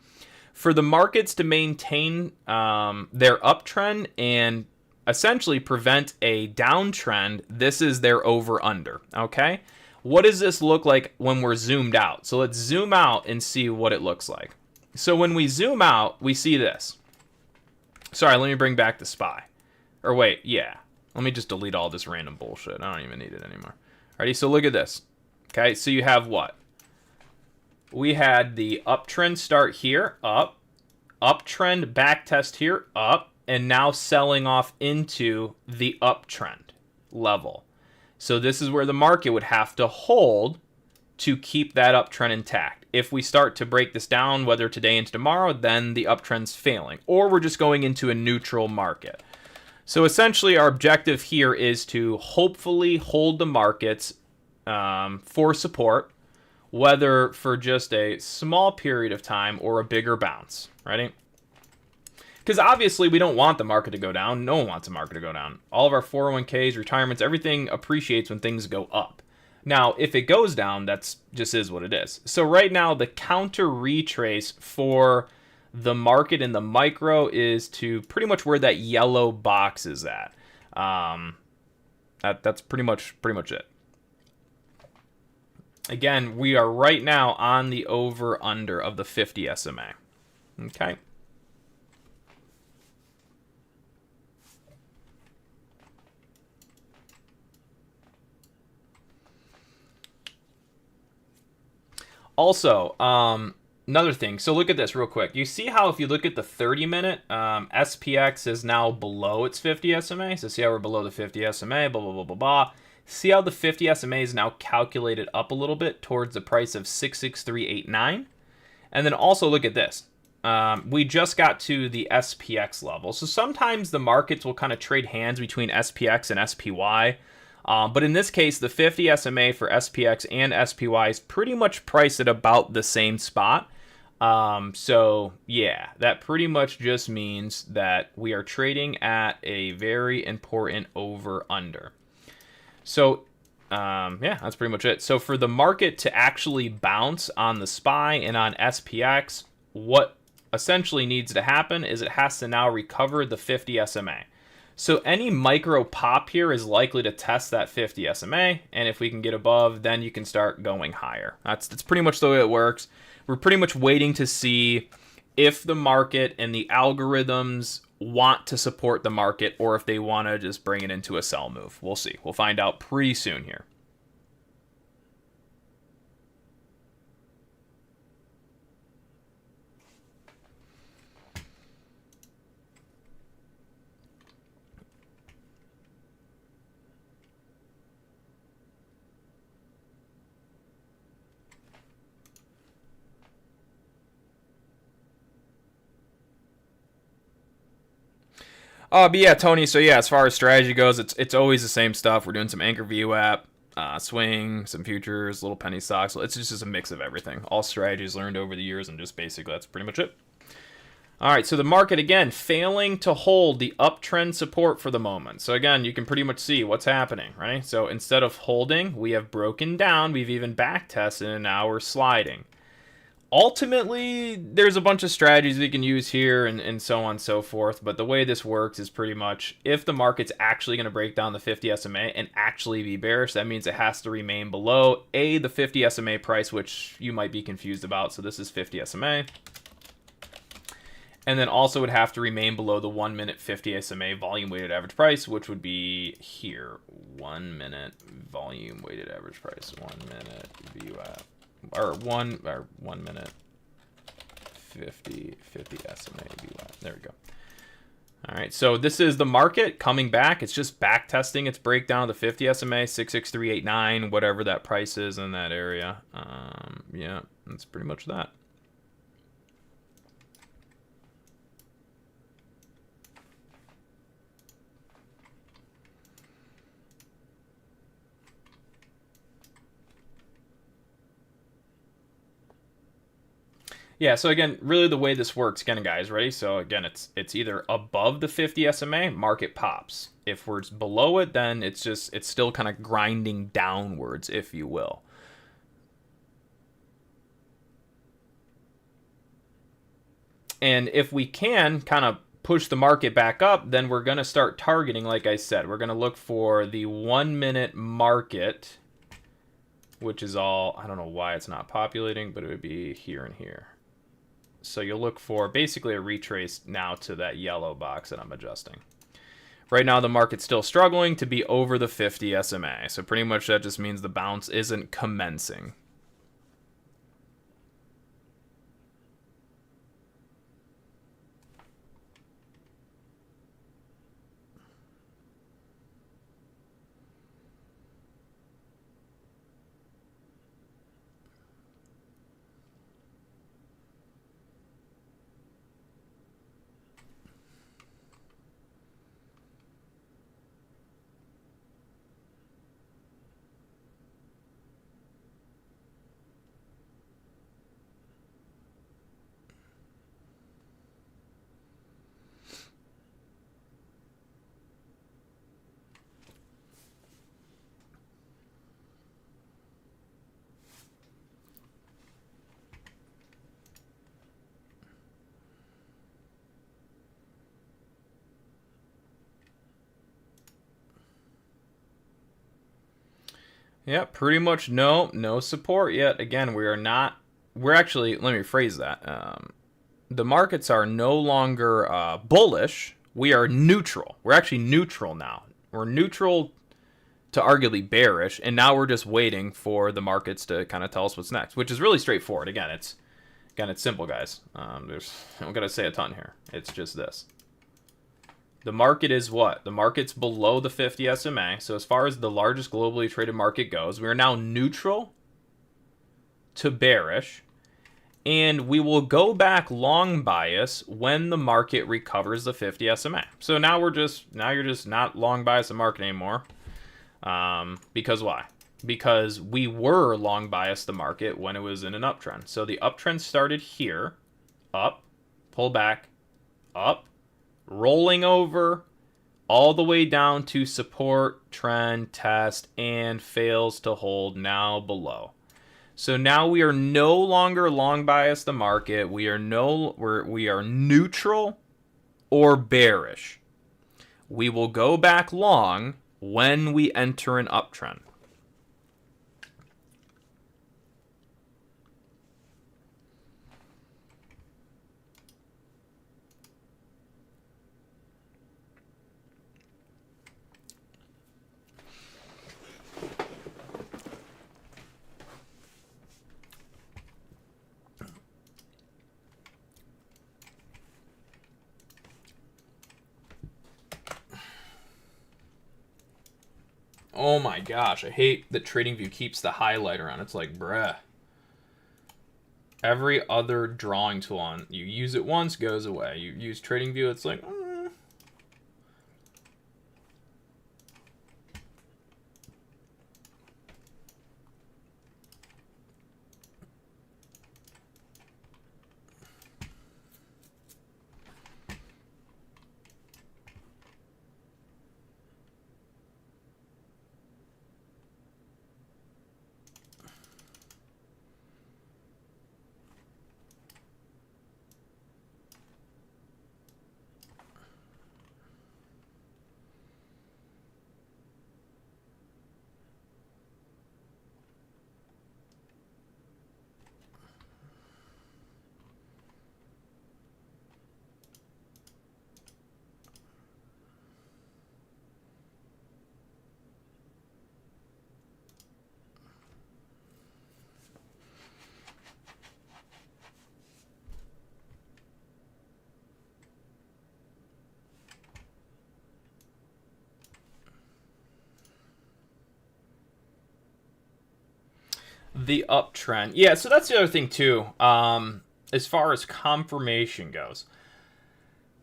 For the markets to maintain their uptrend and essentially prevent a downtrend, this is their over under. Okay, what does this look like when we're zoomed out? So let's zoom out and see what it looks like. So when we zoom out, we see this. Sorry, let me bring back the SPY. Or wait, yeah, let me just delete all this random bullshit. I don't even need it anymore. Alrighty, so look at this. Okay, so you have what? We had the uptrend start here, up, uptrend backtest here, up, and now selling off into the uptrend level. So this is where the market would have to hold to keep that uptrend intact. If we start to break this down, whether today into tomorrow, then the uptrend's failing, or we're just going into a neutral market. So essentially our objective here is to hopefully hold the markets for support, whether for just a small period of time or a bigger bounce, right? Because obviously we don't want the market to go down. No one wants the market to go down. All of our 401ks, retirements, everything appreciates when things go up. Now, if it goes down, that's just is what it is. So right now, the counter retrace for the market in the micro is to pretty much where that yellow box is at. That's pretty much it. Again, we are right now on the over-under of the 50 SMA. Okay. Also, another thing. So look at this real quick. You see how if you look at the 30-minute, SPX is now below its 50 SMA. So see how we're below the 50 SMA, blah, blah, blah, blah, blah. See how the 50 SMA is now calculated up a little bit towards the price of 66389. And then also look at this. We just got to the SPX level. So sometimes the markets will kind of trade hands between SPX and SPY. But in this case, the 50 SMA for SPX and SPY is pretty much priced at about the same spot. So yeah, that pretty much just means that we are trading at a very important over-under. So yeah, that's pretty much it. So for the market to actually bounce on the SPY and on SPX, what essentially needs to happen is it has to now recover the 50 SMA. So any micro pop here is likely to test that 50 SMA, and if we can get above, then you can start going higher. That's pretty much the way it works. We're pretty much waiting to see if the market and the algorithms want to support the market or if they want to just bring it into a sell move. We'll see. We'll find out pretty soon here. But yeah, Tony, so yeah, as far as strategy goes, it's always the same stuff. We're doing some anchor VWAP, swing, some futures, little penny stocks. It's just a mix of everything. All strategies learned over the years, and just basically that's pretty much it. All right, so the market, again, failing to hold the uptrend support for the moment. So again, you can pretty much see what's happening, right? So instead of holding, we have broken down. We've even back tested, and now we're sliding. Ultimately, there's a bunch of strategies we can use here and so on and so forth, but the way this works is pretty much if the market's actually going to break down the 50 SMA and actually be bearish, that means it has to remain below the 50 SMA price, which you might be confused about. So this is 50 SMA. And then also would have to remain below the 1 minute 50 SMA volume weighted average price, which would be here. 1 minute volume weighted average price, 1 minute VWAP. Or 1 minute 50 SMA VWAP. There we go. All right, so this is the market coming back. It's just back testing its breakdown of the 50 SMA, 66389, whatever that price is in that area. Yeah, that's pretty much that. Yeah, so again, really the way this works, again, guys, ready? So again, it's either above the 50 SMA, market pops. If we're below it, then it's still kind of grinding downwards, if you will. And if we can kind of push the market back up, then we're going to start targeting, like I said, we're going to look for the 1 minute market, which is all, I don't know why it's not populating, but it would be here and here. So you'll look for basically a retrace now to that yellow box that I'm adjusting. Right now, the market's still struggling to be over the 50 SMA. So pretty much that just means the bounce isn't commencing. Yeah, pretty much no support yet. Again, we're actually, let me rephrase that. The markets are no longer bullish. We are neutral. We're actually neutral now. We're neutral to arguably bearish, and now we're just waiting for the markets to kind of tell us what's next, which is really straightforward. Again, it's simple, guys. I don't gotta say a ton here. It's just this. The market is what? The market's below the 50 SMA. So as far as the largest globally traded market goes, we are now neutral to bearish. And we will go back long bias when the market recovers the 50 SMA. So now you're just not long bias the market anymore. Because why? Because we were long bias the market when it was in an uptrend. So the uptrend started here, up, pull back, up, rolling over all the way down to support, trend, test, and fails to hold, now below. So now we are no longer long bias the market. We are neutral or bearish. We will go back long when we enter an uptrend. Oh my gosh, I hate that TradingView keeps the highlighter on. It's like, bruh. Every other drawing tool on, you use it once, goes away. You use TradingView, it's like, The uptrend. Yeah, so that's the other thing too. As far as confirmation goes.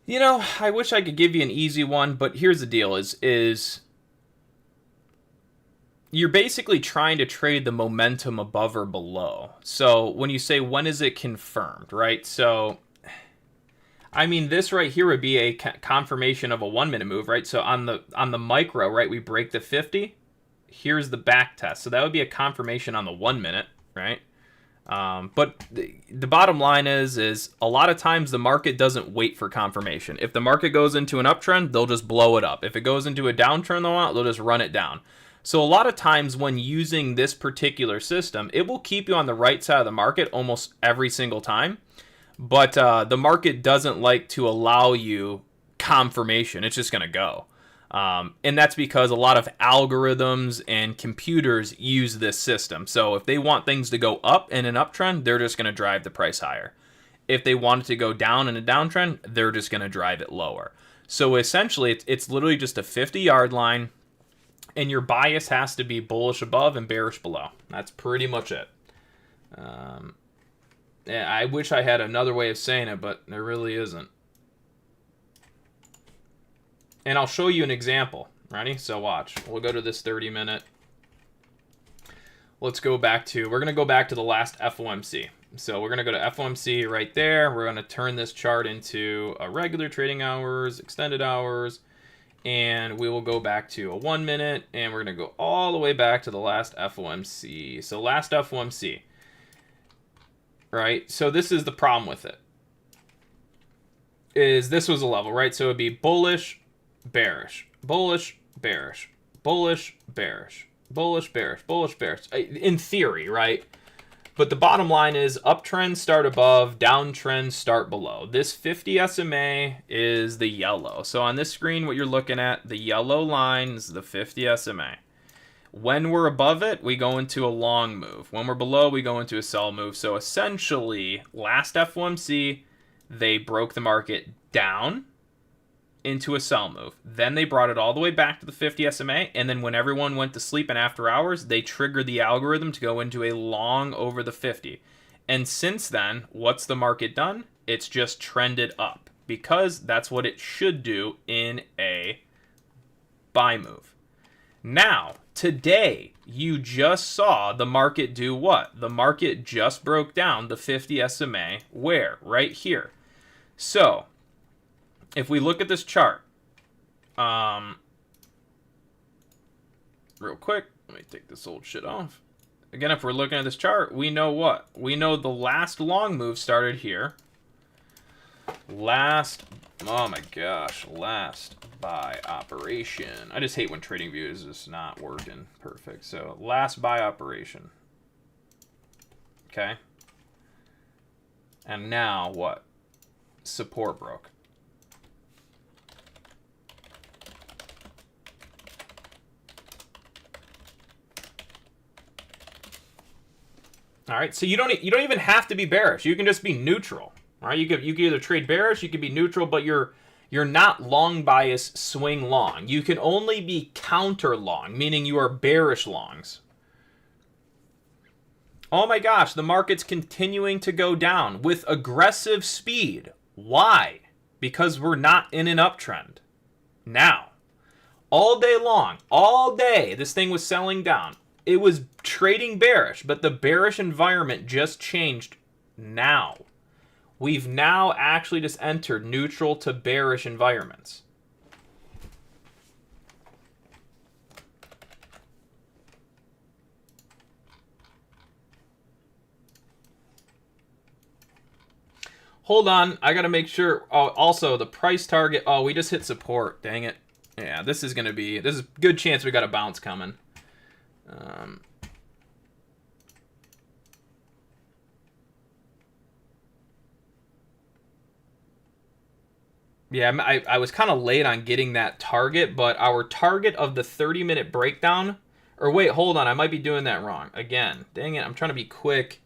You know, I wish I could give you an easy one, but here's the deal is you're basically trying to trade the momentum above or below. So when you say when is it confirmed, right? So I mean, this right here would be a confirmation of a 1 minute move, right? So on the micro, right, we break the 50. Here's the back test. So that would be a confirmation on the 1 minute, right? But the bottom line is a lot of times the market doesn't wait for confirmation. If the market goes into an uptrend, they'll just blow it up. If it goes into a downtrend, they'll just run it down. So a lot of times when using this particular system, it will keep you on the right side of the market almost every single time. But the market doesn't like to allow you confirmation. It's just going to go. And that's because a lot of algorithms and computers use this system. So if they want things to go up in an uptrend, they're just going to drive the price higher. If they want it to go down in a downtrend, they're just going to drive it lower. So essentially, it's literally just a 50-yard line, and your bias has to be bullish above and bearish below. That's pretty much it. I wish I had another way of saying it, but there really isn't. And I'll show you an example. Ready? So watch. We'll go to this 30-minute. Let's go back to, we're going to go back to the last FOMC. So we're going to go to FOMC right there. We're going to turn this chart into a regular trading hours, extended hours, and we will go back to a 1 minute, and we're going to go all the way back to the last FOMC. So last FOMC. Right? So this is the problem with it. Is this was a level, right? So it would be bullish, bearish, bullish, bearish, bullish, bearish, bullish, bearish, bullish, bearish. In theory, right? But the bottom line is uptrends start above, downtrends start below. This 50 SMA is the yellow. So on this screen, what you're looking at, the yellow line is the 50 SMA. When we're above it, we go into a long move. When we're below, we go into a sell move. So essentially, last FOMC, they broke the market down into a sell move. Then they brought it all the way back to the 50 SMA. And then when everyone went to sleep and after hours, they triggered the algorithm to go into a long over the 50. And since then, what's the market done? It's just trended up because that's what it should do in a buy move. Now, today, you just saw the market do what? The market just broke down the 50 SMA. Where? Right here. So, if we look at this chart, real quick, let me take this old shit off. Again, if we're looking at this chart, we know what? We know the last long move started here. Last buy operation. I just hate when TradingView is just not working perfect. So last buy operation. Okay. And now what? Support broke. All right. So you don't even have to be bearish. You can just be neutral. All right. You can either trade bearish, you can be neutral, but you're not long bias swing long. You can only be counter long, meaning you are bearish longs. Oh my gosh, the market's continuing to go down with aggressive speed. Why? Because we're not in an uptrend. Now, all day long, all day, this thing was selling down. It was trading bearish, but the bearish environment just changed now. We've now actually just entered neutral to bearish environments. Hold on, I gotta make sure. Oh, also the price target. Oh, we just hit support. Dang it. Yeah, this is a good chance we got a bounce coming. Yeah, I was kind of late on getting that target, but our target of the 30-minute breakdown, or wait, hold on, I might be doing that wrong. Again, dang it, I'm trying to be quick.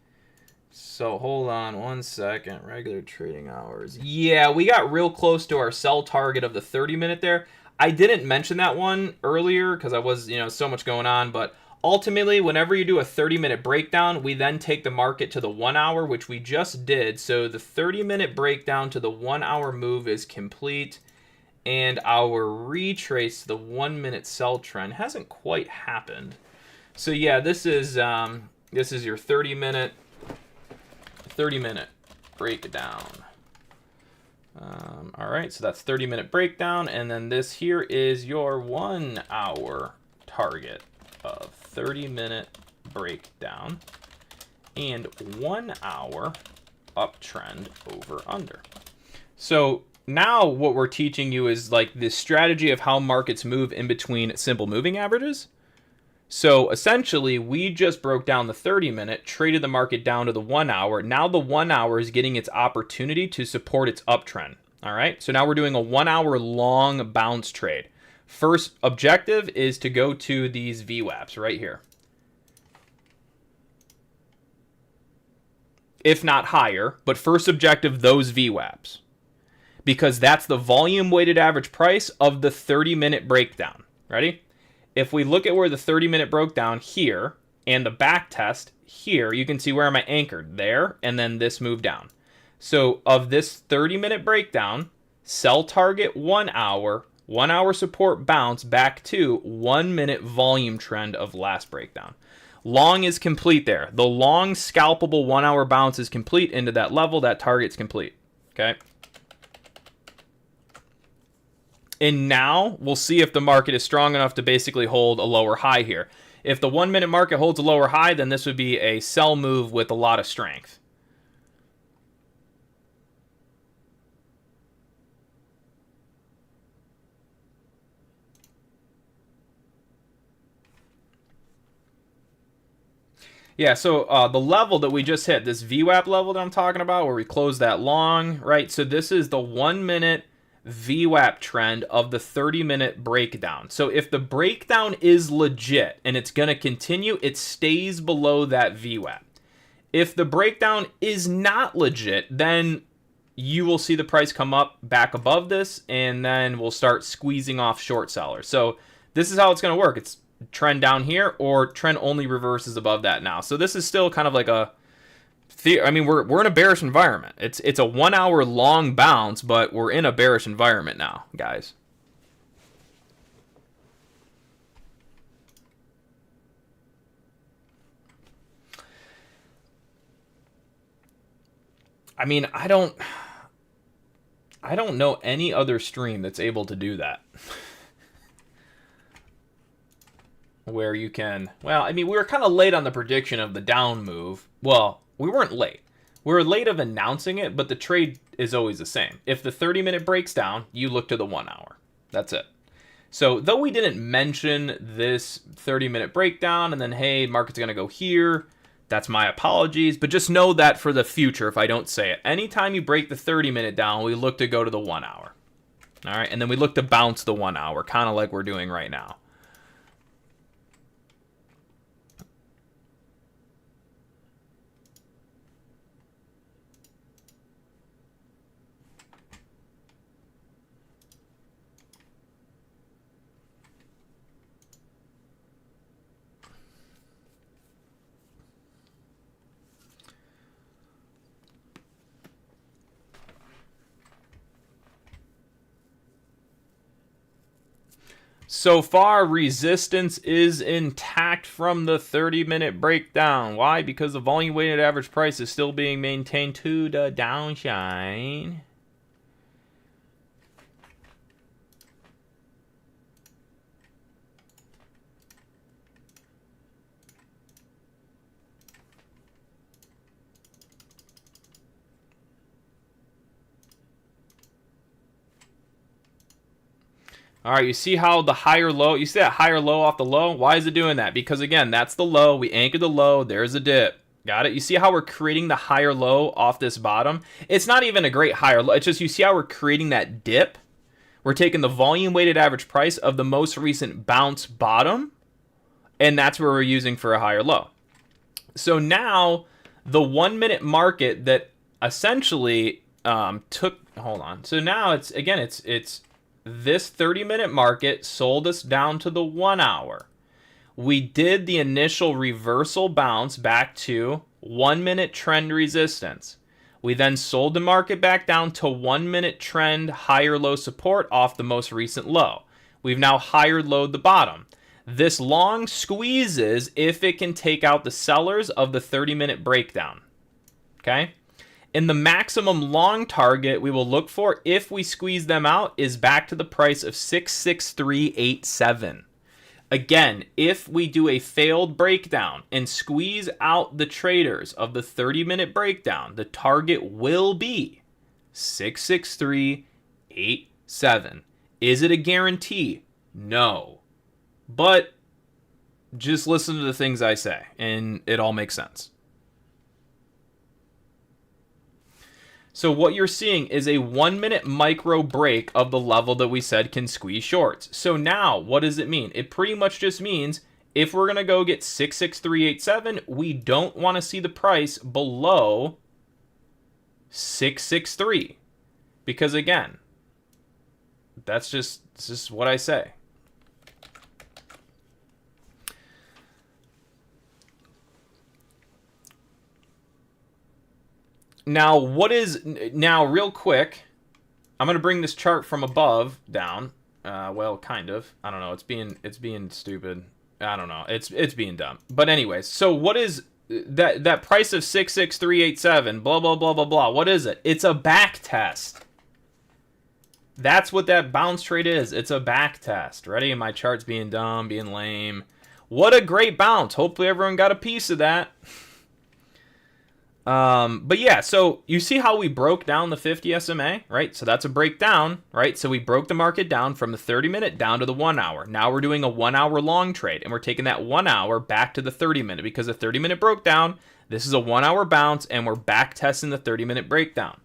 So hold on 1 second, regular trading hours. Yeah, we got real close to our sell target of the 30-minute there. I didn't mention that one earlier because I was, so much going on, but ultimately, whenever you do a 30-minute breakdown, we then take the market to the 1 hour, which we just did. So the 30-minute breakdown to the 1 hour move is complete. And our retrace to the 1 minute sell trend hasn't quite happened. So yeah, this is your 30-minute breakdown. All right, so that's 30-minute breakdown, and then this here is your 1 hour target of 30-minute breakdown and 1 hour uptrend over under. So now what we're teaching you is like the strategy of how markets move in between simple moving averages. So essentially, we just broke down the 30-minute, traded the market down to the 1 hour. Now the 1 hour is getting its opportunity to support its uptrend. All right, so now we're doing a 1 hour long bounce trade. First objective is to go to these VWAPs right here. If not higher, but first objective, those VWAPs. Because that's the volume weighted average price of the 30-minute breakdown. Ready? If we look at where the 30-minute broke down here and the back test here, you can see where am I anchored? There, and then this move down. So of this 30-minute breakdown, sell target 1 hour, 1 hour support bounce back to 1 minute volume trend of last breakdown. Long is complete there. The long scalpable 1 hour bounce is complete into that level. That target's complete. Okay. And now we'll see if the market is strong enough to basically hold a lower high here. If the 1 minute market holds a lower high, then this would be a sell move with a lot of strength. Yeah, so the level that we just hit, this VWAP level that I'm talking about, where we close that long, right? So this is the 1 minute VWAP trend of the 30-minute breakdown. So if the breakdown is legit and it's going to continue, it stays below that VWAP. If the breakdown is not legit, then you will see the price come up back above this, and then we'll start squeezing off short sellers. So this is how it's going to work. It's trend down here, or trend only reverses above that now. So this is still kind of like a, I mean, we're in a bearish environment. It's a 1 hour long bounce, but we're in a bearish environment now, guys. I mean, I don't know any other stream that's able to do that. Where you can, well, I mean, we were kind of late on the prediction of the down move. Well, we weren't late. We were late of announcing it, but the trade is always the same. If the 30-minute breaks down, you look to the 1 hour. That's it. So though we didn't mention this 30-minute breakdown and then, hey, market's going to go here, that's my apologies. But just know that for the future, if I don't say it, anytime you break the 30-minute down, we look to go to the 1 hour. All right, and then we look to bounce the 1 hour, kind of like we're doing right now. So far, resistance is intact from the 30-minute breakdown. Why? Because the volume-weighted average price is still being maintained to the downside. All right, you see how the higher low, you see that higher low off the low? Why is it doing that? Because again, that's the low. We anchored the low. There's a dip. Got it? You see how we're creating the higher low off this bottom? It's not even a great higher low. It's just you see how we're creating that dip? We're taking the volume weighted average price of the most recent bounce bottom, and that's where we're using for a higher low. So now the 1 minute market that essentially took, hold on. So now it's, again, it's this 30-minute market sold us down to the 1 hour. We did the initial reversal bounce back to 1 minute trend resistance. We then sold the market back down to 1 minute trend higher low support off the most recent low. We've now higher low the bottom. This long squeezes if it can take out the sellers of the 30-minute breakdown. Okay? And the maximum long target we will look for if we squeeze them out is back to the price of 66387. Again, if we do a failed breakdown and squeeze out the traders of the 30-minute breakdown, the target will be 66387. Is it a guarantee? No. But just listen to the things I say, and it all makes sense. So what you're seeing is a 1 minute micro break of the level that we said can squeeze shorts. So now, what does it mean? It pretty much just means if we're going to go get 66387, we don't want to see the price below 663. Because again, that's just what I say. Now, real quick, I'm going to bring this chart from above down. Well, kind of. I don't know. It's being stupid. I don't know. It's being dumb. But anyways, so what is that price of 66387, blah, blah, blah, blah, blah. What is it? It's a back test. That's what that bounce trade is. It's a back test. Ready? My chart's being dumb, being lame. What a great bounce. Hopefully everyone got a piece of that. But yeah, so you see how we broke down the 50 SMA, right? So that's a breakdown, right? So we broke the market down from the 30-minute down to the 1 hour. Now we're doing a 1 hour long trade, and we're taking that 1 hour back to the 30-minute because the 30-minute broke down. This is a 1 hour bounce, and we're back testing the 30-minute breakdown.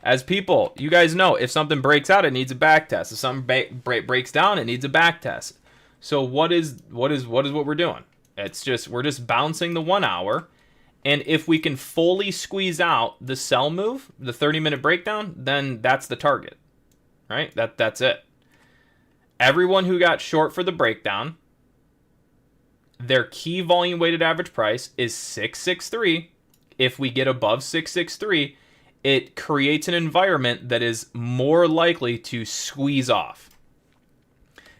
As people, you guys know, if something breaks out, it needs a back test. If something breaks down, it needs a back test. So what is what we're doing? We're just bouncing the 1 hour. And if we can fully squeeze out the sell move, the 30-minute breakdown, then that's the target, right? That's it. Everyone who got short for the breakdown, their key volume weighted average price is 663. If we get above 663, it creates an environment that is more likely to squeeze off.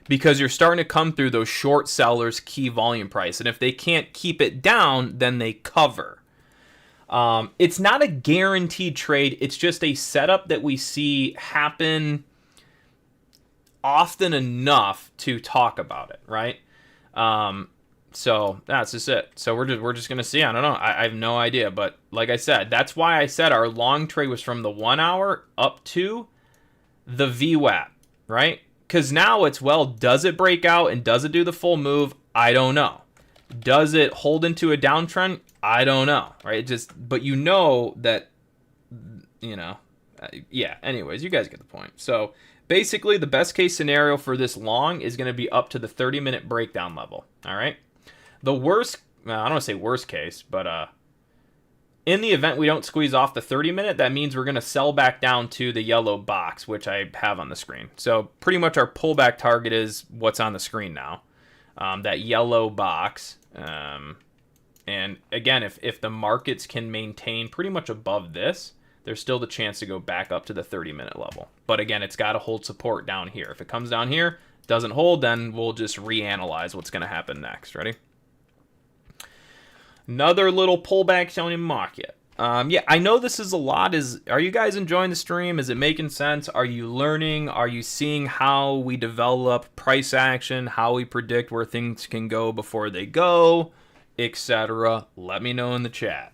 Because you're starting to come through those short sellers' key volume price. And if they can't keep it down, then they cover. It's not a guaranteed trade. It's just a setup that we see happen often enough to talk about it, right? So that's just it. So we're just going to see. I don't know. I have no idea. But like I said, that's why I said our long trade was from the 1 hour up to the VWAP, right? Because now it's, well, does it break out and does it do the full move? I don't know. Does it hold into a downtrend? I don't know, right? But you know that, yeah, anyways, you guys get the point. So basically the best case scenario for this long is going to be up to the 30-minute breakdown level, all right? The worst, I don't want to say worst case, but in the event we don't squeeze off the 30-minute, that means we're going to sell back down to the yellow box, which I have on the screen. So pretty much our pullback target is what's on the screen now, that yellow box. And again, if the markets can maintain pretty much above this, there's still the chance to go back up to the 30-minute level. But again, it's got to hold support down here. If it comes down here, doesn't hold, then we'll just reanalyze what's going to happen next. Ready? Another little pullback on the market. Yeah, I know this is a lot. Are you guys enjoying the stream? Is it making sense? Are you learning? Are you seeing how we develop price action, how we predict where things can go before they go, etc.? Let me know in the chat.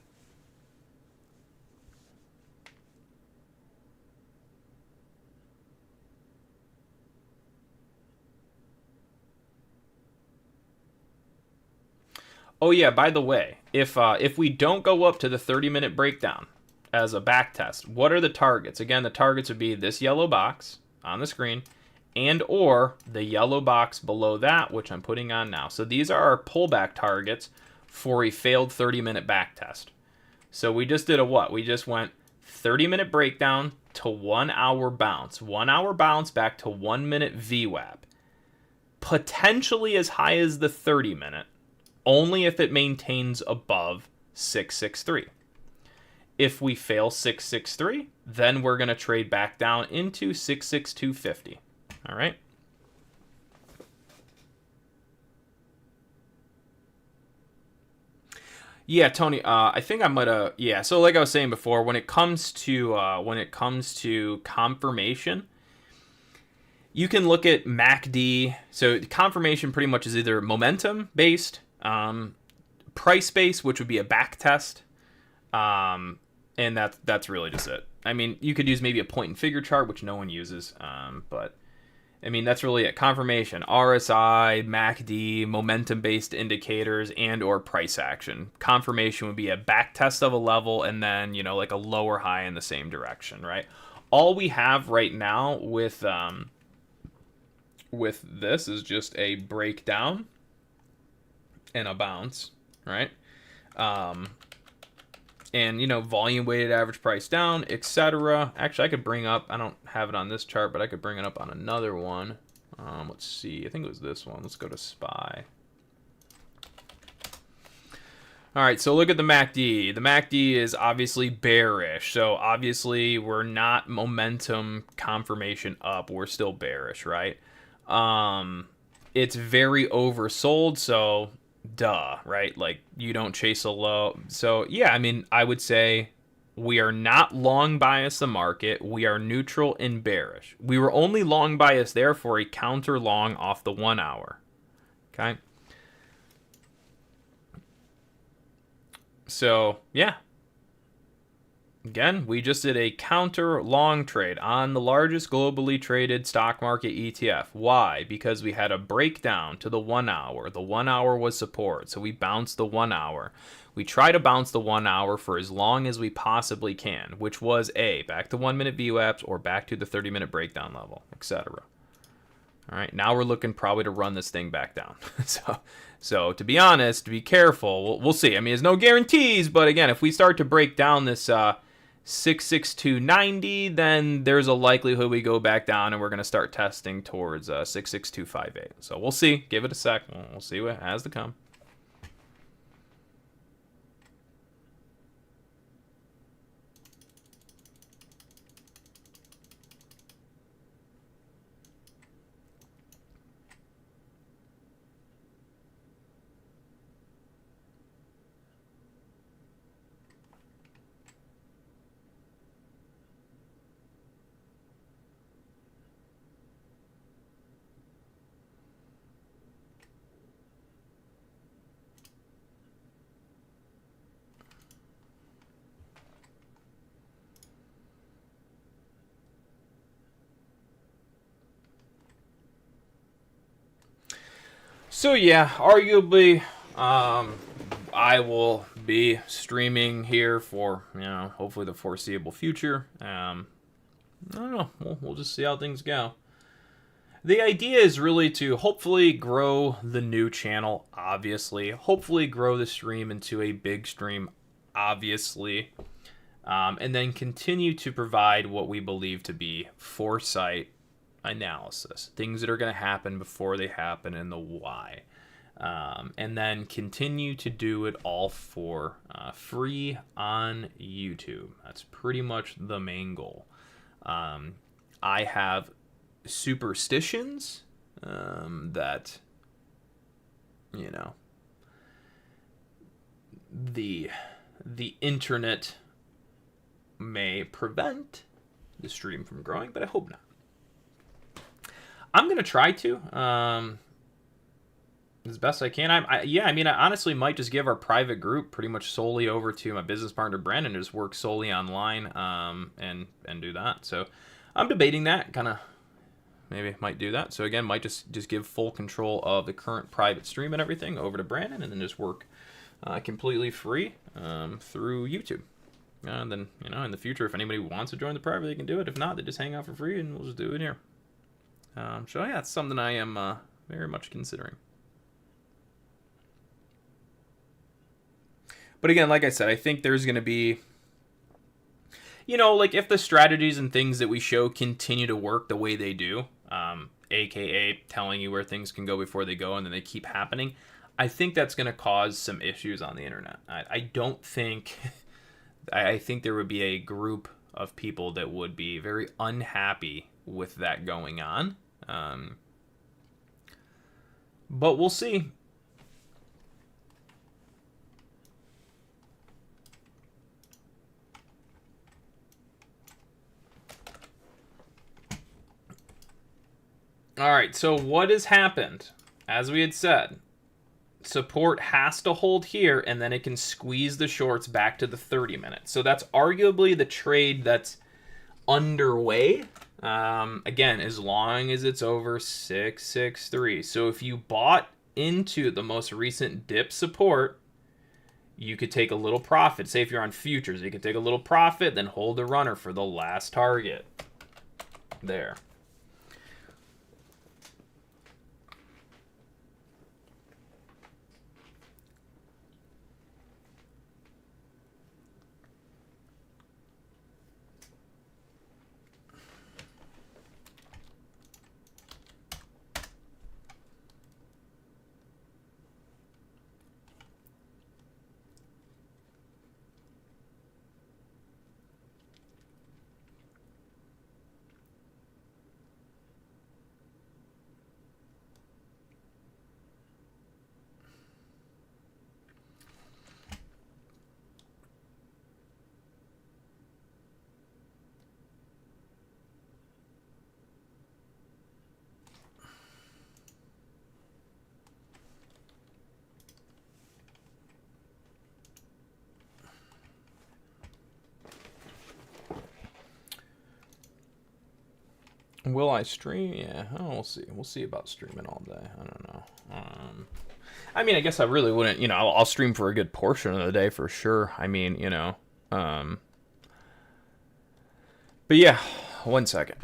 Oh yeah, by the way, if we don't go up to the 30-minute breakdown as a back test, what are the targets? Again, the targets would be this yellow box on the screen and or the yellow box below that, which I'm putting on now. So these are our pullback targets for a failed 30-minute back test. So we just did a what? We just went 30-minute breakdown to 1 hour bounce. 1 hour bounce back to 1 minute VWAP. potentially as high as the 30-minute, only if it maintains above 663. If we fail 663, then we're going to trade back down into 66250. All right. Yeah, Tony. I think I might have. Yeah. So, like I was saying before, when it comes to confirmation, you can look at MACD. So, confirmation pretty much is either momentum based, price based, which would be a back test, and that's really just it. I mean, you could use maybe a point and figure chart, which no one uses, but I mean, that's really it. Confirmation, RSI, MACD, momentum-based indicators, and or price action. Confirmation would be a back test of a level and then, like a lower high in the same direction, right? All we have right now with this is just a breakdown and a bounce, right? And, volume weighted average price down, etc. Actually, I could bring up, I don't have it on this chart, but I could bring it up on another one. Let's see. I think it was this one. Let's go to SPY. All right, so look at the MACD. The MACD is obviously bearish. So obviously we're not momentum confirmation up. We're still bearish, right? It's very oversold, so duh, right? Like, you don't chase a low. So yeah, I mean, I would say we are not long bias the market. We are neutral and bearish. We were only long bias there for a counter long off the 1 hour. Okay. So yeah, again, we just did a counter long trade on the largest globally traded stock market ETF. Why? Because we had a breakdown to the 1 hour. The 1 hour was support, so we bounced the 1 hour. We try to bounce the 1 hour for as long as we possibly can, which was back to 1 minute VWAPs or back to the 30-minute breakdown level, etc. All right, now we're looking probably to run this thing back down. So to be honest, be careful. We'll see. I mean, there's no guarantees, but again, if we start to break down this 66290, then there's a likelihood we go back down and we're going to start testing towards 66258. So we'll see. Give it a sec. We'll see what has to come. So yeah, arguably, I will be streaming here for, hopefully the foreseeable future. I don't know. We'll just see how things go. The idea is really to hopefully grow the new channel, obviously. Hopefully grow the stream into a big stream, obviously. And then continue to provide what we believe to be foresight analysis, things that are going to happen before they happen and the why, and then continue to do it all for free on YouTube. That's pretty much the main goal. I have superstitions that the internet may prevent the stream from growing, but I hope not. I'm going to try to, as best I can. I honestly might just give our private group pretty much solely over to my business partner, Brandon, and just work solely online, and do that. So I'm debating that, kind of maybe might do that. So again, might just give full control of the current private stream and everything over to Brandon, and then just work completely free through YouTube. And then, in the future, if anybody wants to join the private, they can do it. If not, they just hang out for free, and we'll just do it here. So yeah, it's something I am very much considering. But again, like I said, I think there's going to be, if the strategies and things that we show continue to work the way they do, aka telling you where things can go before they go, and then they keep happening. I think that's going to cause some issues on the internet. I don't think... I think there would be a group of people that would be very unhappy with that going on. But we'll see. All right, so what has happened? As we had said, support has to hold here, and then it can squeeze the shorts back to the 30 minutes. So that's arguably the trade that's underway. Again, as long as it's over 663. So if you bought into the most recent dip support, you could take a little profit. Say if you're on futures, you could take a little profit, then hold the runner for the last target. There. Will I stream? Yeah, we'll see. We'll see about streaming all day. I don't know. I mean, I guess I really wouldn't, I'll stream for a good portion of the day for sure. I mean, but yeah, 1 second.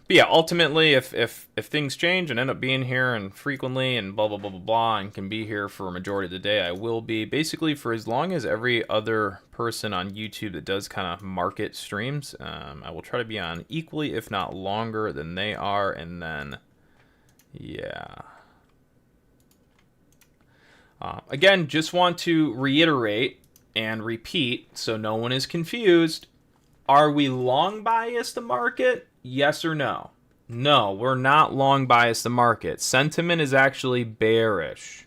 But yeah, ultimately, if things change and end up being here and frequently and blah, blah, blah, blah, blah, and can be here for a majority of the day, I will be. Basically, for as long as every other person on YouTube that does kind of market streams, I will try to be on equally, if not longer, than they are. And then, yeah. Again, just want to reiterate and repeat so no one is confused. Are we long biased the market? Yes or no? No, we're not long biased the market. Sentiment is actually bearish.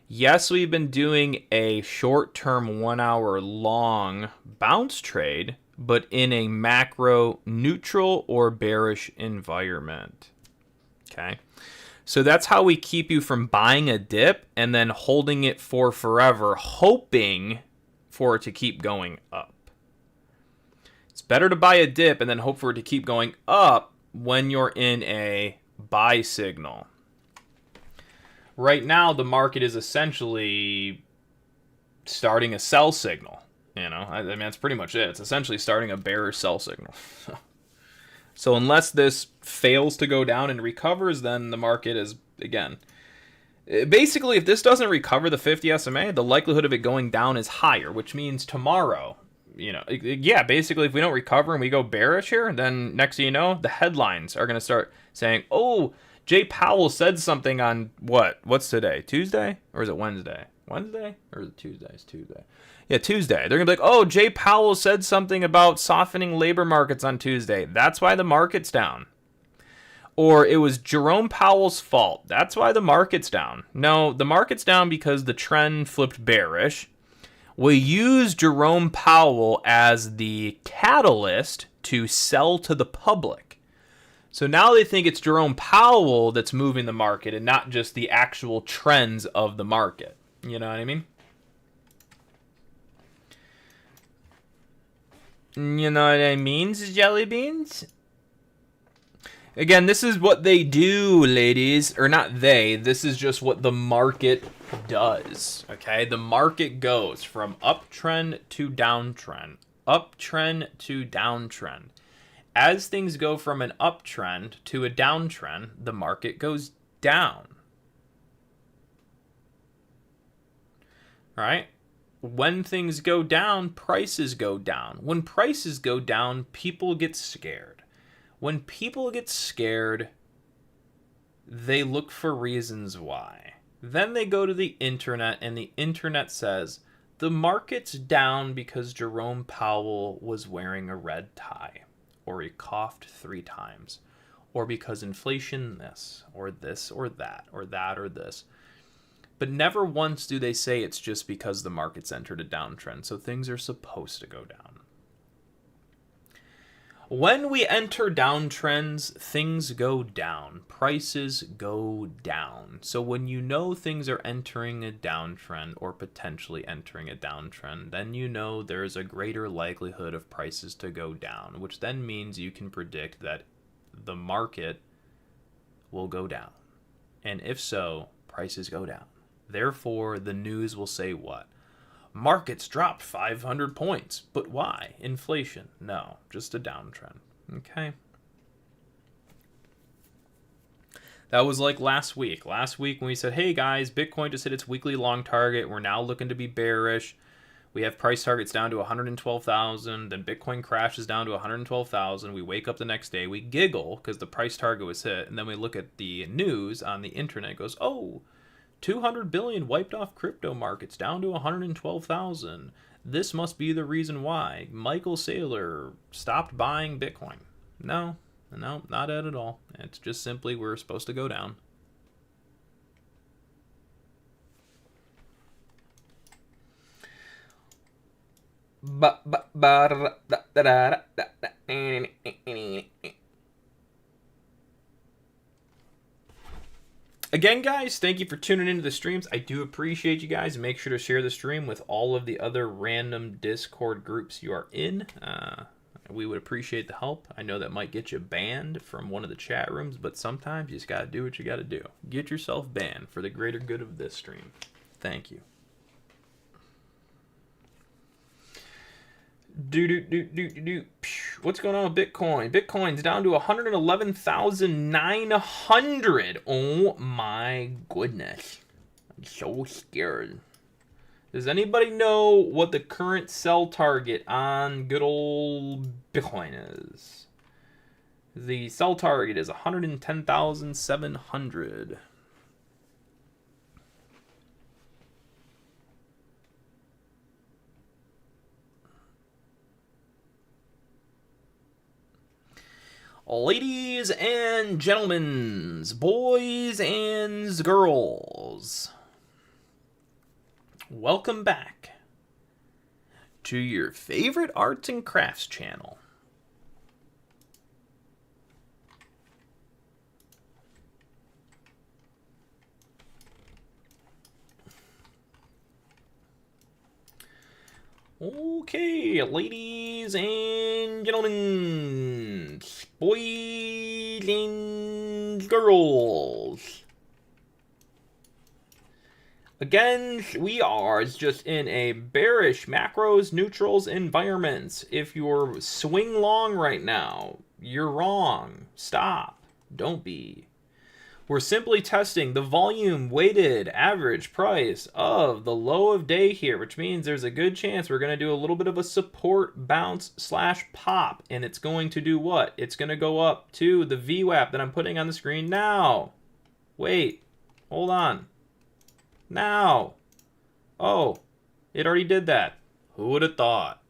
Yes, we've been doing a short-term 1 hour long bounce trade, but in a macro neutral or bearish environment. Okay? So that's how we keep you from buying a dip and then holding it for forever, hoping for it to keep going up. It's better to buy a dip and then hope for it to keep going up when you're in a buy signal. Right now, the market is essentially starting a sell signal. I mean, that's pretty much it. It's essentially starting a bearish sell signal. So unless this fails to go down and recovers, then the market is, again, basically, if this doesn't recover the 50 SMA, the likelihood of it going down is higher, which means tomorrow, yeah, basically, if we don't recover and we go bearish here, then next thing you know, the headlines are going to start saying, oh, Jay Powell said something on what's today? Tuesday? Or is it Wednesday? Wednesday? Or is it Tuesday? It's Tuesday. Yeah, Tuesday. They're going to be like, oh, Jay Powell said something about softening labor markets on Tuesday. That's why the market's down. Or it was Jerome Powell's fault. That's why the market's down. No, the market's down because the trend flipped bearish. We use Jerome Powell as the catalyst to sell to the public. So now they think it's Jerome Powell that's moving the market and not just the actual trends of the market. You know what I mean? You know what I mean, jelly beans? Again, this is what they do, ladies. Or not they. This is just what the market does. Okay? The market goes from uptrend to downtrend. Uptrend to downtrend. As things go from an uptrend to a downtrend, the market goes down. Right? When things go down, prices go down. When prices go down, people get scared. When people get scared, They look for reasons why. Then they go to the internet, and the internet says, the market's down because Jerome Powell was wearing a red tie, or he coughed 3 times, or because inflation this, or this, or that, or that, or this. But never once do they say it's just because the market's entered a downtrend, so things are supposed to go down. When we enter downtrends, things go down. Prices go down. So when you know things are entering a downtrend or potentially entering a downtrend, then you know there's a greater likelihood of prices to go down, which then means you can predict that the market will go down. And if so, prices go down. Therefore, the news will say what? Markets dropped 500 points. But why? Inflation. No, just a downtrend. Okay. That was like last week. Last week when we said, hey guys, Bitcoin just hit its weekly long target. We're now looking to be bearish. We have price targets down to 112,000. Then Bitcoin crashes down to 112,000. We wake up the next day. We giggle because the price target was hit. And then we look at the news on the internet. It goes, oh, 200 billion wiped off crypto markets down to 112,000. This must be the reason why Michael Saylor stopped buying Bitcoin. No, not at all. It's just simply we're supposed to go down. Again, guys, thank you for tuning into the streams. I do appreciate you guys. Make sure to share the stream with all of the other random Discord groups you are in. We would appreciate the help. I know that might get you banned from one of the chat rooms, but sometimes you just got to do what you got to do. Get yourself banned for the greater good of this stream. Thank you. What's going on with Bitcoin? Bitcoin's down to 111,900. Oh my goodness. I'm so scared. Does anybody know what the current sell target on good old Bitcoin is? The sell target is 110,700. Ladies and gentlemen, boys and girls, welcome back to your favorite arts and crafts channel. Okay, ladies and gentlemen, boys and girls. Again, we are just in a bearish macros, neutrals environment. If you're swing long right now, you're wrong. Stop. Don't be. We're simply testing the volume weighted average price of the low of day here, which means there's a good chance we're going to do a little bit of a support bounce / pop. And it's going to do what? It's going to go up to the VWAP that I'm putting on the screen now. Wait, hold on. Now. Oh, it already did that. Who would have thought?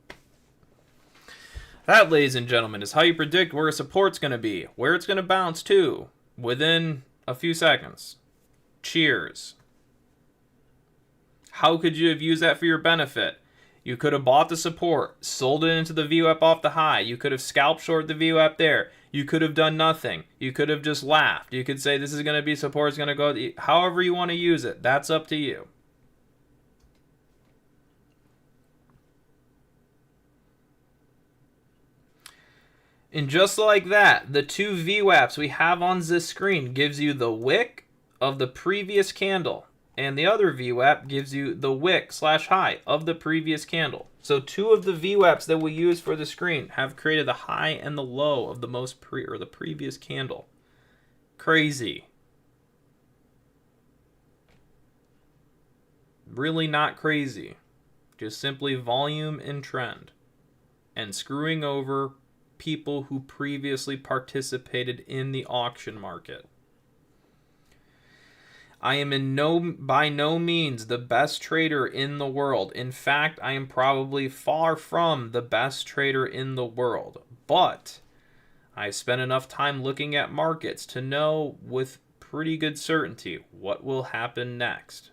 That, ladies and gentlemen, is how you predict where a support's going to be, where it's going to bounce to within a few seconds. Cheers. How could you have used that for your benefit? You could have bought the support, sold it into the VWAP off the high. You could have scalp short the VWAP there. You could have done nothing. You could have just laughed. You could say this is going to be support, it's going to go, however you want to use it. That's up to you. And just like that, the two VWAPs we have on this screen gives you the wick of the previous candle. And the other VWAP gives you the wick / high of the previous candle. So two of the VWAPs that we use for the screen have created the high and the low of the previous candle. Crazy. Really not crazy. Just simply volume and trend. And screwing over people who previously participated in the auction market. I am by no means the best trader in the world. In fact, I am probably far from the best trader in the world. But I spent enough time looking at markets to know with pretty good certainty what will happen next.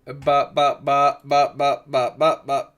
Ba ba ba ba ba ba ba ba.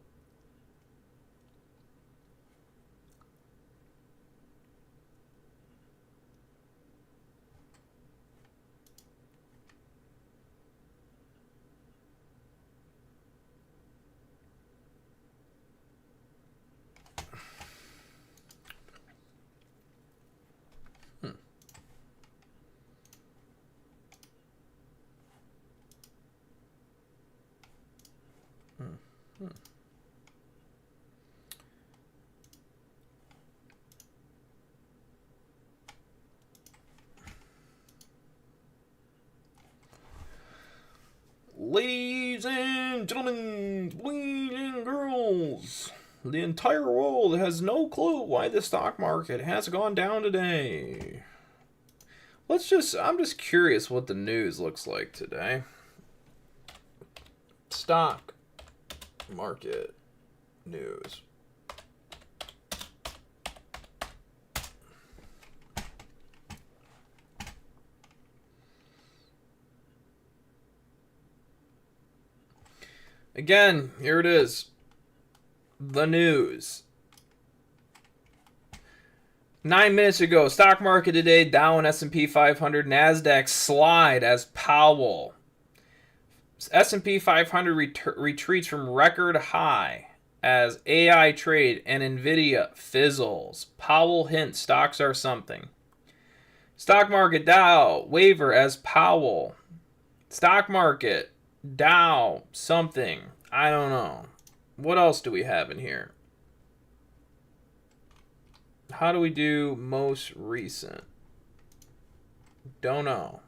Ladies and gentlemen, boys and girls, the entire world has no clue why the stock market has gone down today. I'm just curious what the news looks like today. Stock market news. Again, here it is. The news. 9 minutes ago, stock market today, Dow and S&P 500, NASDAQ slide as Powell. S&P 500 retreats from record high as AI trade and Nvidia fizzles. Powell hints stocks are something. Stock market Dow waver as Powell. Stock market Dow something. I don't know. What else do we have in here? How do we do most recent? Don't know.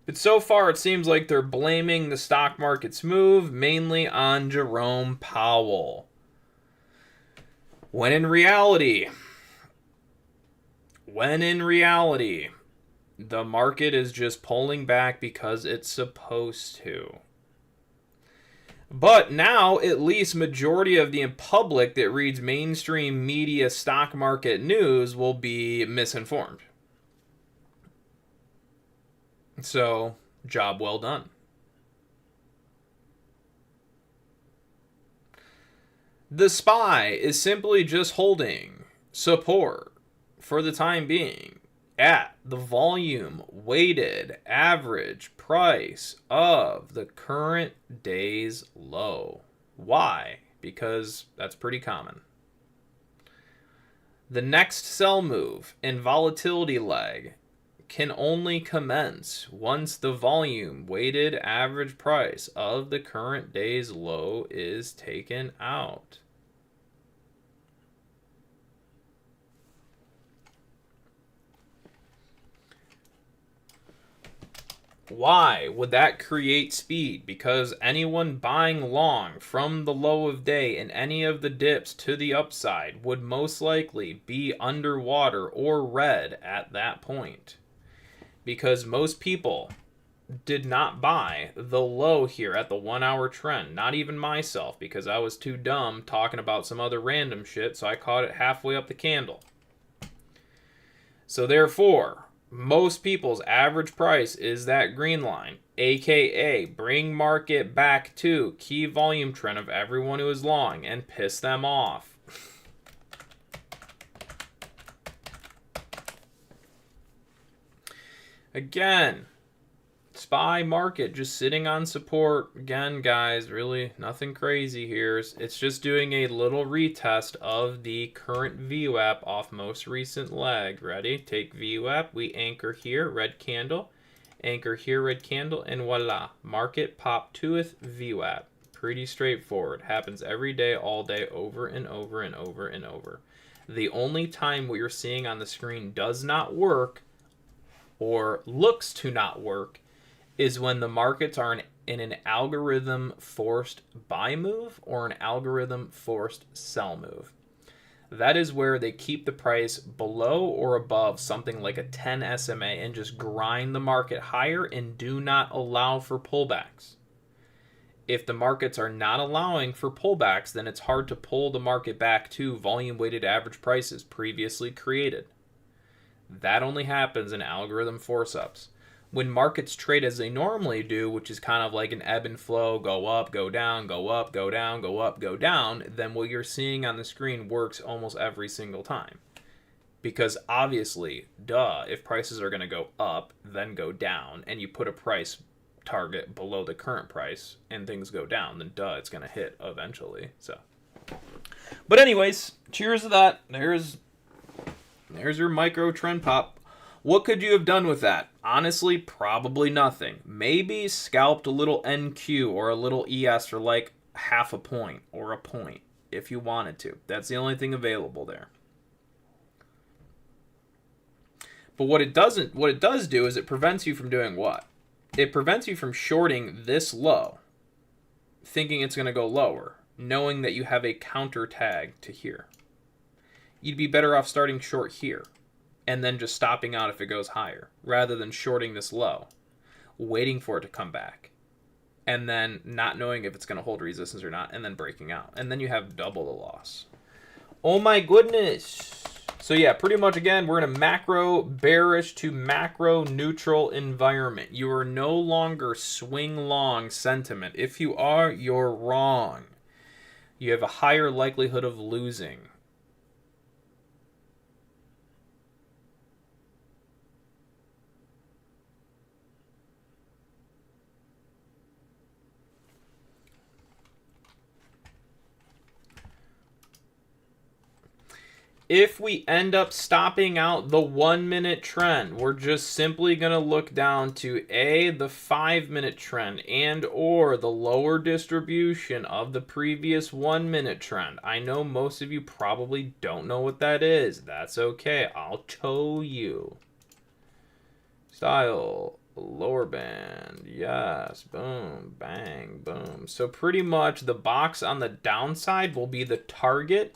But so far, it seems like they're blaming the stock market's move mainly on Jerome Powell. When in reality, the market is just pulling back because it's supposed to. But now, at least majority of the public that reads mainstream media stock market news will be misinformed. So, job well done. The SPY is simply just holding support for the time being at the volume weighted average price of the current day's low. Why? Because that's pretty common. The next sell move and volatility leg can only commence once the volume weighted average price of the current day's low is taken out. Why would that create speed? Because anyone buying long from the low of day in any of the dips to the upside would most likely be underwater or red at that point. Because most people did not buy the low here at the 1 hour trend. Not even myself, because I was too dumb talking about some other random shit, so I caught it halfway up the candle. So therefore, most people's average price is that green line, aka bring market back to key volume trend of everyone who is long and piss them off. Again, SPY market just sitting on support. Again, guys, really nothing crazy here. It's just doing a little retest of the current VWAP off most recent leg. Ready? Take VWAP. We anchor here, red candle. Anchor here, red candle, and voila. Market pop toeth VWAP. Pretty straightforward. Happens every day, all day, over and over and over and over. The only time what you're seeing on the screen does not work or looks to not work is when the markets are in an algorithm forced buy move or an algorithm forced sell move. That is where they keep the price below or above something like a 10 SMA and just grind the market higher and do not allow for pullbacks. If the markets are not allowing for pullbacks, then it's hard to pull the market back to volume weighted average prices previously created. That only happens in algorithm force ups. When markets trade as they normally do, which is kind of like an ebb and flow, go up, go down, go up, go down, go up, go down, then what you're seeing on the screen works almost every single time. Because obviously, if prices are going to go up, then go down, and you put a price target below the current price and things go down, then it's going to hit eventually. So, but anyways, cheers to that. There's your micro trend pop. What could you have done with that? Honestly, probably nothing. Maybe scalped a little NQ or a little ES for like half a point or a point if you wanted to. That's the only thing available there. But what it does do is it prevents you from doing what? It prevents you from shorting this low, thinking it's going to go lower, knowing that you have a counter tag to here. You'd be better off starting short here and then just stopping out if it goes higher, rather than shorting this low, waiting for it to come back, and then not knowing if it's going to hold resistance or not, and then breaking out. And then you have double the loss. Oh my goodness. So yeah, pretty much again, we're in a macro bearish to macro neutral environment. You are no longer swing long sentiment. If you are, you're wrong. You have a higher likelihood of losing. If we end up stopping out the 1 minute trend, we're just simply going to look down to the 5 minute trend and or the lower distribution of the previous 1 minute trend. I know most of you probably don't know what that is. That's okay. I'll show you. Style, lower band, yes, boom, bang, boom. So pretty much the box on the downside will be the target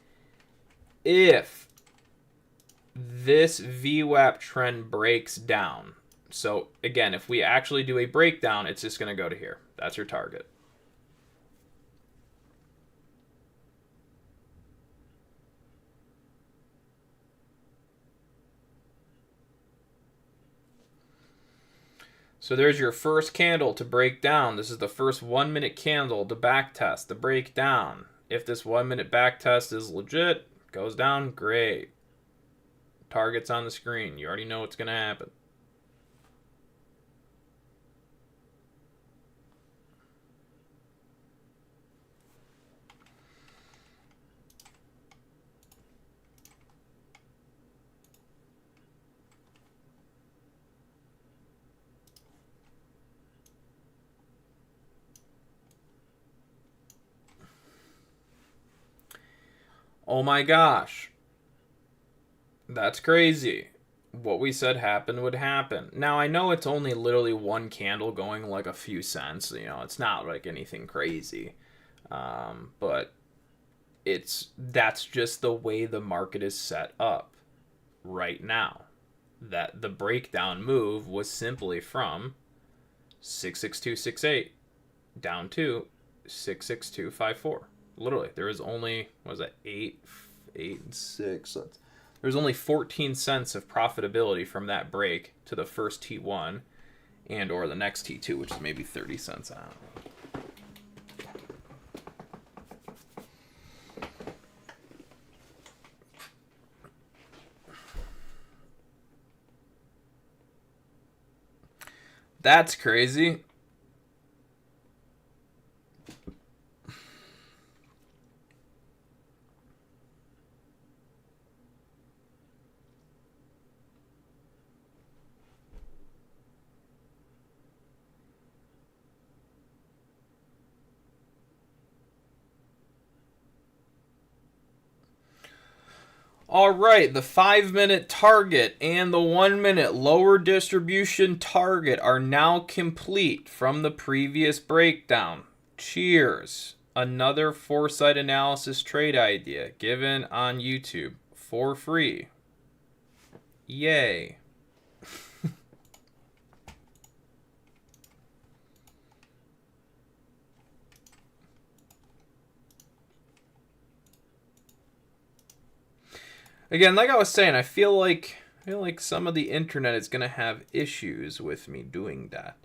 if this VWAP trend breaks down. So again, if we actually do a breakdown, it's just going to go to here. That's your target. So there's your first candle to break down. This is the first 1 minute candle to back test, the breakdown. If this 1 minute back test is legit, goes down, great. Target's on the screen. You already know what's going to happen. Oh my gosh. That's crazy. What we said happened would happen. Now, I know it's only literally one candle going like a few cents. You know, it's not like anything crazy. But that's just the way the market is set up right now. That the breakdown move was simply from 66268 down to 66254. Literally, there was only, what was that, 8 and 6. There's only 14 cents of profitability from that break to the first T1 and or the next T2, which is maybe 30 cents out. That's crazy. All right, the 5-minute target and the 1-minute lower distribution target are now complete from the previous breakdown. Cheers. Another foresight analysis trade idea given on YouTube for free. Yay. Again, like I was saying, I feel like some of the internet is gonna have issues with me doing that.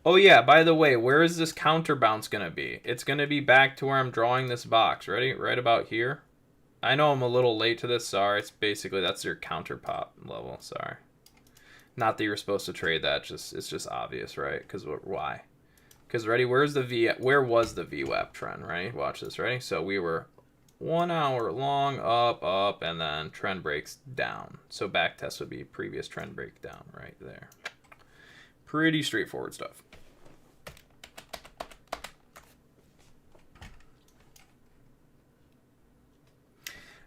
Oh yeah, by the way, where is this counterbounce gonna be? It's gonna be back to where I'm drawing this box. Ready? Right about here. I know I'm a little late to this. Sorry. It's basically that's your counter pop level. Sorry. Not that you're supposed to trade that. It's just obvious, right? Because why? Because ready? Where was the VWAP trend? Right? Watch this. Ready? So we were 1 hour long, up, and then trend breaks down. So back test would be previous trend breakdown right there. Pretty straightforward stuff.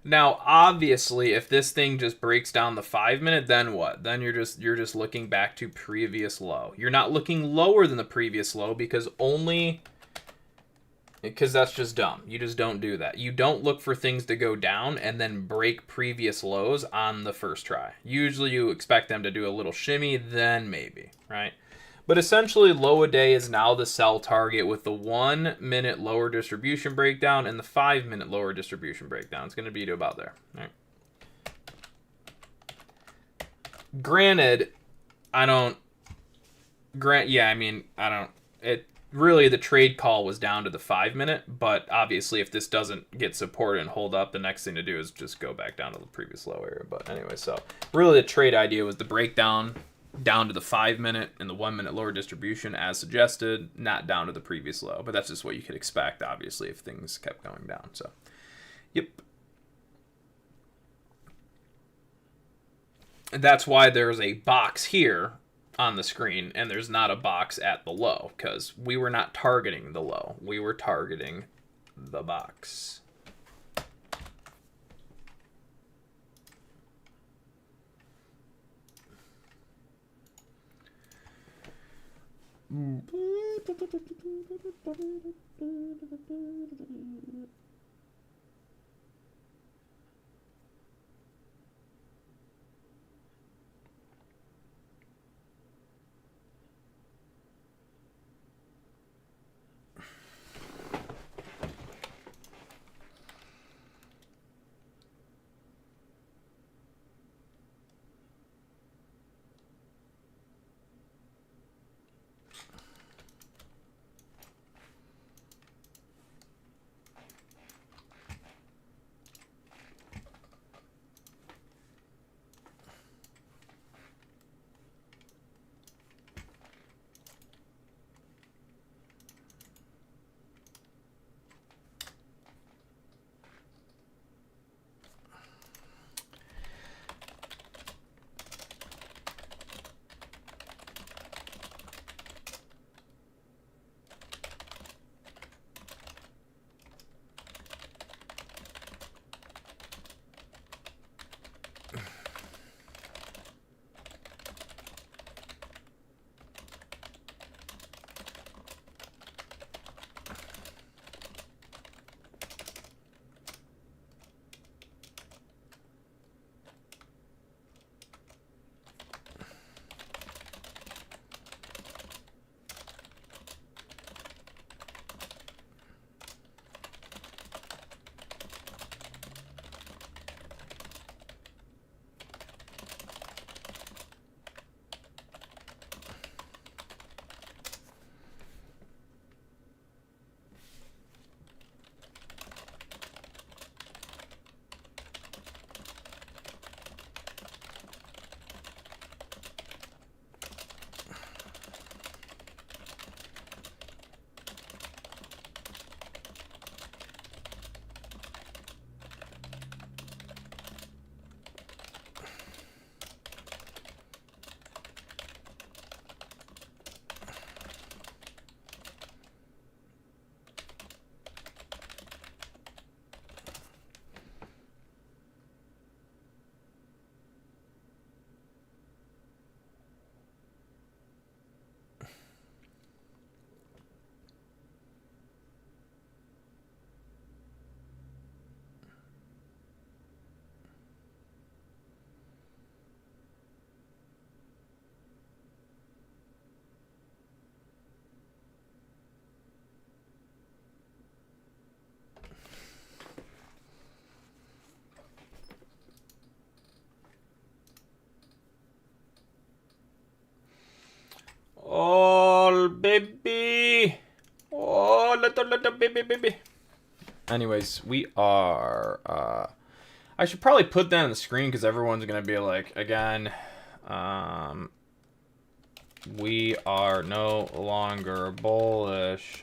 Now, obviously, if this thing just breaks down the 5-minute, then what? Then you're just looking back to previous low. You're not looking lower than the previous low because that's just dumb. You just don't do that. You don't look for things to go down and then break previous lows on the first try. Usually you expect them to do a little shimmy, then maybe, right? But essentially, low a day is now the sell target with the 1-minute lower distribution breakdown and the 5-minute lower distribution breakdown. It's going to be to about there. Right? Granted, I don't. Really, the trade call was down to the 5-minute, but obviously, if this doesn't get supported and hold up, the next thing to do is just go back down to the previous low area. But anyway, so really, the trade idea was the breakdown down to the 5-minute and the 1-minute lower distribution as suggested, not down to the previous low. But that's just what you could expect, obviously, if things kept going down. So, yep. And that's why there's a box here on the screen and there's not a box at the low, because we were not targeting the low. We were targeting the box. baby. Oh, little baby. Anyways, we are. I should probably put that on the screen because everyone's gonna be like, again, we are no longer bullish.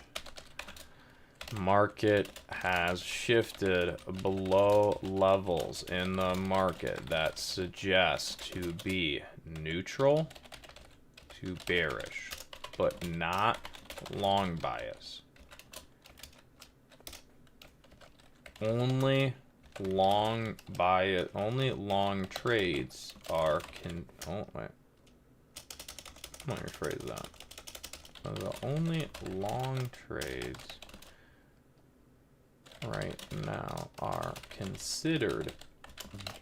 Market has shifted below levels in the market that suggest to be neutral to bearish, but not long bias. Only long bias, only long trades are oh wait. Let me rephrase that. The only long trades right now are considered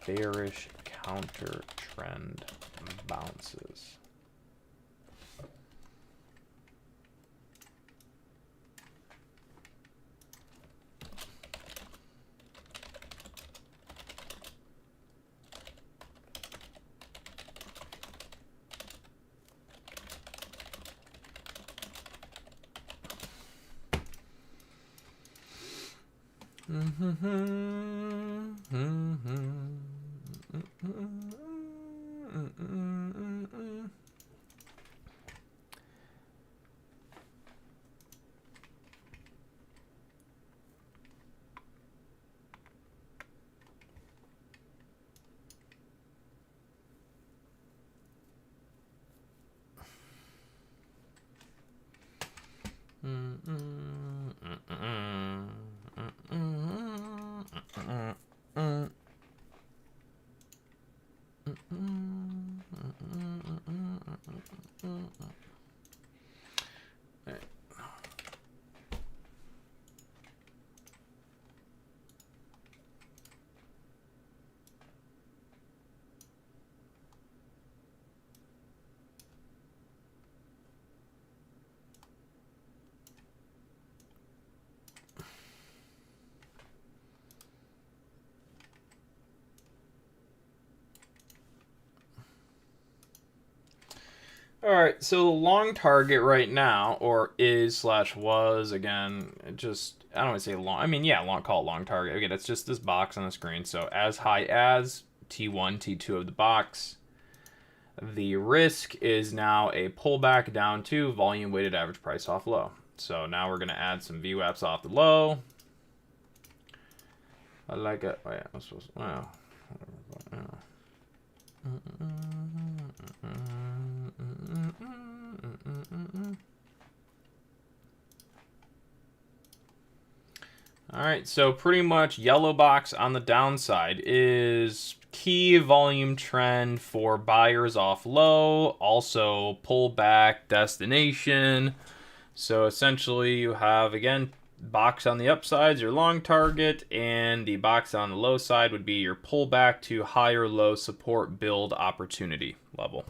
bearish counter trend bounces. All right, so the long target right now, or is / was, again, just, I don't want to say long, I mean, yeah, call it long target. Okay, that's just this box on the screen. So as high as T1, T2 of the box. The risk is now a pullback down to volume weighted average price off low. So now we're going to add some VWAPs off the low. I like it. Oh, yeah, I'm supposed to, wow. All right, so pretty much yellow box on the downside is key volume trend for buyers off low, also pullback destination. So essentially you have, again, box on the upside is your long target, and the box on the low side would be your pullback to higher low support build opportunity level.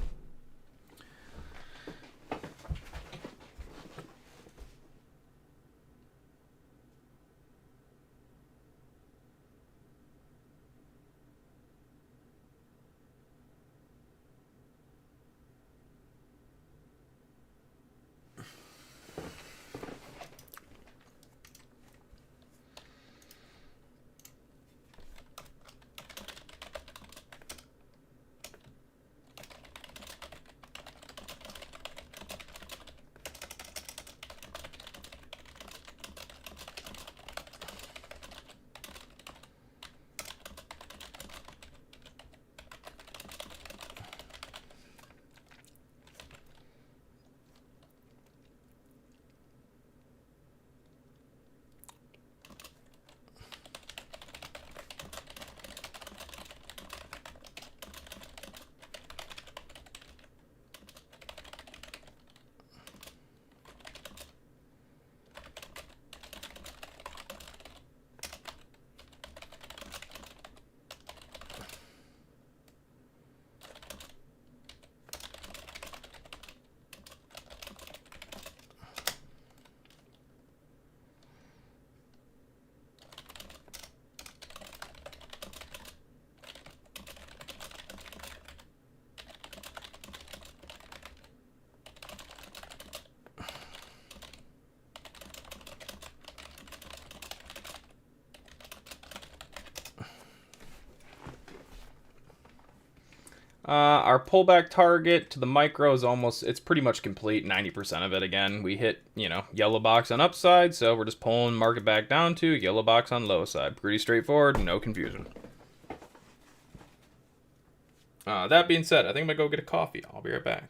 Our pullback target to the micro is it's pretty much complete, 90% of it again. We hit, yellow box on upside, so we're just pulling market back down to yellow box on low side. Pretty straightforward, no confusion. That being said, I think I'm going to go get a coffee. I'll be right back.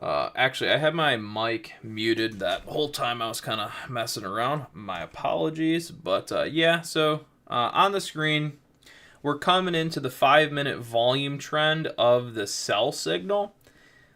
Actually, I had my mic muted that whole time. I was kind of messing around. My apologies. But yeah, so on the screen, we're coming into the 5-minute volume trend of the sell signal.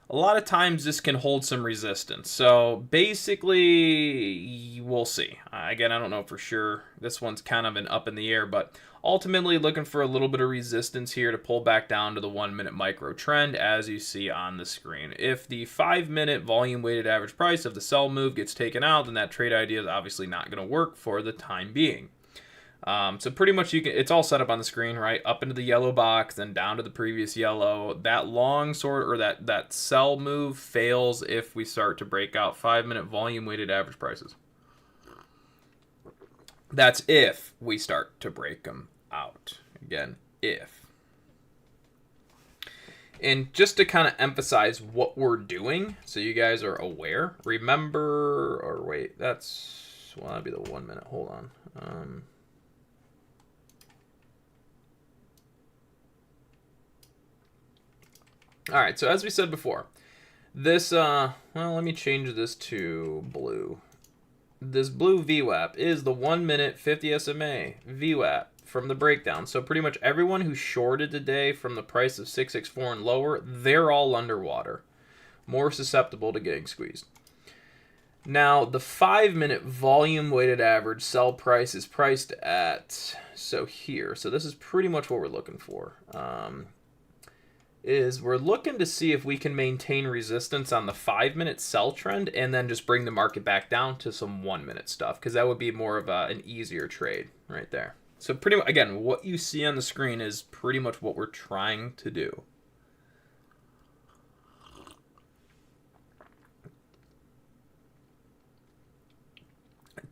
A lot of times this can hold some resistance. So basically, we'll see. Again, I don't know for sure. This one's kind of an up in the air, but ultimately looking for a little bit of resistance here to pull back down to the 1-minute micro trend as you see on the screen. If the 5-minute volume weighted average price of the sell move gets taken out, then that trade idea is obviously not going to work for the time being. So pretty much it's all set up on the screen, right? Up into the yellow box, then down to the previous yellow. That long sort or that sell move fails if we start to break out 5-minute volume weighted average prices. That's if we start to break them out. Again, if. And just to kind of emphasize what we're doing so you guys are aware, remember, or wait, that'd be the 1 minute. Hold on. All right, so as we said before, this, well, let me change this to blue. This blue VWAP is the 1 minute 50 SMA VWAP from the breakdown. So pretty much everyone who shorted today from the price of 664 and lower, they're all underwater, more susceptible to getting squeezed. Now, the 5-minute volume weighted average sell price is priced at, so here. So this is pretty much what we're looking for. Is we're looking to see if we can maintain resistance on the 5-minute sell trend and then just bring the market back down to some 1-minute stuff, because that would be more of an easier trade right there. So pretty much, again, what you see on the screen is pretty much what we're trying to do.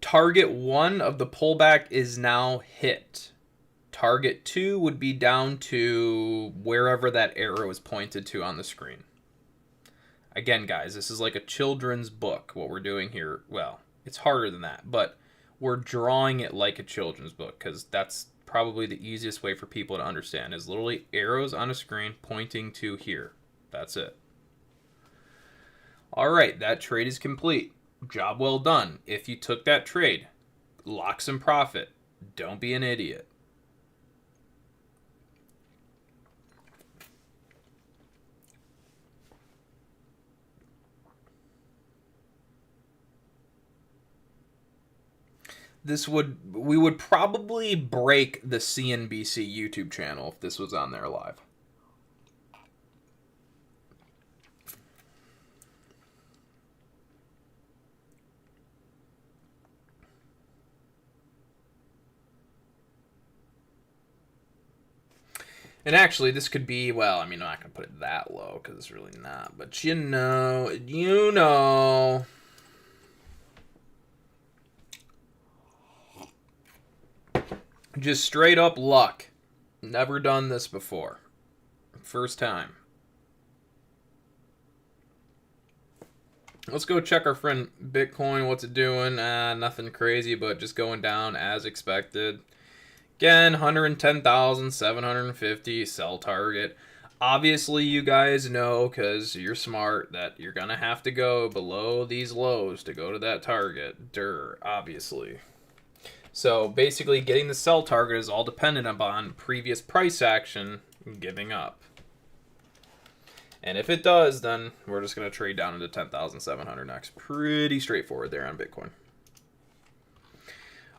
Target 1 of the pullback is now hit. Target 2 would be down to wherever that arrow is pointed to on the screen. Again, guys, this is like a children's book, what we're doing here. Well, it's harder than that, but we're drawing it like a children's book because that's probably the easiest way for people to understand is literally arrows on a screen pointing to here. That's it. All right, that trade is complete. Job well done. If you took that trade, lock some profit. Don't be an idiot. We would probably break the CNBC YouTube channel if this was on there live. And actually, this could be, well, I mean, I'm not going to put it that low because it's really not. But you know. Just straight up luck. Never done this before. First time. Let's go check our friend Bitcoin. What's it doing? Nothing crazy, but just going down as expected. Again, 110,750 sell target. Obviously, you guys know, because you're smart, that you're going to have to go below these lows to go to that target. Obviously. So basically, getting the sell target is all dependent upon previous price action giving up. And if it does, then we're just going to trade down into 10,700 next. Pretty straightforward there on Bitcoin.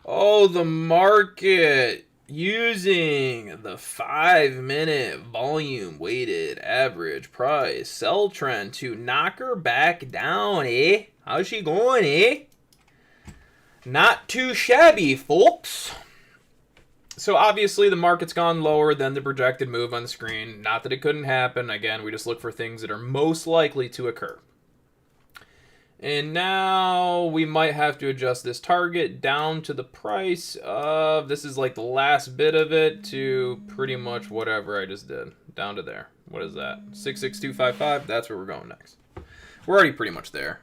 Oh, the market using the 5-minute volume weighted average price sell trend to knock her back down, eh? How's she going, eh? Not too shabby, folks. So obviously the market's gone lower than the projected move on the screen. Not that it couldn't happen. Again, we just look for things that are most likely to occur. And now we might have to adjust this target down to the price of, this is like the last bit of it, to pretty much whatever I just did. Down to there. What is that? 66255. That's where we're going next. We're already pretty much there.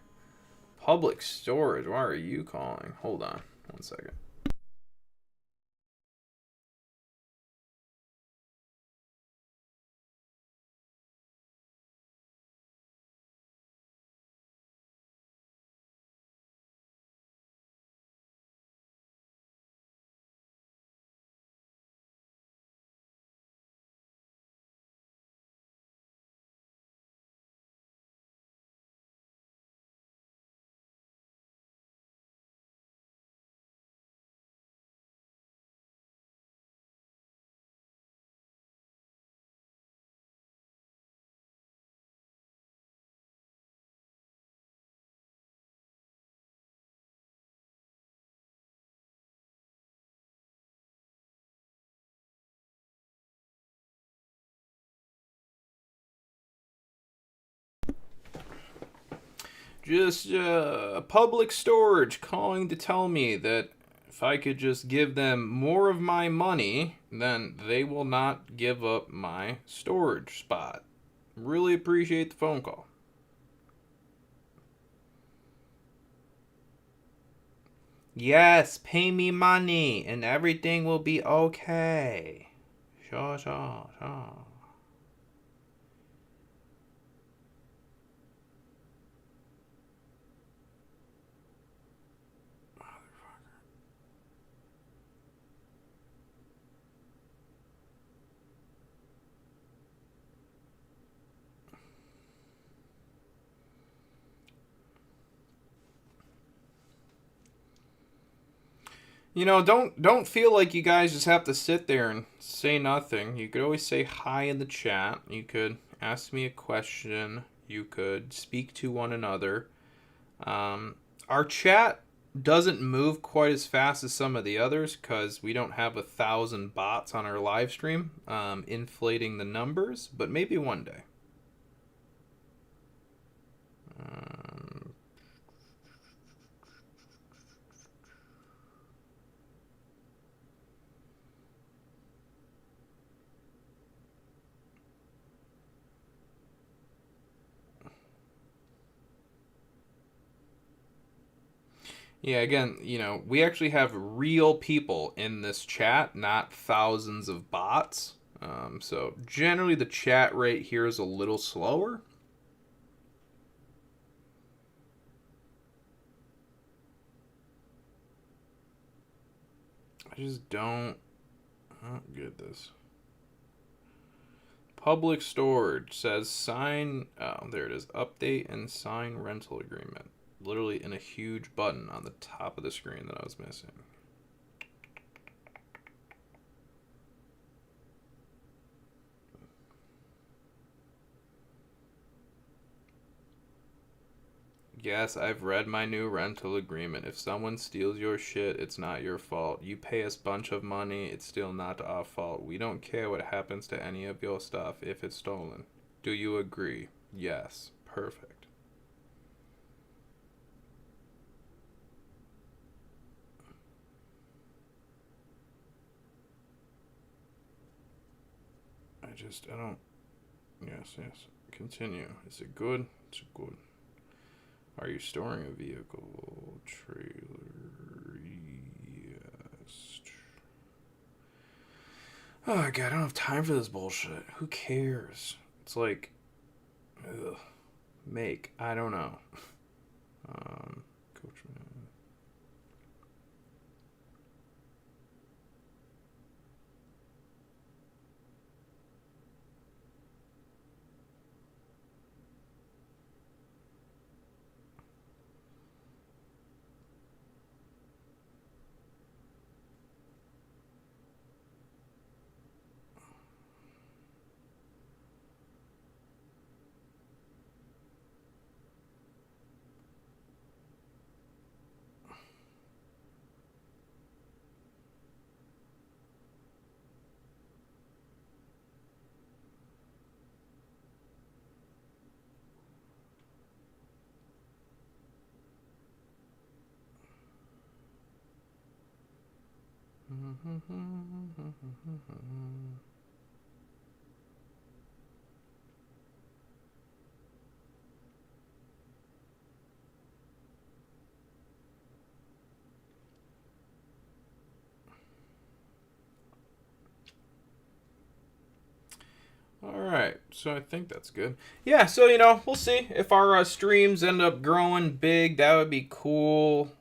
Public storage. Why are you calling? Hold on 1 second. Just public storage calling to tell me that if I could just give them more of my money, then they will not give up my storage spot. Really appreciate the phone call. Yes, pay me money and everything will be okay. Sure, sure, sure. You know, don't feel like you guys just have to sit there and say nothing. You could always say hi in the chat. You could ask me a question. You could speak to one another. Our chat doesn't move quite as fast as some of the others because we don't have 1,000 bots on our live stream inflating the numbers, but maybe one day. Yeah, again, you know, we actually have real people in this chat, not thousands of bots. So generally the chat rate here is a little slower. I just don't get this. Public storage says sign. Oh, there it is. Update and sign rental agreement. Literally in a huge button on the top of the screen that I was missing. Yes, I've read my new rental agreement. If someone steals your shit, it's not your fault. You pay us bunch of money, it's still not our fault. We don't care what happens to any of your stuff if it's stolen. Do you agree? Yes. Perfect. I don't. Yes, yes. Continue. Is it good? It's good. Are you storing a vehicle? Trailer? Yes. Oh, God, I don't have time for this bullshit. Who cares? It's like. Ugh. Make. I don't know. Coachman. All right, so I think that's good. Yeah, so you know, we'll see if our streams end up growing big. That would be cool.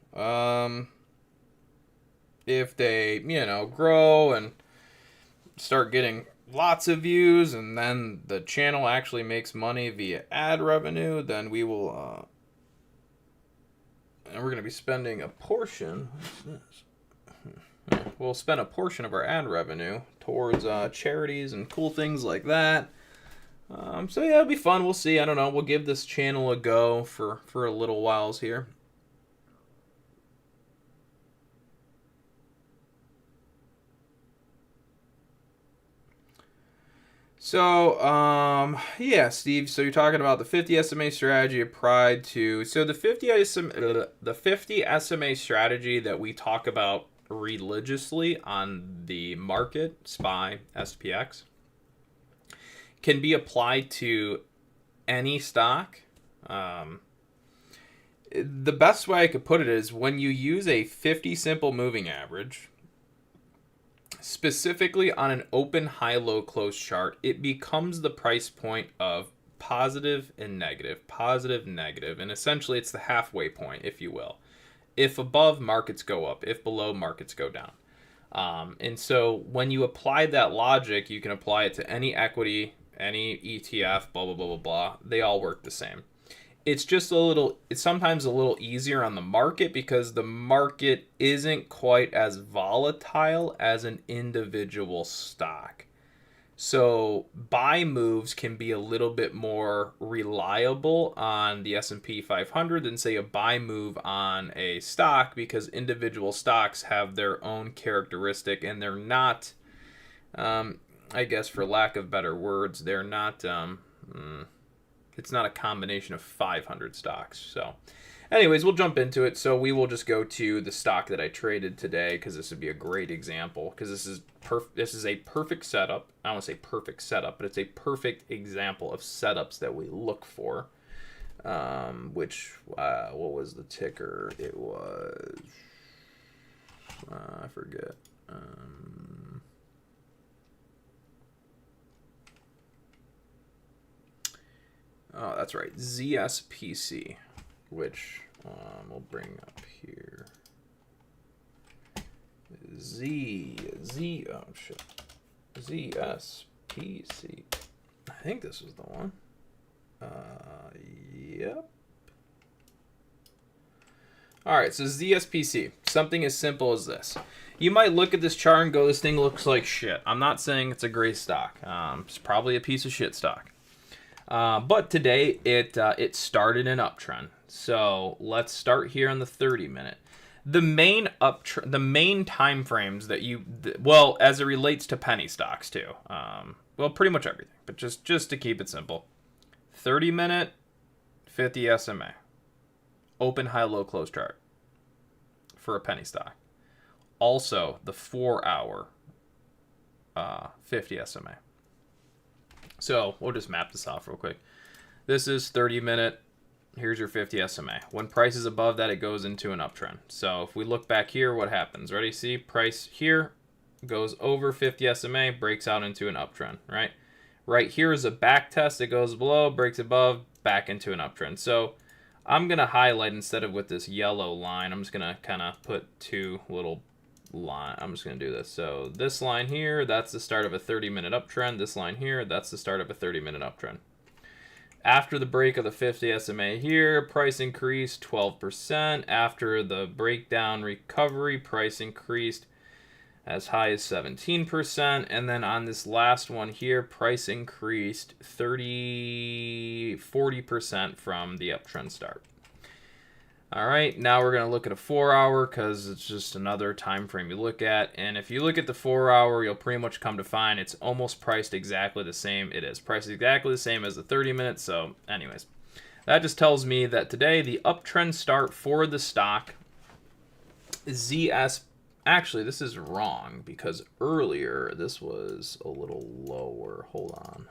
If they, you know, grow and start getting lots of views, and then the channel actually makes money via ad revenue, then we will. And we're going to be spending a portion. What's this? We'll spend a portion of our ad revenue towards charities and cool things like that. So yeah, it'll be fun. We'll see. I don't know. We'll give this channel a go for a little whiles here. So, yeah, Steve. So you're talking about the 50 SMA strategy applied to the 50 SMA strategy that we talk about religiously on the market, SPY, SPX, can be applied to any stock. The best way I could put it is when you use a 50 simple moving average, specifically on an open high low close chart, it becomes the price point of positive and negative, and essentially it's the halfway point, if you will. If above, markets go up. If below, markets go down. And so when you apply that logic, you can apply it to any equity, any ETF, blah blah blah blah blah. They all work the same. It's sometimes a little easier on the market because the market isn't quite as volatile as an individual stock. So buy moves can be a little bit more reliable on the S&P 500 than say a buy move on a stock, because individual stocks have their own characteristic and they're not, I guess for lack of better words, they're not it's not a combination of 500 stocks. So anyways, we'll jump into it. So we will just go to the stock that I traded today because this would be a great example, because this is a perfect setup. I don't want to say perfect setup, but it's a perfect example of setups that we look for. What was the ticker? It was I forget. Oh, that's right, ZSPC, which we'll bring up here. Oh shit, ZSPC. I think this was the one. Yep. All right, so ZSPC, something as simple as this. You might look at this chart and go, "This thing looks like shit." I'm not saying it's a great stock. It's probably a piece of shit stock. But today it started an uptrend. So let's start here on the 30-minute. The main time frames that as it relates to penny stocks too. Pretty much everything, but just to keep it simple. 30-minute, 50 SMA. Open high low close chart for a penny stock. Also the 4-hour 50 SMA. So we'll just map this off real quick. This is 30-minute. Here's your 50 SMA. When price is above that, it goes into an uptrend. So if we look back here, what happens? Ready? See, price here goes over 50 SMA, breaks out into an uptrend, right? Right here is a back test. It goes below, breaks above, back into an uptrend. So I'm going to highlight, instead of with this yellow line, I'm just going to kind of put two little line. I'm just going to do this. So this line here, that's the start of a 30-minute uptrend. This line here, that's the start of a 30-minute uptrend. After the break of the 50 SMA here, price increased 12%. After the breakdown recovery, price increased as high as 17%. And then on this last one here, price increased 40% from the uptrend start. All right, now we're going to look at a 4-hour because it's just another time frame you look at. And if you look at the 4-hour, you'll pretty much come to find it's almost priced exactly the same. It is priced exactly the same as the 30-minute. So anyways, that just tells me that today the uptrend start for the stock ZS. Actually, this is wrong because earlier this was a little lower. Hold on.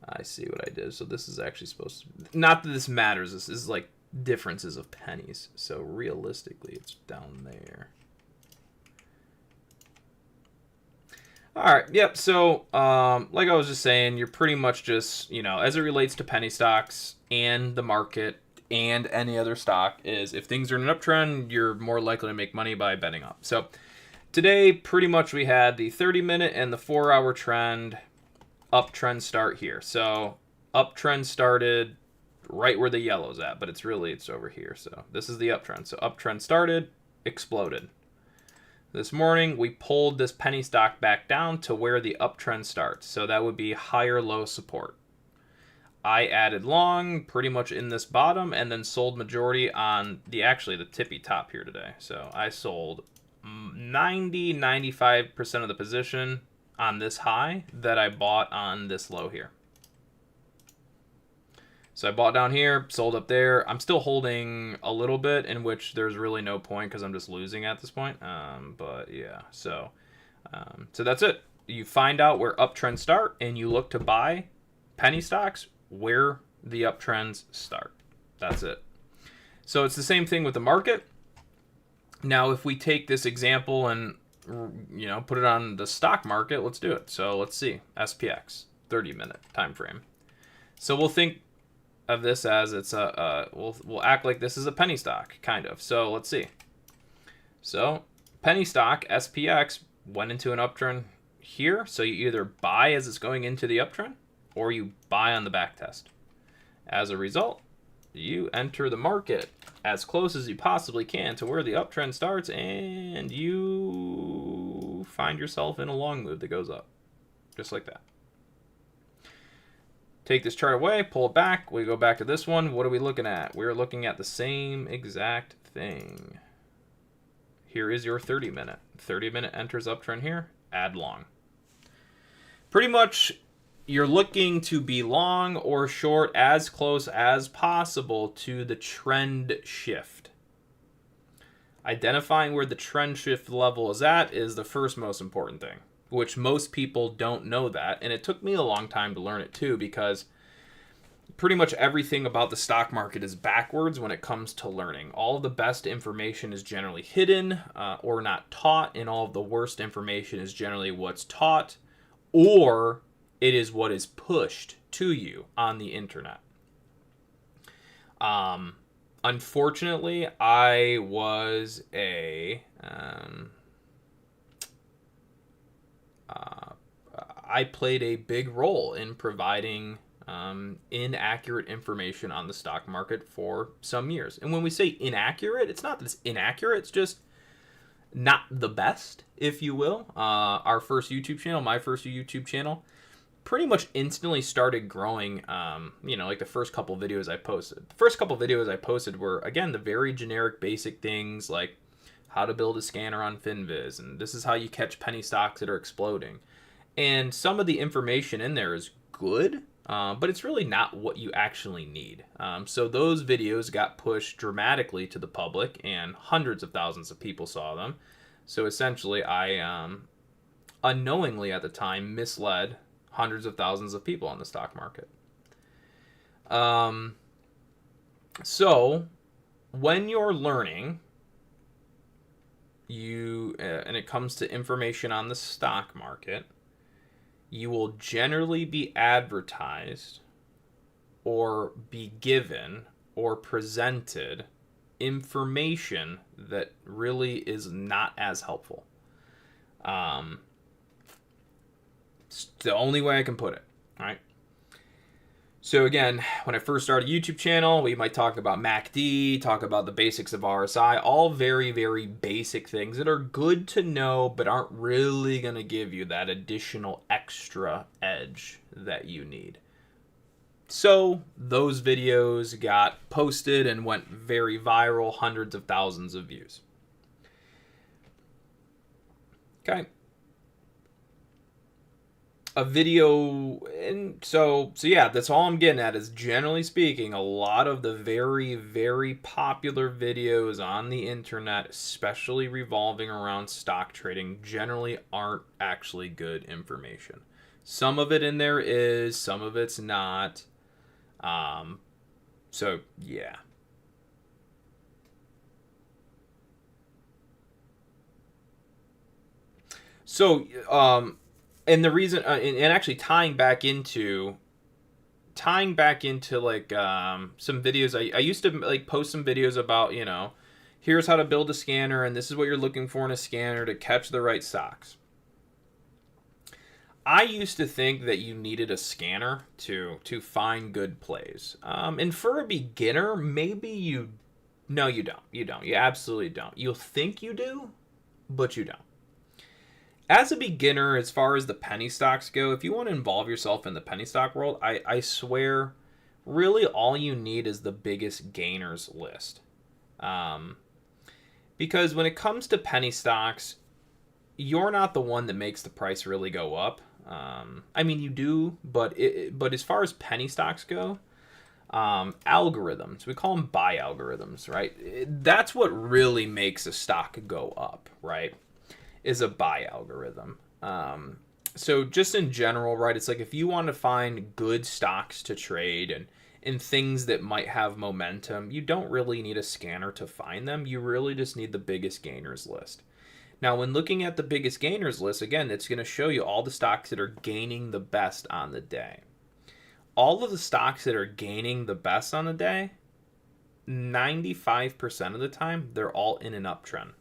I see what I did. So this is actually supposed to... Not that this matters. This is like differences of pennies. So realistically, it's down there. All right. Yep. So like I was just saying, you're pretty much just, as it relates to penny stocks and the market and any other stock, is if things are in an uptrend, you're more likely to make money by betting up. So today, pretty much we had the 30-minute and the 4-hour trend... uptrend start here. So uptrend started right where the yellow's at, but it's over here. So this is the uptrend. So uptrend started, exploded. This morning we pulled this penny stock back down to where the uptrend starts. So that would be higher low support. I added long pretty much in this bottom and then sold majority on the tippy top here today. So I sold 95% of the position on this high that I bought on this low here. So I bought down here, sold up there. I'm still holding a little bit, in which there's really no point because I'm just losing at this point. But yeah, so that's it. You find out where uptrends start, and you look to buy penny stocks where the uptrends start. That's it. So it's the same thing with the market. Now, if we take this example and put it on the stock market, let's do it. So let's see, SPX, 30-minute time frame. So we'll think of this as it's we'll act like this is a penny stock, kind of. So let's see. So penny stock SPX went into an uptrend here. So you either buy as it's going into the uptrend, or you buy on the back test. As a result, you enter the market as close as you possibly can to where the uptrend starts, and you find yourself in a long move that goes up, just like that. Take this chart away, pull it back. We go back to this one. What are we looking at? We're looking at the same exact thing. Here is your 30-minute. 30-minute enters uptrend here. Add long. Pretty much, you're looking to be long or short as close as possible to the trend shift. Identifying where the trend shift level is at is the first most important thing, which most people don't know that. And it took me a long time to learn it too, because pretty much everything about the stock market is backwards when it comes to learning. All of the best information is generally hidden or not taught, and all of the worst information is generally what's taught, or it is what is pushed to you on the internet. Unfortunately, I was I played a big role in providing inaccurate information on the stock market for some years. And when we say inaccurate, it's not that it's inaccurate, it's just not the best, if you will. Our first YouTube channel, my first YouTube channel, pretty much instantly started growing, like the first couple videos I posted. The first couple videos I posted were, again, the very generic basic things like how to build a scanner on FinViz, and this is how you catch penny stocks that are exploding. And some of the information in there is good, but it's really not what you actually need. So those videos got pushed dramatically to the public, and hundreds of thousands of people saw them. So essentially, I unknowingly at the time misled hundreds of thousands of people on the stock market. So when you're learning, and it comes to information on the stock market, you will generally be advertised or be given or presented information that really is not as helpful. It's the only way I can put it. All right. So again, when I first started a YouTube channel, we might talk about MACD, talk about the basics of RSI, all very, very basic things that are good to know, but aren't really going to give you that additional extra edge that you need. So those videos got posted and went very viral, hundreds of thousands of views. Okay. A video, and so yeah, that's all I'm getting at is, generally speaking, a lot of the very, very popular videos on the internet, especially revolving around stock trading, generally aren't actually good information. Some of it in there is, some of it's not. So yeah. So and the reason, and actually tying back into like some videos, I used to like post some videos about, here's how to build a scanner, and this is what you're looking for in a scanner to catch the right stocks. I used to think that you needed a scanner to find good plays. And for a beginner, maybe no, you don't. You don't. You absolutely don't. You'll think you do, but you don't. As a beginner, as far as the penny stocks go, if you want to involve yourself in the penny stock world, I swear, really all you need is the biggest gainers list. Because when it comes to penny stocks, you're not the one that makes the price really go up. I mean, you do, but but as far as penny stocks go, algorithms, we call them buy algorithms, right? That's what really makes a stock go up, right? Is a buy algorithm. So just in general, right? It's like if you want to find good stocks to trade and things that might have momentum, you don't really need a scanner to find them. You really just need the biggest gainers list. Now, when looking at the biggest gainers list, again, it's going to show you all the stocks that are gaining the best on the day. All of the stocks that are gaining the best on the day, 95% of the time, they're all in an uptrend,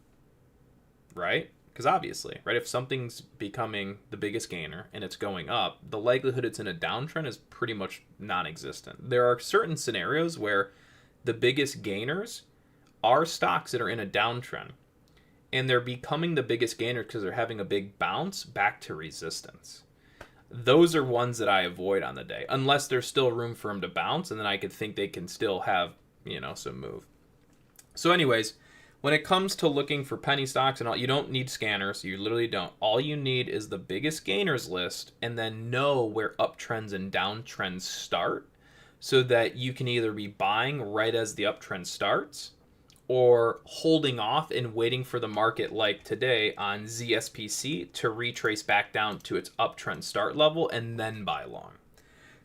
right? Because obviously, right, if something's becoming the biggest gainer and it's going up, the likelihood it's in a downtrend is pretty much non-existent. There are certain scenarios where the biggest gainers are stocks that are in a downtrend, and they're becoming the biggest gainer because they're having a big bounce back to resistance. Those are ones that I avoid on the day, unless there's still room for them to bounce, and then I could think they can still have, some move. So anyways, when it comes to looking for penny stocks and all, you don't need scanners. You literally don't. All you need is the biggest gainers list and then know where uptrends and downtrends start so that you can either be buying right as the uptrend starts or holding off and waiting for the market like today on ZSPC to retrace back down to its uptrend start level and then buy long.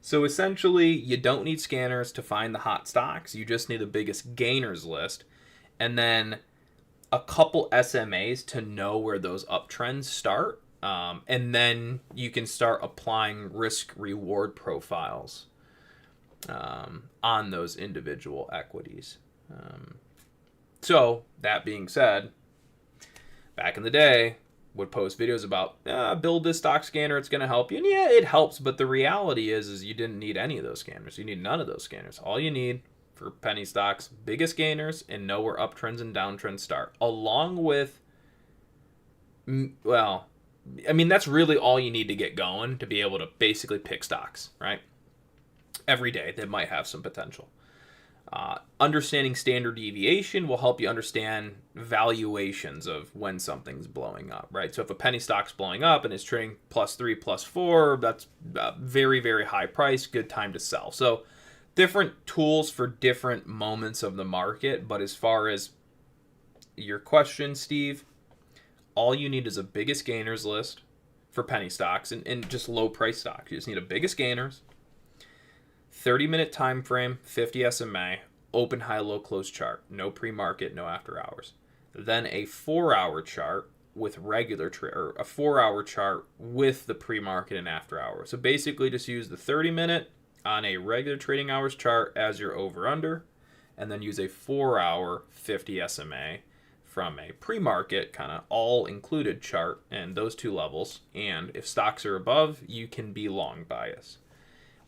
So essentially, you don't need scanners to find the hot stocks. You just need the biggest gainers list and then a couple SMAs to know where those uptrends start. And then you can start applying risk reward profiles on those individual equities. So that being said, back in the day, would post videos about build this stock scanner, it's going to help you. And yeah, it helps, but the reality is you didn't need any of those scanners. You need none of those scanners. All you need for penny stocks, biggest gainers, and know where uptrends and downtrends start. Along with, well, I mean, that's really all you need to get going to be able to basically pick stocks, right? Every day that might have some potential. Understanding standard deviation will help you understand valuations of when something's blowing up, right? So if a penny stock's blowing up and it's trading +3, +4, that's a very, very high price, good time to sell. So different tools for different moments of the market. But as far as your question, Steve, all you need is a biggest gainers list for penny stocks and just low price stocks. You just need a biggest gainers, 30-minute time frame, 50 SMA, open, high, low, close chart, no pre-market, no after hours. Then a 4-hour chart with regular or a 4-hour chart with the pre-market and after hours. So basically just use the 30-minute on a regular trading hours chart as your over-under, and then use a 4-hour 50 SMA from a pre-market kind of all-included chart and those two levels. And if stocks are above, you can be long bias.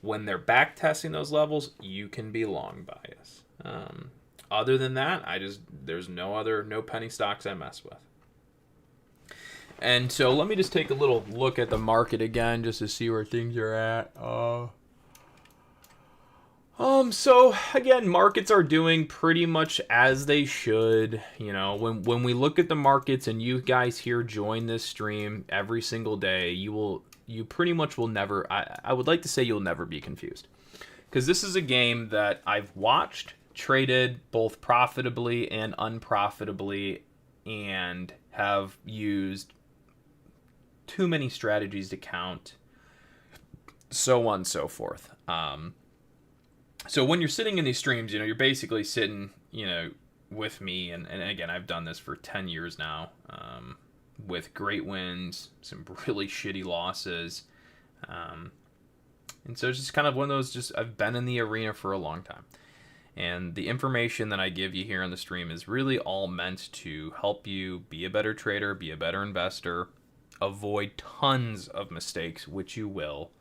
When they're back testing those levels, you can be long bias. Other than that, there's no penny stocks I mess with. And so let me just take a little look at the market again just to see where things are at. So again, markets are doing pretty much as they should. When we look at the markets and you guys here join this stream every single day, you pretty much will never, I would like to say you'll never be confused. Because this is a game that I've watched, traded both profitably and unprofitably, and have used too many strategies to count, so on and so forth. So when you're sitting in these streams, you're basically sitting, with me, and again, I've done this for 10 years now, with great wins, some really shitty losses, and so it's just kind of one of those, I've been in the arena for a long time, and the information that I give you here on the stream is really all meant to help you be a better trader, be a better investor, avoid tons of mistakes, which you will,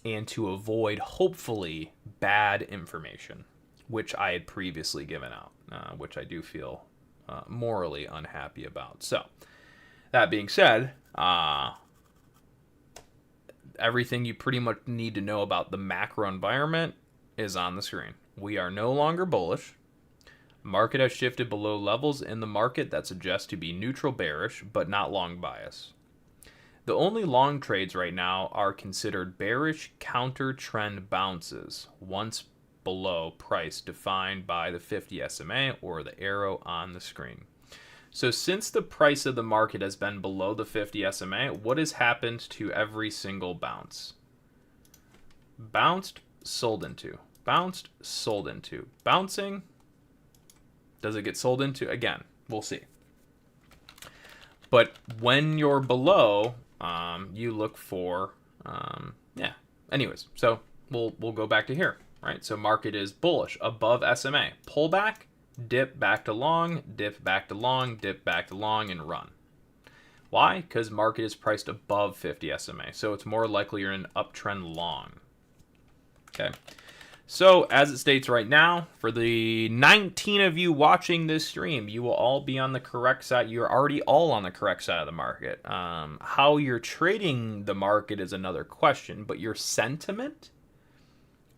and to avoid, hopefully, bad information, which I had previously given out, which I do feel morally unhappy about. So, that being said, everything you pretty much need to know about the macro environment is on the screen. We are no longer bullish. Market has shifted below levels in the market that suggest to be neutral bearish, but not long bias. The only long trades right now are considered bearish counter trend bounces once below price defined by the 50 SMA or the arrow on the screen. So since the price of the market has been below the 50 SMA, what has happened to every single bounce? Bounced, sold into. Bounced, sold into. Bouncing, does it get sold into? Again, we'll see. But when you're below, you look for, yeah. Anyways, so we'll go back to here, right? So market is bullish above SMA. Pullback, dip back to long, dip back to long, dip back to long, and run. Why? Because market is priced above 50 SMA, so it's more likely you're in an uptrend long. Okay. So as it states right now, for the 19 of you watching this stream, you will all be on the correct side. You're already all on the correct side of the market. How you're trading the market is another question, but your sentiment,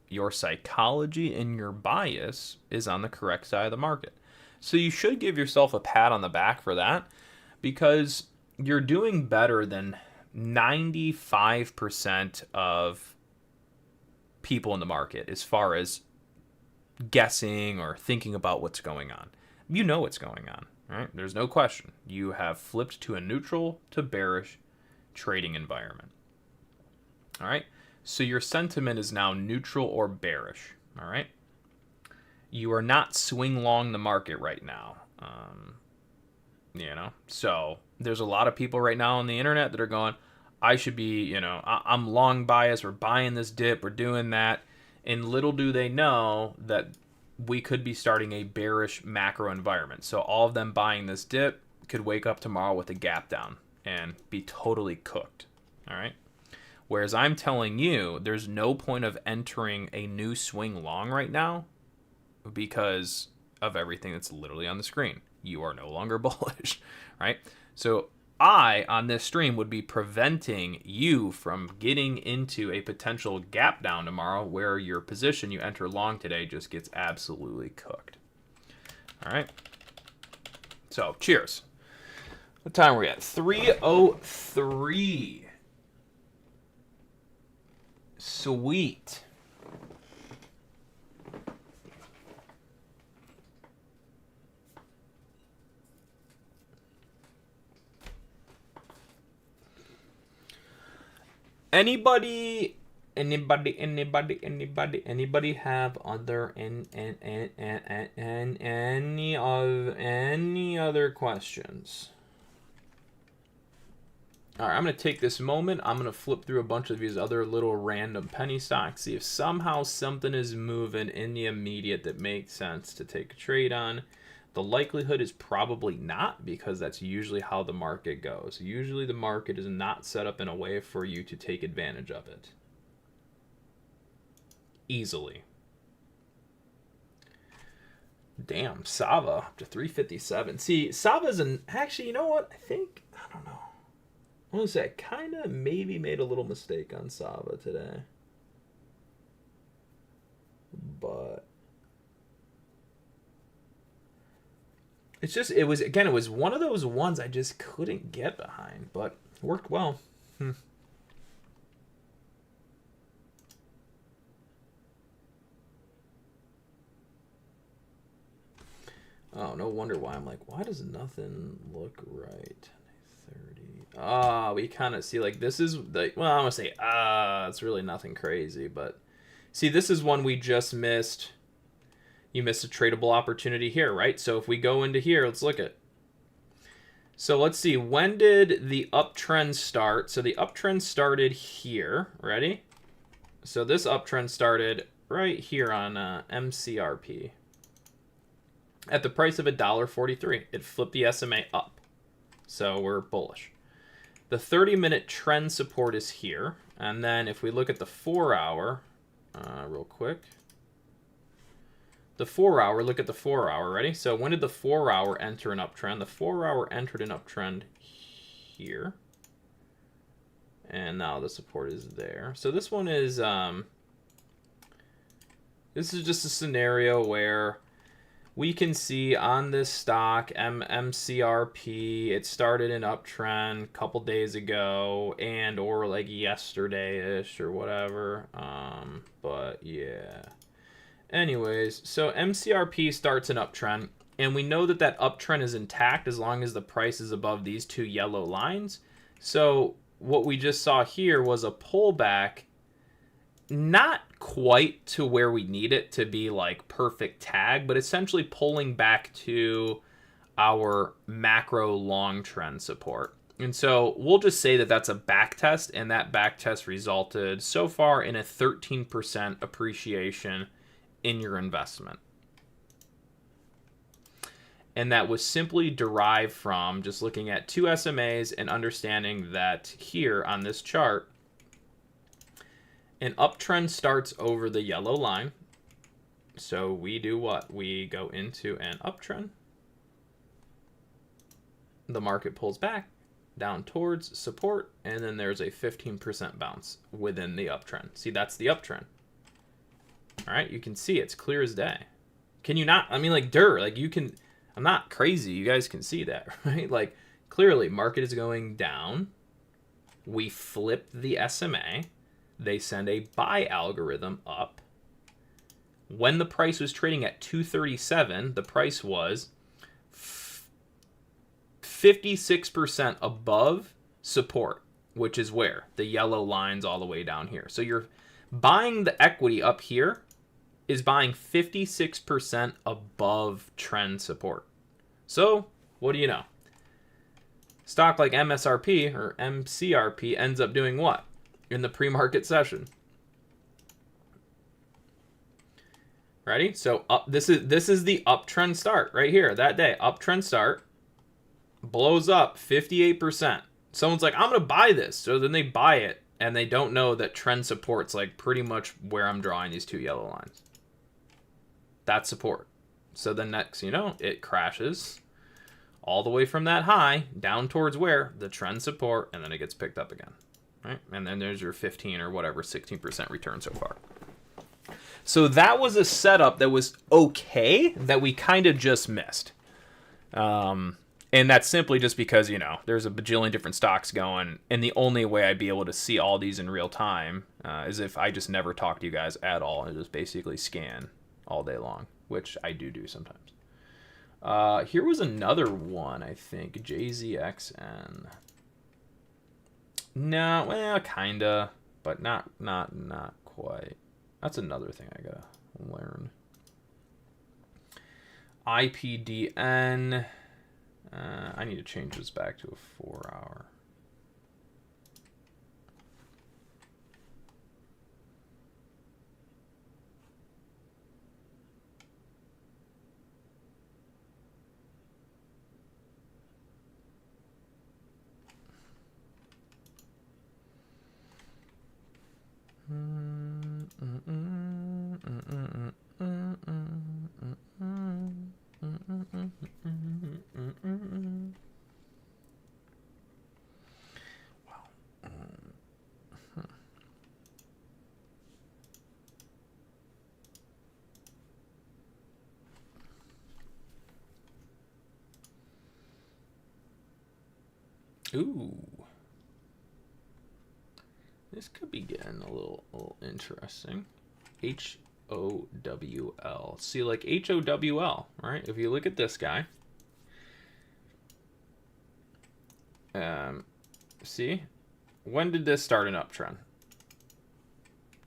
your psychology, and your bias is on the correct side of the market. So you should give yourself a pat on the back for that, because you're doing better than 95% of people in the market as far as guessing or thinking about what's going on. You know what's going on, right? There's no question. You have flipped to a neutral to bearish trading environment. All right? So your sentiment is now neutral or bearish, all right? You are not swing long the market right now. So there's a lot of people right now on the internet that are going, I should be, I'm long bias, we're buying this dip, we're doing that. And little do they know that we could be starting a bearish macro environment. So all of them buying this dip could wake up tomorrow with a gap down and be totally cooked. All right. Whereas I'm telling you, there's no point of entering a new swing long right now because of everything that's literally on the screen. You are no longer bullish, right? So I, on this stream, would be preventing you from getting into a potential gap down tomorrow where your position you enter long today just gets absolutely cooked. All right. So, cheers. What time are we at? 3:03. Sweet. Anybody have any other questions? All right, I'm going to take this moment. I'm going to flip through a bunch of these other little random penny stocks, see if somehow something is moving in the immediate that makes sense to take a trade on. The likelihood is probably not, because that's usually how the market goes. Usually the market is not set up in a way for you to take advantage of it easily. Damn, Sava up to 357. See, Sava's actually, you know what? I don't know. I want to say I kind of maybe made a little mistake on Sava today. But it's just, it was one of those ones I just couldn't get behind, but it worked well. Oh, no wonder why I'm like, why does nothing look right? 30. We kind of see, like, this is the, well, I want to say, it's really nothing crazy, but see, this is one we just missed. You missed a tradable opportunity here, right? So if we go into here, let's look at. So let's see, when did the uptrend start? So the uptrend started here, ready? So this uptrend started right here on MCRP at the price of $1.43. It flipped the SMA up, so we're bullish. The 30-minute trend support is here, and then if we look at the 4-hour, real quick. The 4-hour, look at the 4-hour, ready? So when did the 4-hour enter an uptrend? The 4-hour entered an uptrend here. And now the support is there. So this one is, this is just a scenario where we can see on this stock, MCRP, it started an uptrend a couple days ago and or like yesterday-ish or whatever. But yeah. Anyways, so MCRP starts an uptrend, and we know that that uptrend is intact as long as the price is above these two yellow lines. So what we just saw here was a pullback, not quite to where we need it to be like perfect tag, but essentially pulling back to our macro long trend support. And so we'll just say that that's a back test, and that back test resulted so far in a 13% appreciation in your investment. And that was simply derived from just looking at two SMAs and understanding that here on this chart, an uptrend starts over the yellow line. So we do what? We go into an uptrend. The market pulls back down towards support, and then there's a 15% bounce within the uptrend. See, that's the uptrend. All right, you can see it's clear as day. Can you not? I mean, like, like you can, I'm not crazy. You guys can see that, right? Like, clearly market is going down. We flip the SMA. They send a buy algorithm up. When the price was trading at 237, the price was 56% above support, which is where? The yellow line's all the way down here. So you're buying the equity up here is buying 56% above trend support. So what do you know? Stock like MSRP or MCRP ends up doing what in the pre-market session? Ready? So this is the uptrend start right here that day. Uptrend start blows up 58%. Someone's like, I'm gonna buy this. So then they buy it, and they don't know that trend support's like pretty much where I'm drawing these two yellow lines. That's support. So then next, you know, it crashes all the way from that high down towards where? The trend support, and then it gets picked up again. Right? And then there's your 15 or whatever, 16% return so far. So that was a setup that was okay that we kind of just missed. And that's simply just because, you know, there's a bajillion different stocks going, and the only way I'd be able to see all these in real time is if I just never talk to you guys at all and just basically scan all day long, which I do sometimes. Here was another one, I think, JZXN. No, well, kinda, but not quite. That's another thing I gotta learn. IPDN. I need to change this back to a 4-hour. Ooh. This could be getting a little interesting. HOWL. See, like HOWL, right? If you look at this guy. See? When did this start an uptrend?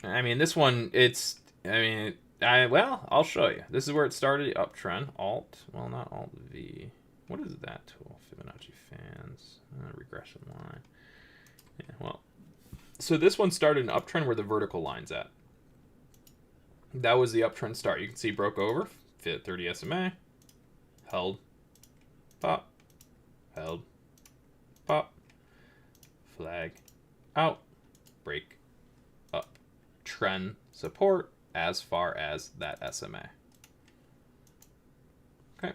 I mean, this one, well, I'll show you. This is where it started, uptrend. Not Alt V. What is that tool? Fibonacci fans. Regression line. Yeah, well. So this one started an uptrend where the vertical line's at. That was the uptrend start. You can see broke over, fit 30 SMA, held, pop, held, pop, flag, out, break, up, trend support as far as that SMA. Okay.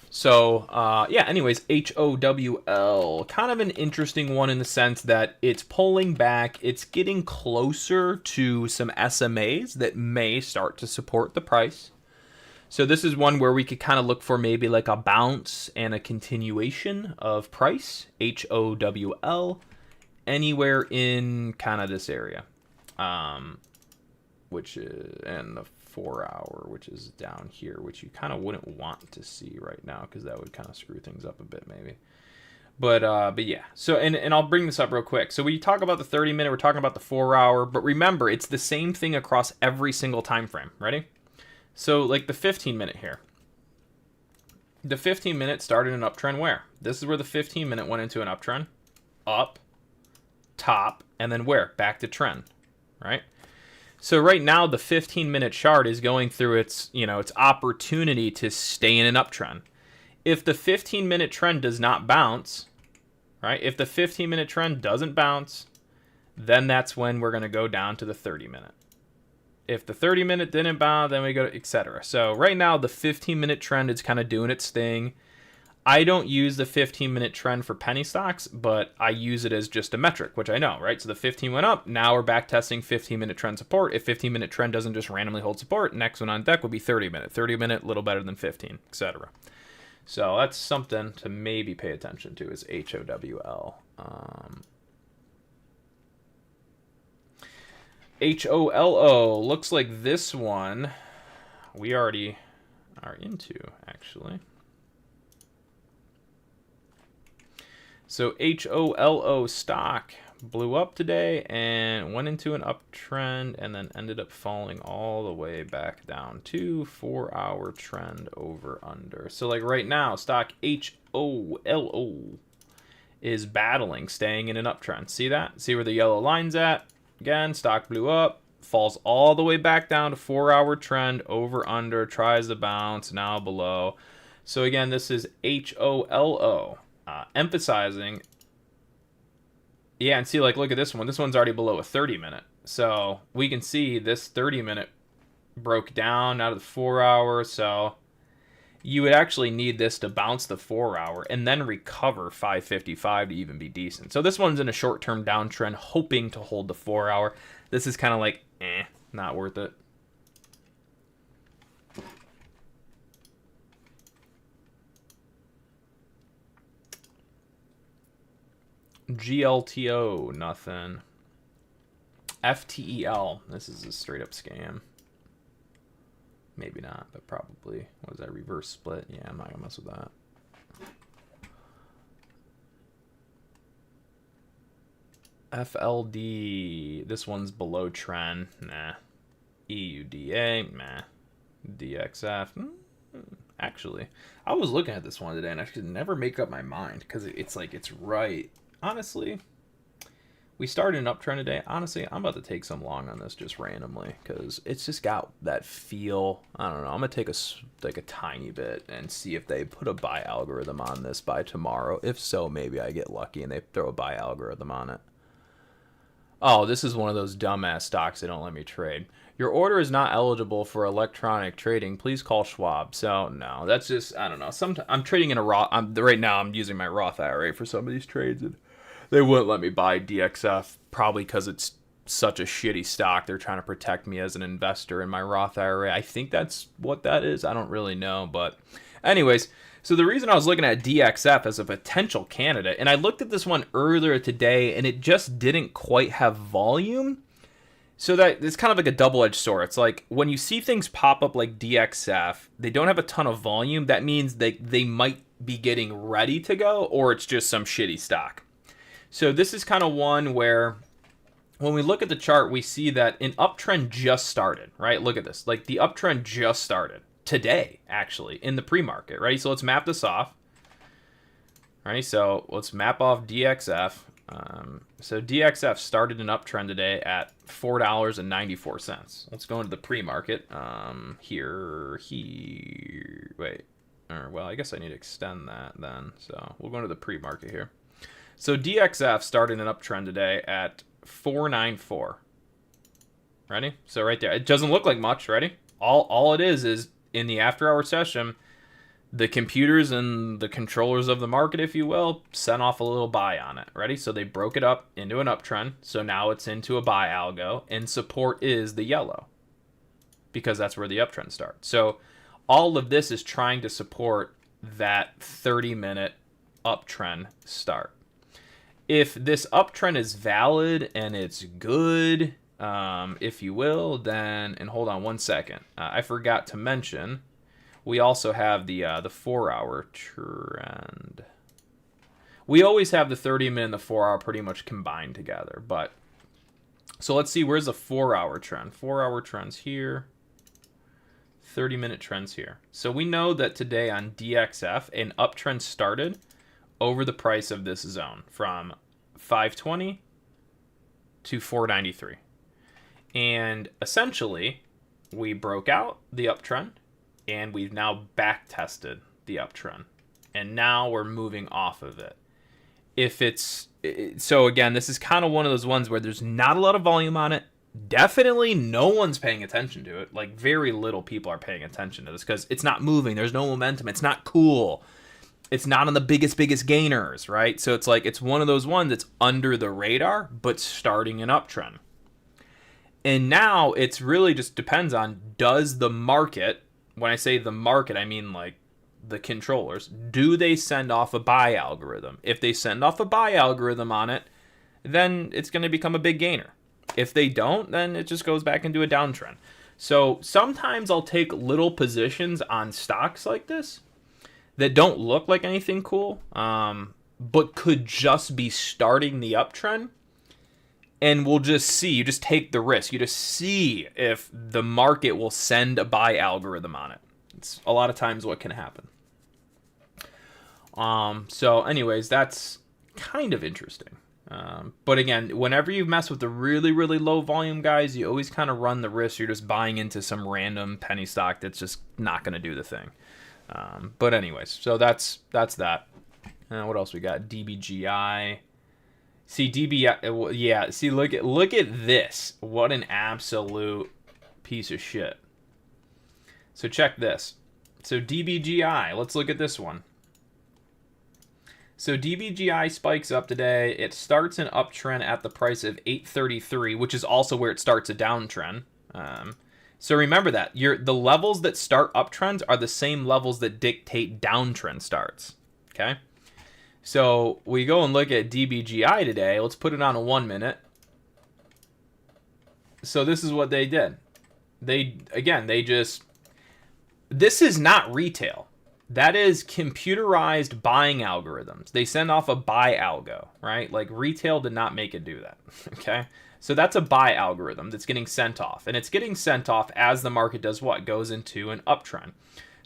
So, yeah, anyways, HOWL, kind of an interesting one in the sense that it's pulling back. It's getting closer to some SMAs that may start to support the price. So this is one where we could kind of look for maybe like a bounce and a continuation of price, HOWL, anywhere in kind of this area, which is, and the 4 hour, which is down here, which you kind of wouldn't want to see right now because that would kind of screw things up a bit maybe. But yeah. So and I'll bring this up real quick. So we talk about the 30-minute, we're talking about the 4 hour, but remember it's the same thing across every single time frame. Ready? So like the 15-minute here. The 15-minute started an uptrend where? This is where the 15-minute went into an uptrend. Up, top, and then where? Back to trend, right? So right now the 15-minute chart is going through its, its opportunity to stay in an uptrend. If the 15-minute trend does not bounce, right? If the 15-minute trend doesn't bounce, then that's when we're going to go down to the 30-minute. If the 30-minute didn't bounce, then we go to etc. So right now the 15-minute trend is kind of doing its thing. I don't use the 15-minute trend for penny stocks, but I use it as just a metric, which I know, right? So the 15 went up. Now we're back testing 15-minute trend support. If 15-minute trend doesn't just randomly hold support, next one on deck would be 30-minute. 30-minute, a little better than 15, etc. So that's something to maybe pay attention to is HOWL. HOLO looks like this one we already are into, actually. So HOLO stock blew up today and went into an uptrend and then ended up falling all the way back down to 4 hour trend over under. So like right now, stock HOLO is battling, staying in an uptrend. See that? See where the yellow line's at? Again, stock blew up, falls all the way back down to 4 hour trend over under, tries to bounce, now below. So again, this is HOLO. Emphasizing, yeah, and see, like, look at this one. This one's already below a 30-minute. So we can see this 30-minute broke down out of the 4 hour. So you would actually need this to bounce the 4 hour and then recover 555 to even be decent. So this one's in a short-term downtrend, hoping to hold the 4 hour. This is kind of like, not worth it. GLTO, nothing. FTEL, this is a straight up scam. Maybe not, but probably. What is that, reverse split? Yeah, I'm not gonna mess with that. FLD, this one's below trend. Nah. EUDA, nah. DXF, actually, I was looking at this one today and I could never make up my mind because it's like it's right. Honestly, we started an uptrend today. Honestly, I'm about to take some long on this just randomly because it's just got that feel. I don't know. I'm gonna take a tiny bit and see if they put a buy algorithm on this by tomorrow. If so, maybe I get lucky and they throw a buy algorithm on it. Oh, this is one of those dumbass stocks they don't let me trade. Your order is not eligible for electronic trading. Please call Schwab. So no, that's just, I don't know. Sometimes I'm trading in a Roth. Right now I'm using my Roth IRA for some of these trades, and they wouldn't let me buy DXF probably because it's such a shitty stock. They're trying to protect me as an investor in my Roth IRA. I think that's what that is. I don't really know, but anyways. So the reason I was looking at DXF as a potential candidate, and I looked at this one earlier today, and it just didn't quite have volume. So that it's kind of like a double-edged sword. It's like when you see things pop up like DXF, they don't have a ton of volume. That means they might be getting ready to go, or it's just some shitty stock. So this is kind of one where when we look at the chart, we see that an uptrend just started, right? Look at this. Like the uptrend just started today, actually, in the pre-market, right? So let's map this off. All right, so let's map off DXF. So DXF started an uptrend today at $4.94. Let's go into the pre-market. Wait. Well, I guess I need to extend that then. So we'll go into the pre-market here. So DXF started an uptrend today at 494. Ready? So right there. It doesn't look like much. Ready? All it is in the after-hour session, the computers and the controllers of the market, if you will, sent off a little buy on it. Ready? So they broke it up into an uptrend. So now it's into a buy algo, and support is the yellow because that's where the uptrend starts. So all of this is trying to support that 30-minute uptrend start. If this uptrend is valid and it's good, if you will, then, and hold on one second, I forgot to mention, we also have the 4-hour trend. We always have the 30-minute and the 4-hour pretty much combined together, but so let's see, where's the 4-hour trend? 4-hour trends here, 30-minute trends here. So we know that today on DXF, an uptrend started over the price of this zone from 520 to 493. And essentially, we broke out the uptrend, and we've now back tested the uptrend. And now we're moving off of it. If it's, so again, this is kind of one of those ones where there's not a lot of volume on it. Definitely no one's paying attention to it. Like, very little people are paying attention to this because it's not moving. There's no momentum. It's not cool. It's not on the biggest gainers, right? So it's like, it's one of those ones that's under the radar, but starting an uptrend. And now it's really just depends on, does the market, when I say the market, I mean like the controllers, do they send off a buy algorithm? If they send off a buy algorithm on it, then it's going to become a big gainer. If they don't, then it just goes back into a downtrend. So sometimes I'll take little positions on stocks like this that don't look like anything cool, but could just be starting the uptrend. And we'll just see. You just take the risk. You just see if the market will send a buy algorithm on it. It's a lot of times what can happen. So anyways, that's kind of interesting. But again, whenever you mess with the really, really low volume guys, you always kind of run the risk. You're just buying into some random penny stock that's just not going to do the thing. But anyways, so that's that. What else we got? DBGI. See, DBI, yeah, see, look at this. What an absolute piece of shit. So check this. So DBGI, let's look at this one. So DBGI spikes up today. It starts an uptrend at the price of 833, which is also where it starts a downtrend. So remember that. The levels that start uptrends are the same levels that dictate downtrend starts, okay? So we go and look at DBGI today. Let's put it on a 1 minute. So this is what they did. They just, this is not retail. That is computerized buying algorithms. They send off a buy algo, right? Like retail did not make it do that, okay? So that's a buy algorithm that's getting sent off. And it's getting sent off as the market does what? Goes into an uptrend.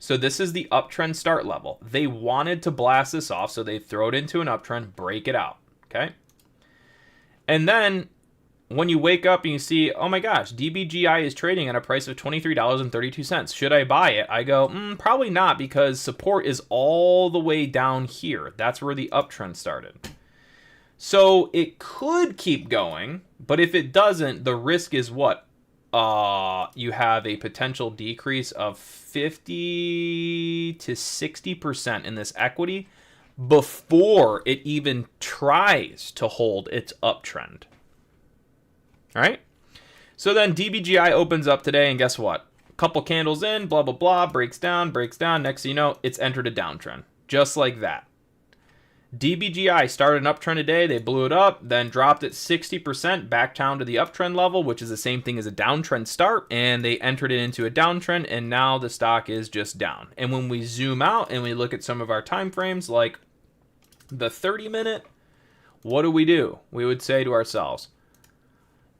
So this is the uptrend start level. They wanted to blast this off, so they throw it into an uptrend, break it out, okay? And then when you wake up and you see, oh my gosh, DBGI is trading at a price of $23.32. Should I buy it? I go, probably not, because support is all the way down here. That's where the uptrend started. So it could keep going, but if it doesn't, the risk is what? You have a potential decrease of 50 to 60% in this equity before it even tries to hold its uptrend. All right. So then DBGI opens up today, and guess what? A couple candles in, blah, blah, blah, breaks down. Next thing you know, it's entered a downtrend. Just like that. DBGI started an uptrend today. They blew it up, then dropped it 60% back down to the uptrend level, which is the same thing as a downtrend start, and they entered it into a downtrend, and now the stock is just down. And when we zoom out and we look at some of our time frames, like the 30-minute, what do? We would say to ourselves,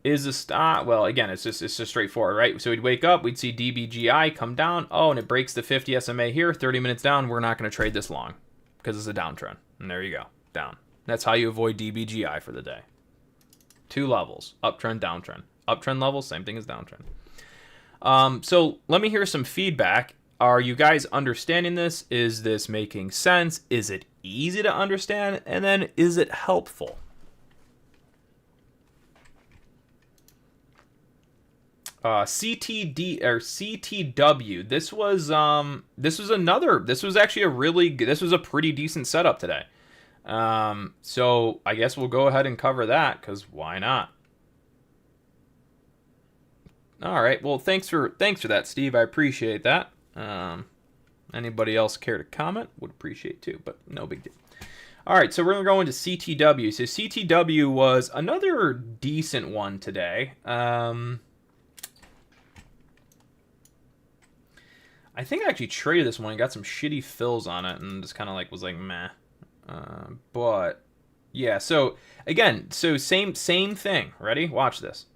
is the stock, well, again, it's just straightforward, right? So we'd wake up, we'd see DBGI come down, and it breaks the 50 SMA here, 30 minutes down. We're not going to trade this long because it's a downtrend. And there you go, down. That's how you avoid DBGI for the day. 2 levels, uptrend, downtrend. Uptrend level, same thing as downtrend. So let me hear some feedback. Are you guys understanding this? Is this making sense? Is it easy to understand? And then is it helpful? CTD or CTW. This was actually a pretty decent setup today. So I guess we'll go ahead and cover that, because why not? All right. Well, thanks for that, Steve. I appreciate that. Anybody else care to comment? Would appreciate too, but no big deal. All right, so we're going to go into CTW. So CTW was another decent one today. I think I actually traded this one and got some shitty fills on it and just kind of like was like meh. But yeah, so again, so same thing. Ready? Watch this.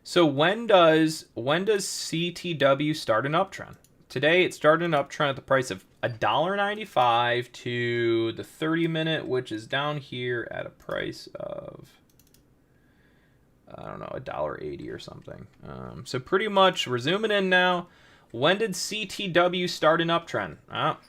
So when does CTW start an uptrend? Today it started an uptrend at the price of $1.95 to the 30-minute, which is down here at a price of, I don't know, $1.80 or something. So pretty much we're zooming in now. When did CTW start an uptrend?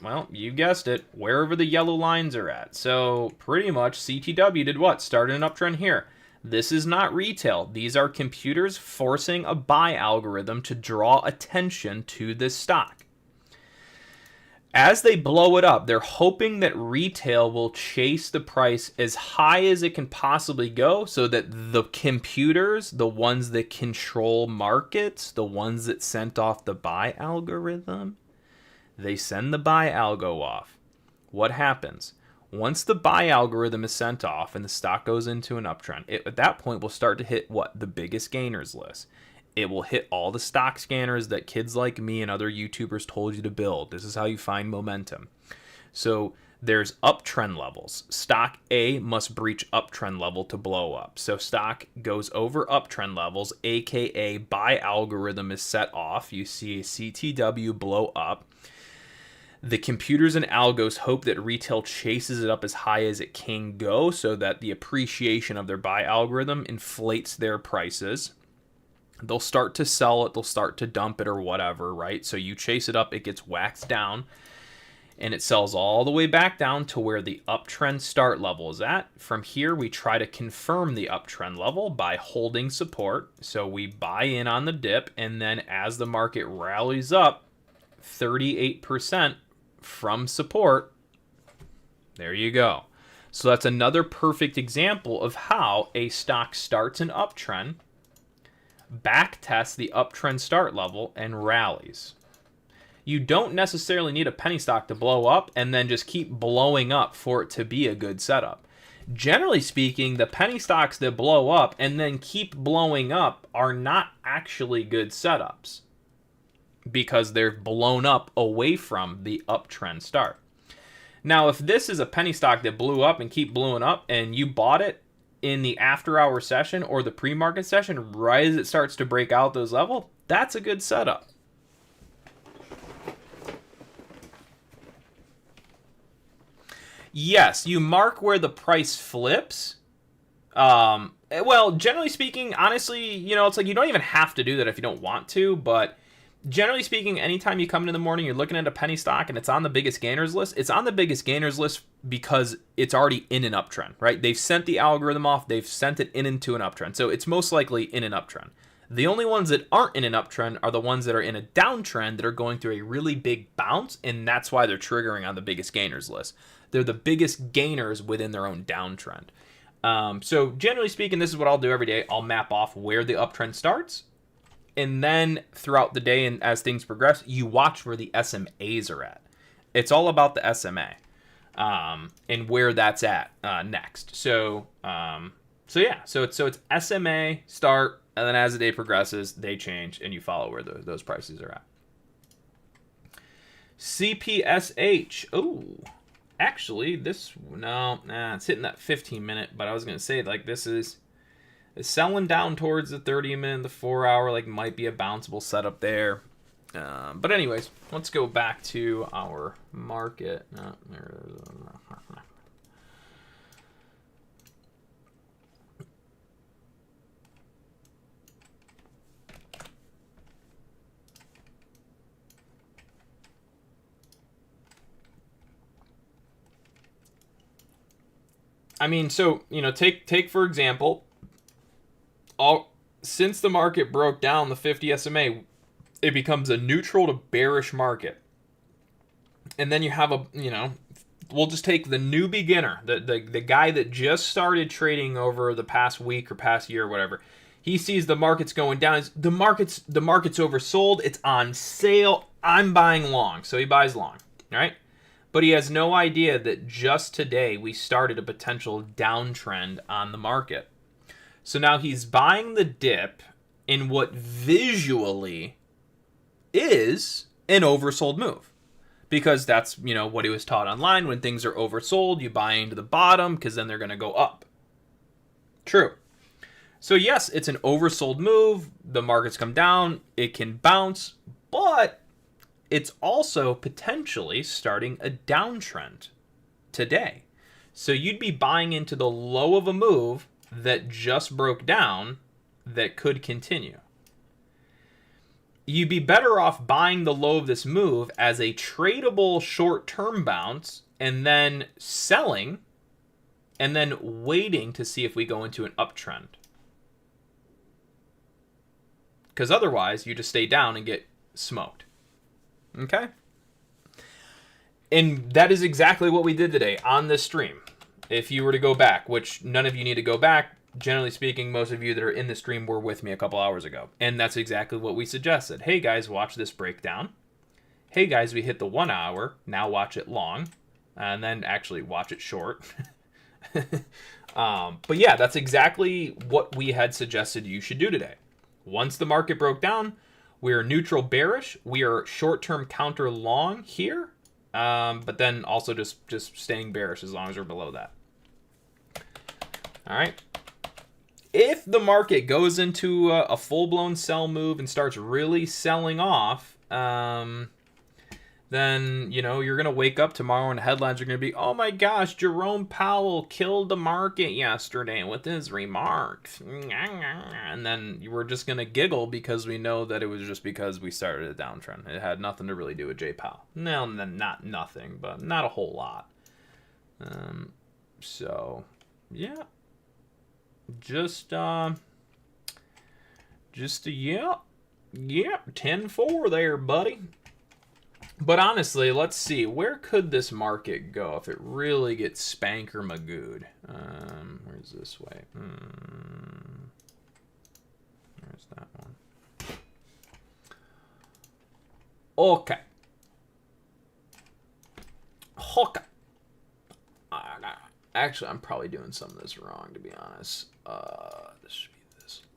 Well, you guessed it, wherever the yellow lines are at. So pretty much CTW did what? Started an uptrend here. This is not retail. These are computers forcing a buy algorithm to draw attention to this stock. As they blow it up, they're hoping that retail will chase the price as high as it can possibly go so that the computers, the ones that control markets, the ones that sent off the buy algorithm, they send the buy algo off. What happens? Once the buy algorithm is sent off and the stock goes into an uptrend, at that point we'll start to hit what? The biggest gainers list. It will hit all the stock scanners that kids like me and other YouTubers told you to build. This is how you find momentum. So there's uptrend levels. Stock A must breach uptrend level to blow up. So stock goes over uptrend levels, aka buy algorithm is set off. You see a CTW blow up. The computers and algos hope that retail chases it up as high as it can go so that the appreciation of their buy algorithm inflates their prices. They'll start to sell it, they'll start to dump it or whatever, right? So you chase it up, it gets waxed down, and it sells all the way back down to where the uptrend start level is at. From here, we try to confirm the uptrend level by holding support. So we buy in on the dip, and then as the market rallies up 38% from support, there you go. So that's another perfect example of how a stock starts an uptrend, backtests the uptrend start level, and rallies. You don't necessarily need a penny stock to blow up and then just keep blowing up for it to be a good setup. Generally speaking, the penny stocks that blow up and then keep blowing up are not actually good setups because they're blown up away from the uptrend start. Now, if this is a penny stock that blew up and keep blowing up and you bought it in the after-hour session or the pre-market session right as it starts to break out those levels, that's a good setup. Yes, you mark where the price flips. Well, generally speaking, honestly, it's like you don't even have to do that if you don't want to, but generally speaking, anytime you come in the morning, you're looking at a penny stock and it's on the biggest gainers list, it's on the biggest gainers list because it's already in an uptrend, right? They've sent the algorithm off, they've sent it into an uptrend, so it's most likely in an uptrend. The only ones that aren't in an uptrend are the ones that are in a downtrend that are going through a really big bounce, and that's why they're triggering on the biggest gainers list. They're the biggest gainers within their own downtrend. So generally speaking, this is what I'll do every day. I'll map off where the uptrend starts, and then throughout the day and as things progress, you watch where the SMAs are at. It's all about the SMA and where that's at next. So it's SMA start, and then as the day progresses, they change, and you follow where those prices are at. CPSH. Oh, actually, it's hitting that 15-minute, but I was gonna say like this is selling down towards the 30-minute, the 4-hour, like might be a bounceable setup there. But anyways, let's go back to our market. I mean, so take for example, since the market broke down the 50 SMA, it becomes a neutral to bearish market. And then you have we'll just take the new beginner, the guy that just started trading over the past week or past year or whatever. He sees the market's going down. The market's oversold. It's on sale. I'm buying long. So he buys long. right? But he has no idea that just today we started a potential downtrend on the market. So now he's buying the dip in what visually is an oversold move. Because that's, what he was taught online. When things are oversold, you buy into the bottom because then they're going to go up. True. So yes, it's an oversold move. The markets come down. It can bounce. But it's also potentially starting a downtrend today. So you'd be buying into the low of a move that just broke down that could continue. You'd be better off buying the low of this move as a tradable short-term bounce and then selling and then waiting to see if we go into an uptrend. Because otherwise, you just stay down and get smoked. Okay? And that is exactly what we did today on this stream. If you were to go back, which none of you need to go back, generally speaking, most of you that are in the stream were with me a couple hours ago. And that's exactly what we suggested. Hey guys, watch this breakdown. Hey guys, we hit the 1 hour. Now watch it long. And then actually watch it short. But yeah, that's exactly what we had suggested you should do today. Once the market broke down, we are neutral bearish. We are short-term counter long here. But then also just staying bearish as long as we're below that. All right. If the market goes into a full-blown sell move and starts really selling off, then, you're going to wake up tomorrow and the headlines are going to be, oh my gosh, Jerome Powell killed the market yesterday with his remarks. And then we're just going to giggle because we know that it was just because we started a downtrend. It had nothing to really do with Jay Powell. No, not nothing, but not a whole lot. So, yeah. Just 10-4 there, buddy. But honestly, let's see. Where could this market go if it really gets spanker magooed? Where's this way? Where's that one? Okay. Okay. Actually, I'm probably doing some of this wrong, to be honest. This should be this low.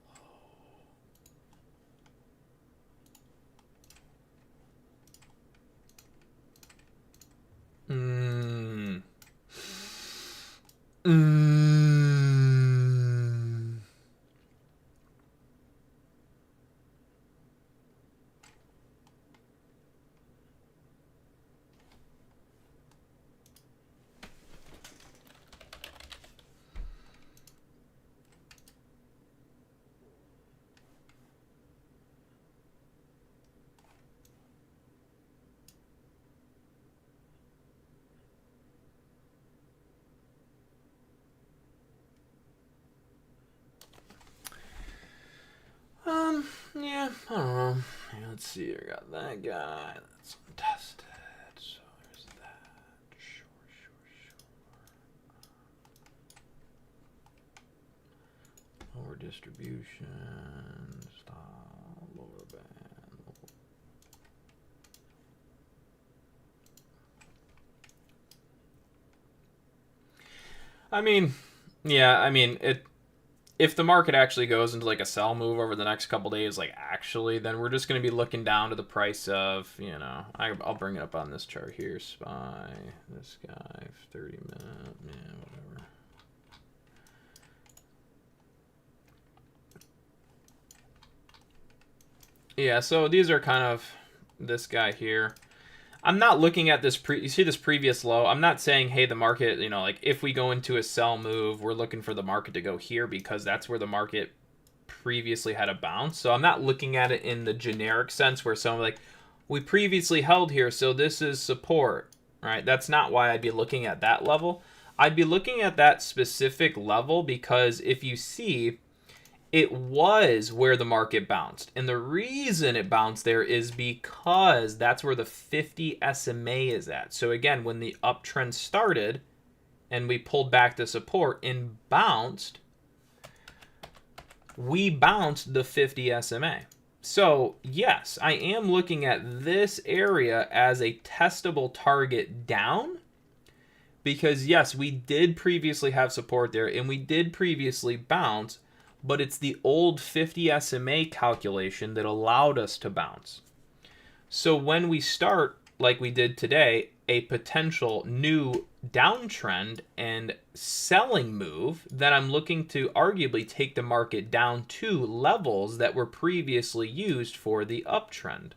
Yeah, I don't know. Yeah, let's see. I got that guy. That's untested. So there's that. Sure. Lower distribution. Stop. Lower band. If the market actually goes into like a sell move over the next couple days, then we're just going to be looking down to the price of, I'll bring it up on this chart here. SPY, this guy, 30 minute, whatever. Yeah, so these are kind of this guy here. I'm not looking at this you see this previous low. I'm not saying, hey, the market, if we go into a sell move, we're looking for the market to go here because that's where the market previously had a bounce. So I'm not looking at it in the generic sense where someone we previously held here, so this is support, right? That's not why I'd be looking at that level. I'd be looking at that specific level because if you see, it was where the market bounced. And the reason it bounced there is because that's where the 50 SMA is at. So again, when the uptrend started and we pulled back to support and bounced, we bounced the 50 SMA. So, yes, I am looking at this area as a testable target down because, yes, we did previously have support there and we did previously bounce, but it's the old 50 SMA calculation that allowed us to bounce. So when we start, like we did today, a potential new downtrend and selling move, then I'm looking to arguably take the market down to levels that were previously used for the uptrend.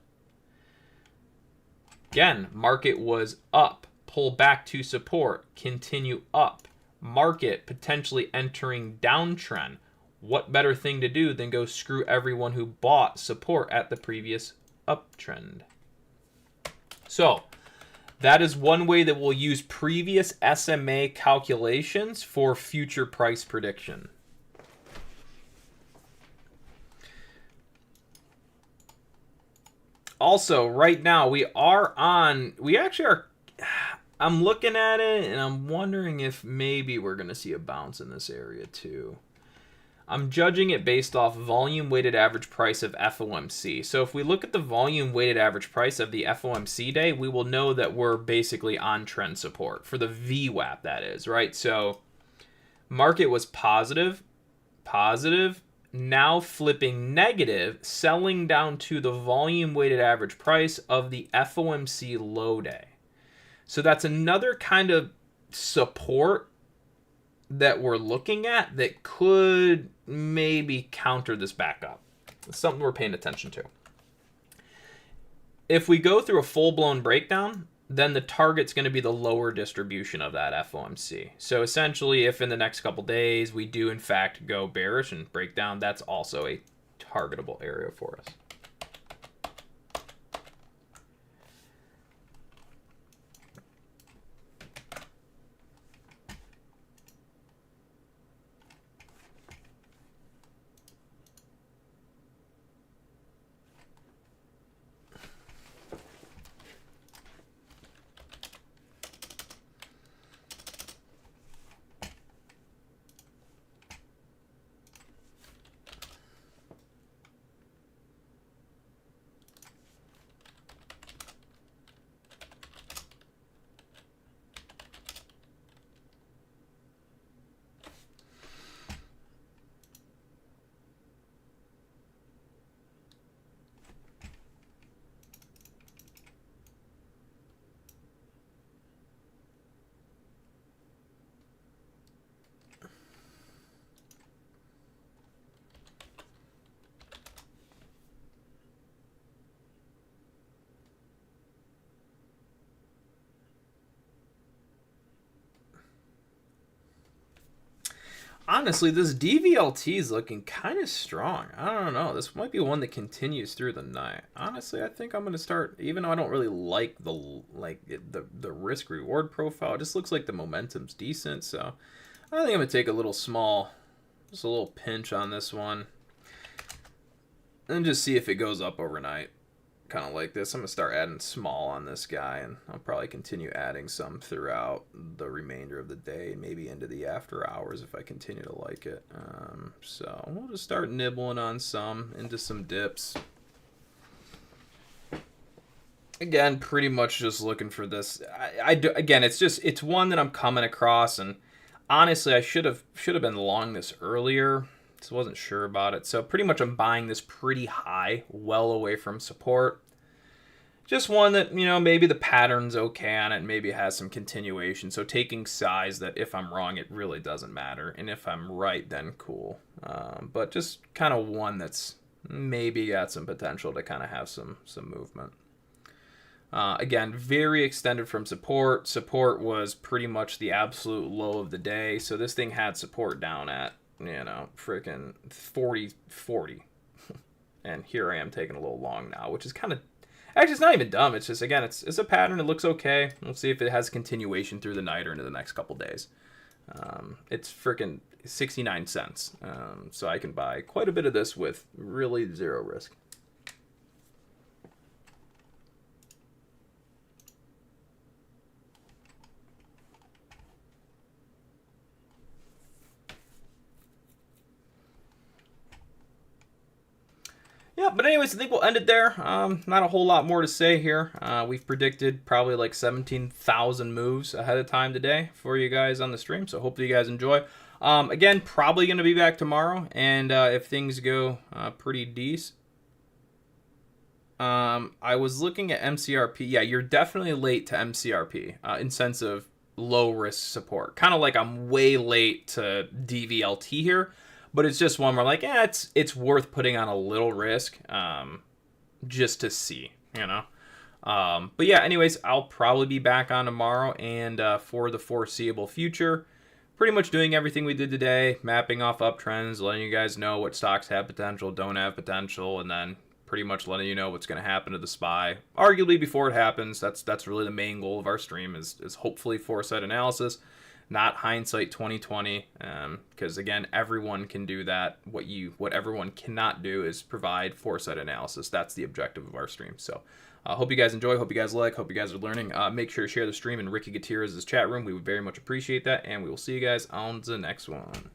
Again, market was up, pull back to support, continue up. Market potentially entering downtrend. What better thing to do than go screw everyone who bought support at the previous uptrend? So that is one way that we'll use previous SMA calculations for future price prediction. Also, right now we actually are, I'm looking at it and I'm wondering if maybe we're going to see a bounce in this area too. I'm judging it based off volume weighted average price of FOMC. So if we look at the volume weighted average price of the FOMC day, we will know that we're basically on trend support for the VWAP, that is, right? So market was positive, now flipping negative, selling down to the volume weighted average price of the FOMC low day. So that's another kind of support that we're looking at that could maybe counter this back up. It's something we're paying attention to. If we go through a full-blown breakdown, then the target's going to be the lower distribution of that FOMC. So essentially, if in the next couple days we do in fact go bearish and break down, that's also a targetable area for us. Honestly, this DVLT is looking kind of strong. I don't know. This might be one that continues through the night. Honestly, I think I'm going to start, even though I don't really like the risk reward profile. It just looks like the momentum's decent. So I think I'm going to take a little small, just a little pinch on this one, and just see if it goes up overnight. Kind of like this. I'm going to start adding small on this guy, and I'll probably continue adding some throughout the remainder of the day, maybe into the after hours if I continue to like it. So we'll just start nibbling on some into some dips. Again, pretty much just looking for this. Again, it's one that I'm coming across, and honestly, I should have been long this earlier. Just wasn't sure about it. So pretty much I'm buying this pretty high, well away from support. Just one that, maybe the pattern's okay on it, maybe it has some continuation. So taking size that if I'm wrong, it really doesn't matter. And if I'm right, then cool. But just kind of one that's maybe got some potential to kind of have some movement. Again, very extended from support. Support was pretty much the absolute low of the day. So this thing had support down at, freaking 40. And here I am taking a little long now, which is kind of, actually, it's not even dumb. It's just, again, it's a pattern. It looks okay. We'll see if it has continuation through the night or into the next couple days. It's freaking 69 cents. So I can buy quite a bit of this with really zero risk. Yeah, Yeah, but anyways, I think we'll end it there. Not a whole lot more to say here. We've predicted probably like 17,000 moves ahead of time today for you guys on the stream, so hopefully you guys enjoy. Again, probably going to be back tomorrow, and if things go pretty decent. I was looking at MCRP. Yeah, you're definitely late to MCRP in sense of low risk support. Kind of like I'm way late to DVLT here, but it's just one where like, yeah, it's worth putting on a little risk just to see, you know. But yeah, anyways, I'll probably be back on tomorrow and for the foreseeable future, pretty much doing everything we did today, mapping off uptrends, letting you guys know what stocks have potential, don't have potential, and then pretty much letting you know what's going to happen to the SPY, arguably before it happens. That's really the main goal of our stream is hopefully foresight analysis, not hindsight 2020. Because again, everyone can do that. What everyone cannot do is provide foresight analysis. That's the objective of our stream. So hope you guys enjoy. Hope you guys like. Hope you guys are learning. Make sure to share the stream in Ricky Gutierrez's chat room. We would very much appreciate that. And we will see you guys on the next one.